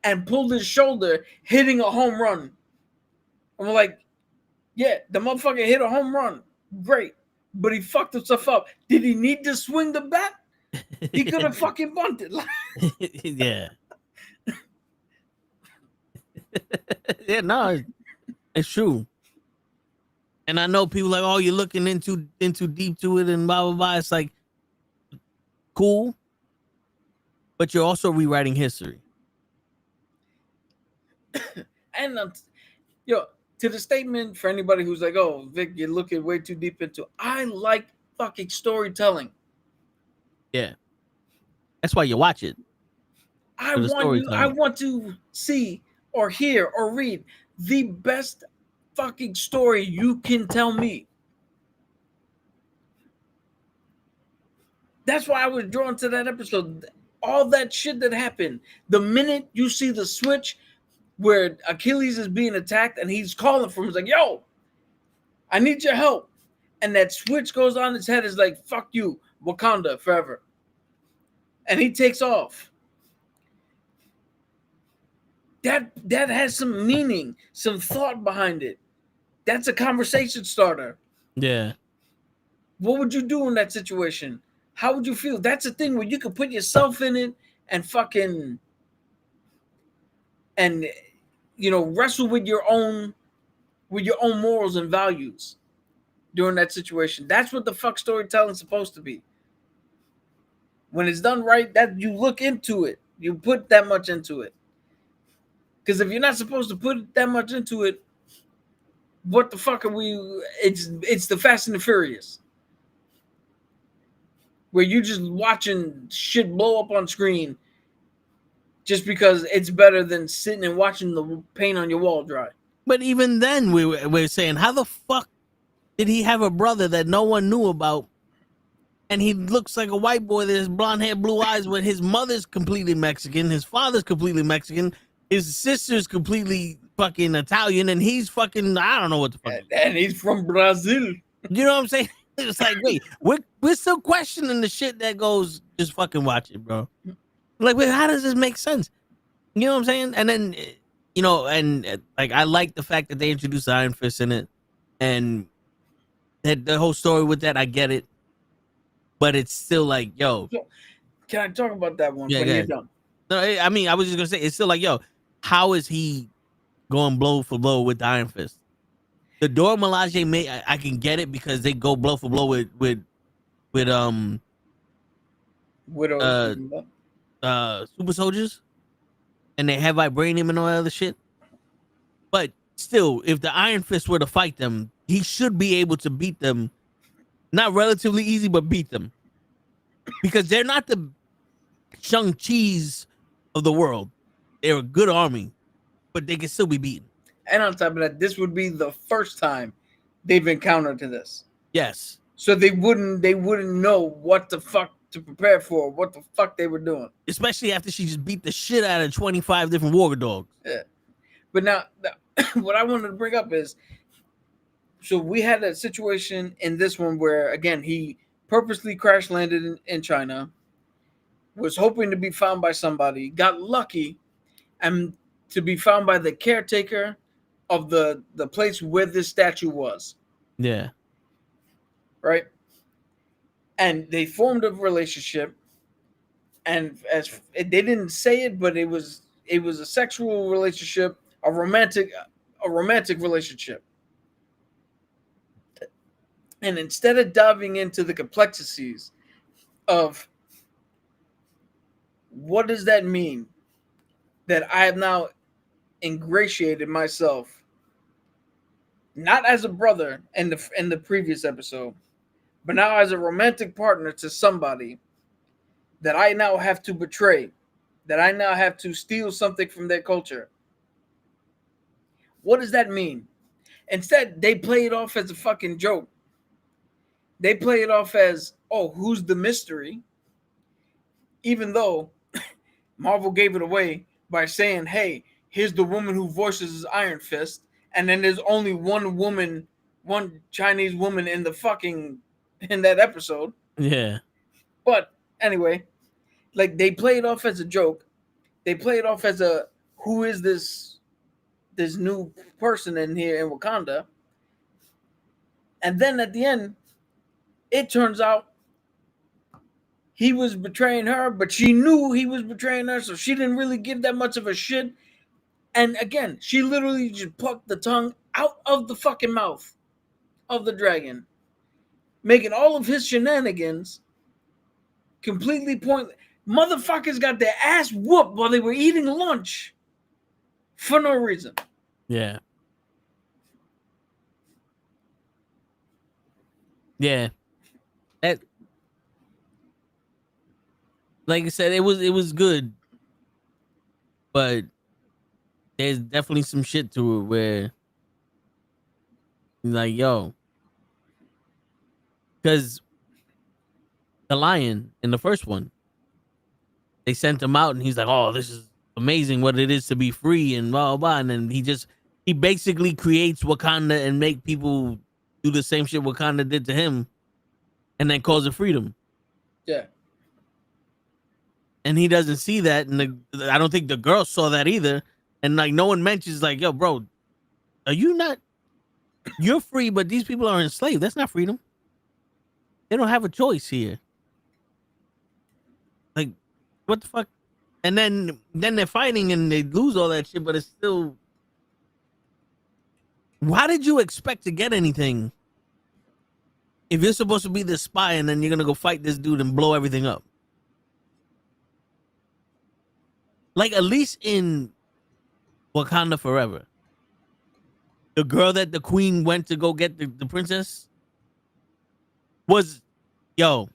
and pulled his shoulder, hitting a home run. And we're like, yeah, the motherfucker hit a home run. Great. But he fucked himself up. Did he need to swing the bat? He could have fucking bunted.
Yeah. Yeah, no, it's true. And I know people like, oh, you're looking into deep to it and blah blah blah. It's like cool, but you're also rewriting history.
And to the statement for anybody who's like, oh, Vic, you're looking way too deep into it. I like fucking storytelling.
Yeah, that's why you watch it.
I want to see or hear or read the best fucking story you can tell me. That's why I was drawn to that episode. All that shit that happened. The minute you see the switch where Achilles is being attacked and he's calling for him, he's like, yo, I need your help. And that switch goes on his head, is like, fuck you, Wakanda forever. And he takes off. That has some meaning, some thought behind it. That's a conversation starter.
Yeah.
What would you do in that situation? How would you feel? That's a thing where you could put yourself in it and fucking wrestle with your own morals and values during that situation. That's what the fuck storytelling's supposed to be. When it's done right, that you look into it. You put that much into it. Because if you're not supposed to put that much into it, what the fuck are we? It's the Fast and the Furious, where you just watching shit blow up on screen just because it's better than sitting and watching the paint on your wall dry.
But even then, we're saying, how the fuck did he have a brother that no one knew about? And he looks like a white boy that has blonde hair, blue eyes, when his mother's completely Mexican, his father's completely Mexican, his sister's completely fucking Italian, and he's fucking, I don't know what the fuck.
And he's from Brazil.
You know what I'm saying? It's like, wait, we're still questioning the shit that goes, just fucking watch it, bro. Like, wait, how does this make sense? You know what I'm saying? And then, like, I like the fact that they introduced Iron Fist in it, and that the whole story with that, I get it. But it's still like, yo.
Can I talk about that one when you're done?
No, I mean, I was just gonna say, it's still like, yo, how is he going blow for blow with the Iron Fist? The Dora Milaje made, I can get it because they go blow for blow with super soldiers, and they have vibranium and all that other shit. But still, if the Iron Fist were to fight them, he should be able to beat them. Not relatively easy, but beat them. Because they're not the Shang-Chi's of the world. They're a good army, but they can still be beaten.
And on top of that, this would be the first time they've encountered to this.
Yes.
So they wouldn't know what the fuck to prepare for, what the fuck they were doing.
Especially after she just beat the shit out of 25 different war dogs.
Yeah. But now, what I wanted to bring up is, so we had a situation in this one where, again, he purposely crash landed in China, was hoping to be found by somebody, got lucky, and to be found by the caretaker of the place where this statue was.
Yeah.
Right? And they formed a relationship, and as they didn't say it, but it was a sexual relationship, a romantic relationship. And instead of diving into the complexities of what does that mean that I have now ingratiated myself, not as a brother in the previous episode, but now as a romantic partner to somebody that I now have to betray, that I now have to steal something from their culture. What does that mean? Instead, they play it off as a fucking joke. They play it off as, oh, who's the mystery? Even though Marvel gave it away by saying, hey, here's the woman who voices Iron Fist, and then there's only one Chinese woman in that episode.
Yeah.
But anyway, like, they play it off as a joke. They play it off as who is this new person in here in Wakanda? And then at the end, it turns out he was betraying her, but she knew he was betraying her, so she didn't really give that much of a shit. And again, she literally just plucked the tongue out of the fucking mouth of the dragon, making all of his shenanigans completely pointless. Motherfuckers got their ass whooped while they were eating lunch for no reason.
Yeah. Yeah. That, like I said, it was good, but there's definitely some shit to it where, like, yo, because the lion in the first one, they sent him out and he's like, oh, this is amazing what it is to be free and blah, blah, blah. And then he basically creates Wakanda and make people do the same shit Wakanda did to him and then calls it freedom.
Yeah.
And he doesn't see that. And I don't think the girl saw that either. And like, no one mentions like, yo, bro, are you not, you're free, but these people are enslaved. That's not freedom. They don't have a choice here. Like, what the fuck? And then they're fighting and they lose all that shit, but it's still. How did you expect to get anything if you're supposed to be the spy and then you're gonna go fight this dude and blow everything up? Like, at least in Wakanda Forever, the girl that the queen went to go get the princess was, yo,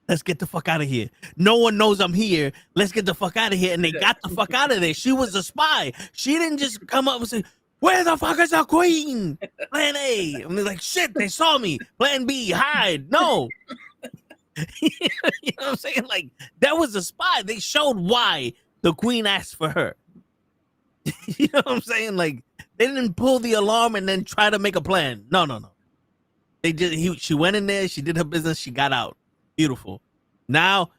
let's get the fuck out of here. No one knows I'm here. Let's get the fuck out of here. And they got the fuck out of there. She was a spy. She didn't just come up and say, where the fuck is the queen? Plan A. I'm like, shit, they saw me. Plan B, hide. No. You know what I'm saying? Like, that was a spy. They showed why the queen asked for her. You know what I'm saying? Like, they didn't pull the alarm and then try to make a plan. No. They just she went in there, she did her business, she got out. Beautiful. Now,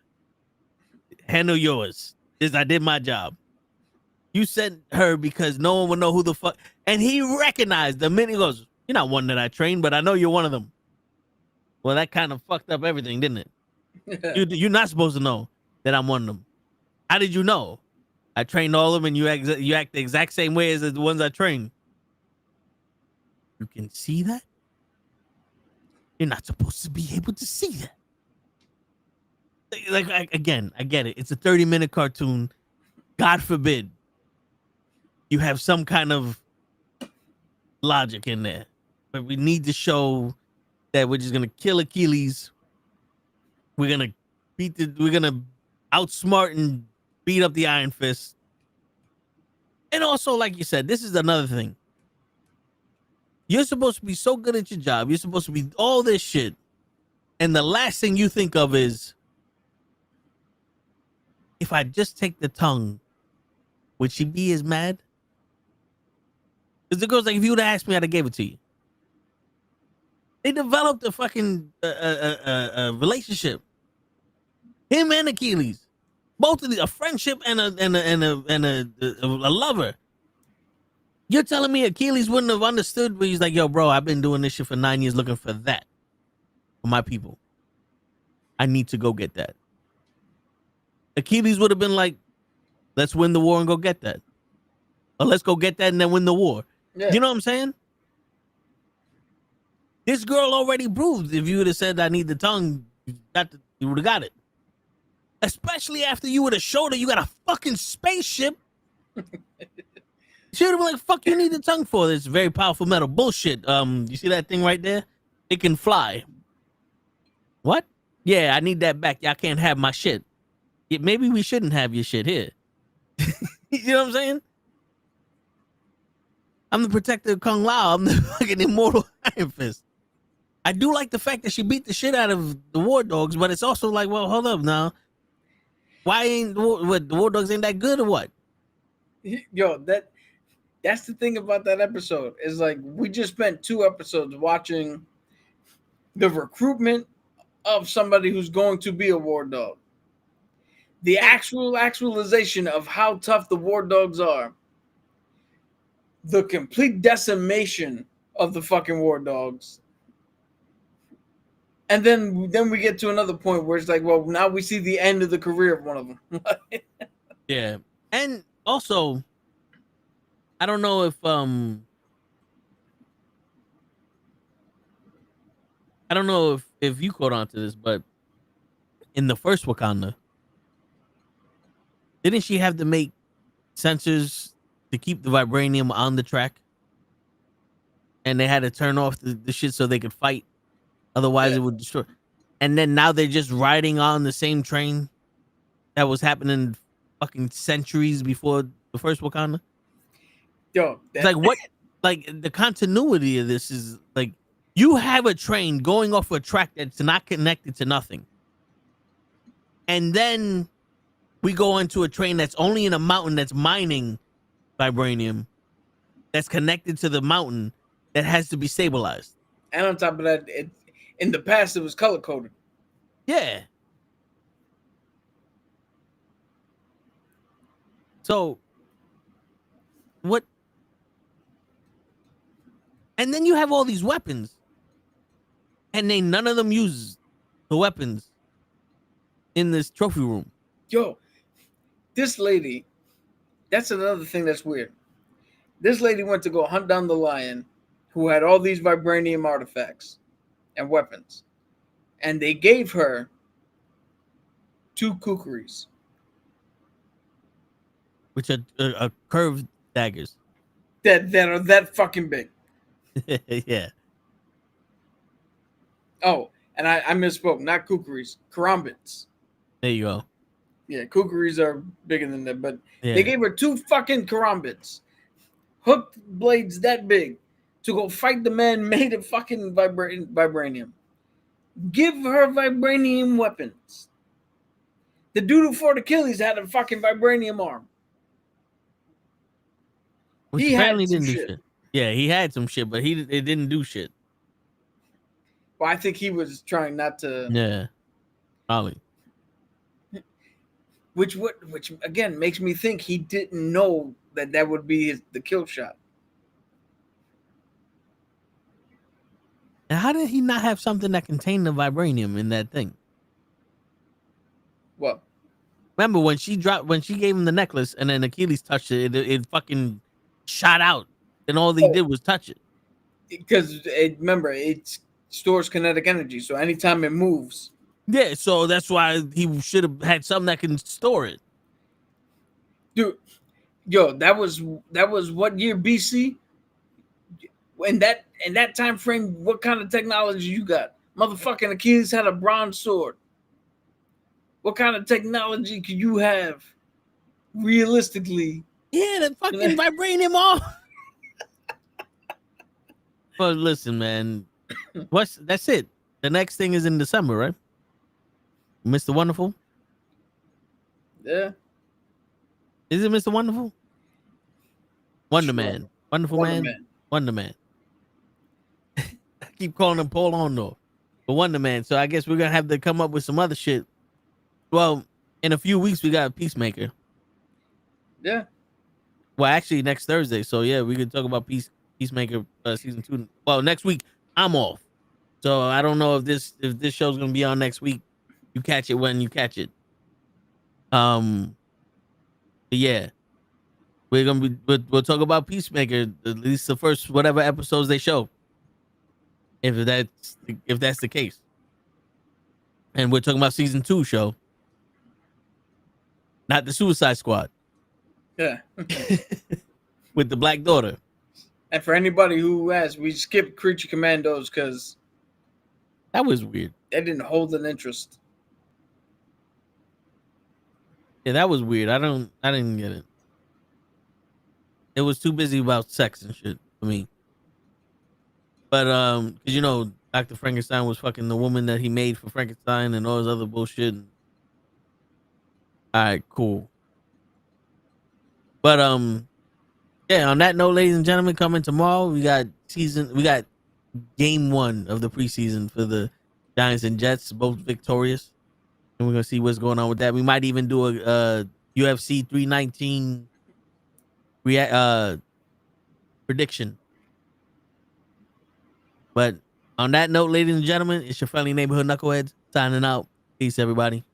handle yours. I did my job. You sent her because no one would know who the fuck. And he recognized the minute he goes, you're not one that I trained, but I know you're one of them. Well, that kind of fucked up everything, didn't it? You're not supposed to know that I'm one of them. How did you know? I trained all of them and you act the exact same way as the ones I trained. You can see that? You're not supposed to be able to see that. Like, again, I get it. It's a 30-minute cartoon. God forbid you have some kind of logic in there. But we need to show that we're just gonna kill Achilles. We're gonna outsmart and beat up the Iron Fist. And also, like you said, this is another thing. You're supposed to be so good at your job. You're supposed to be all this shit. And the last thing you think of is, if I just take the tongue, would she be as mad? Because the girl's like, if you would have asked me, I'd have gave it to you. They developed a fucking relationship. Him and Achilles. Both of these, a friendship and a lover. You're telling me Achilles wouldn't have understood, but he's like, yo, bro, I've been doing this shit for 9 years looking for that. For my people. I need to go get that. Achilles would have been like, let's win the war and go get that. Or let's go get that and then win the war. Yeah. You know what I'm saying? This girl already proved if you would have said, I need the tongue, you would have got it. Especially after you would have showed her you got a fucking spaceship. She would have been like, fuck you need the tongue for? This very powerful metal. Bullshit. You see that thing right there? It can fly. What? Yeah, I need that back. Y'all can't have my shit. Yeah, maybe we shouldn't have your shit here. You know what I'm saying? I'm the protector of Kung Lao. I'm the fucking immortal Iron Fist. I do like the fact that she beat the shit out of the war dogs, but it's also like, well, hold up now. Why ain't the war dogs ain't that good or what?
Yo, that's the thing about that episode. Is like we just spent 2 episodes watching the recruitment of somebody who's going to be a war dog. the actualization of how tough the war dogs are, the complete decimation of the fucking war dogs. And then we get to another point where it's like, well, now we see the end of the career of one of them.
Yeah. And also, I don't know if you caught on to this, but in the first Wakanda, didn't she have to make sensors to keep the vibranium on the track? And they had to turn off the shit so they could fight. Otherwise, it would destroy. And then now they're just riding on the same train that was happening fucking centuries before the first Wakanda.
Yo,
it's like what? Like the continuity of this is like you have a train going off a track that's not connected to nothing, and then we go into a train that's only in a mountain that's mining vibranium, that's connected to the mountain that has to be stabilized.
And on top of that, in the past it was color coded.
Yeah. So what? And then you have all these weapons, and none of them use the weapons in this trophy room.
Yo, this lady, that's another thing that's weird. This lady went to go hunt down the lion who had all these vibranium artifacts and weapons. And they gave her 2 kukris.
Which are curved daggers.
That are that fucking big.
Yeah.
Oh, and I misspoke. Not kukris. Karambits.
There you go.
Yeah, kukris are bigger than that. But
yeah.
They gave her 2 fucking karambits. Hooked blades that big to go fight the man made of fucking vibranium. Give her vibranium weapons. The dude who fought Achilles had a fucking vibranium arm.
Which he apparently didn't do shit. Yeah, he had some shit, but it didn't do shit.
Well, I think he was trying not to.
Yeah, probably.
Which again makes me think he didn't know that would be the kill shot.
And how did he not have something that contained the vibranium in that thing?
Well,
remember when she gave him the necklace and then Achilles touched it, it fucking shot out, and all he did was touch it.
Because remember, it stores kinetic energy, so anytime it moves.
Yeah, so that's why he should have had something that can store it.
Dude, yo, that was what year BC? In that time frame, what kind of technology you got? Motherfucking Achilles had a bronze sword. What kind of technology could you have realistically?
Yeah, the fucking vibranium off. But listen, man, that's it. The next thing is in December, right? Mr. Wonderful?
Yeah.
Is it Mr. Wonderful? Wonder Man. Wonderful Man? Wonder Man. I keep calling him Paul Orndorff. But Wonder Man. So I guess we're going to have to come up with some other shit. Well, in a few weeks, we got Peacemaker.
Yeah.
Well, actually, next Thursday. So, yeah, we can talk about Peacemaker season 2. Well, next week, I'm off. So I don't know if this show's going to be on next week. You catch it when you catch it. Yeah. We're going to be, we'll talk about Peacemaker, at least the first whatever episodes they show. If that's the case. And we're talking about season 2 show. Not the Suicide Squad.
Yeah.
With the Black Daughter.
And for anybody who asks, we skipped Creature Commandos because
that was weird.
They didn't hold an interest.
Yeah, that was weird. I didn't get it. It was too busy about sex and shit for me. But because Dr. Frankenstein was fucking the woman that he made for Frankenstein and all his other bullshit. All right, cool. But yeah, on that note, ladies and gentlemen, coming tomorrow, we got game 1 of the preseason for the Giants and Jets, both victorious. And we're gonna see what's going on with that. We might even do a UFC 319 prediction. But on that note, ladies and gentlemen, it's your friendly neighborhood knuckleheads signing out. Peace, everybody.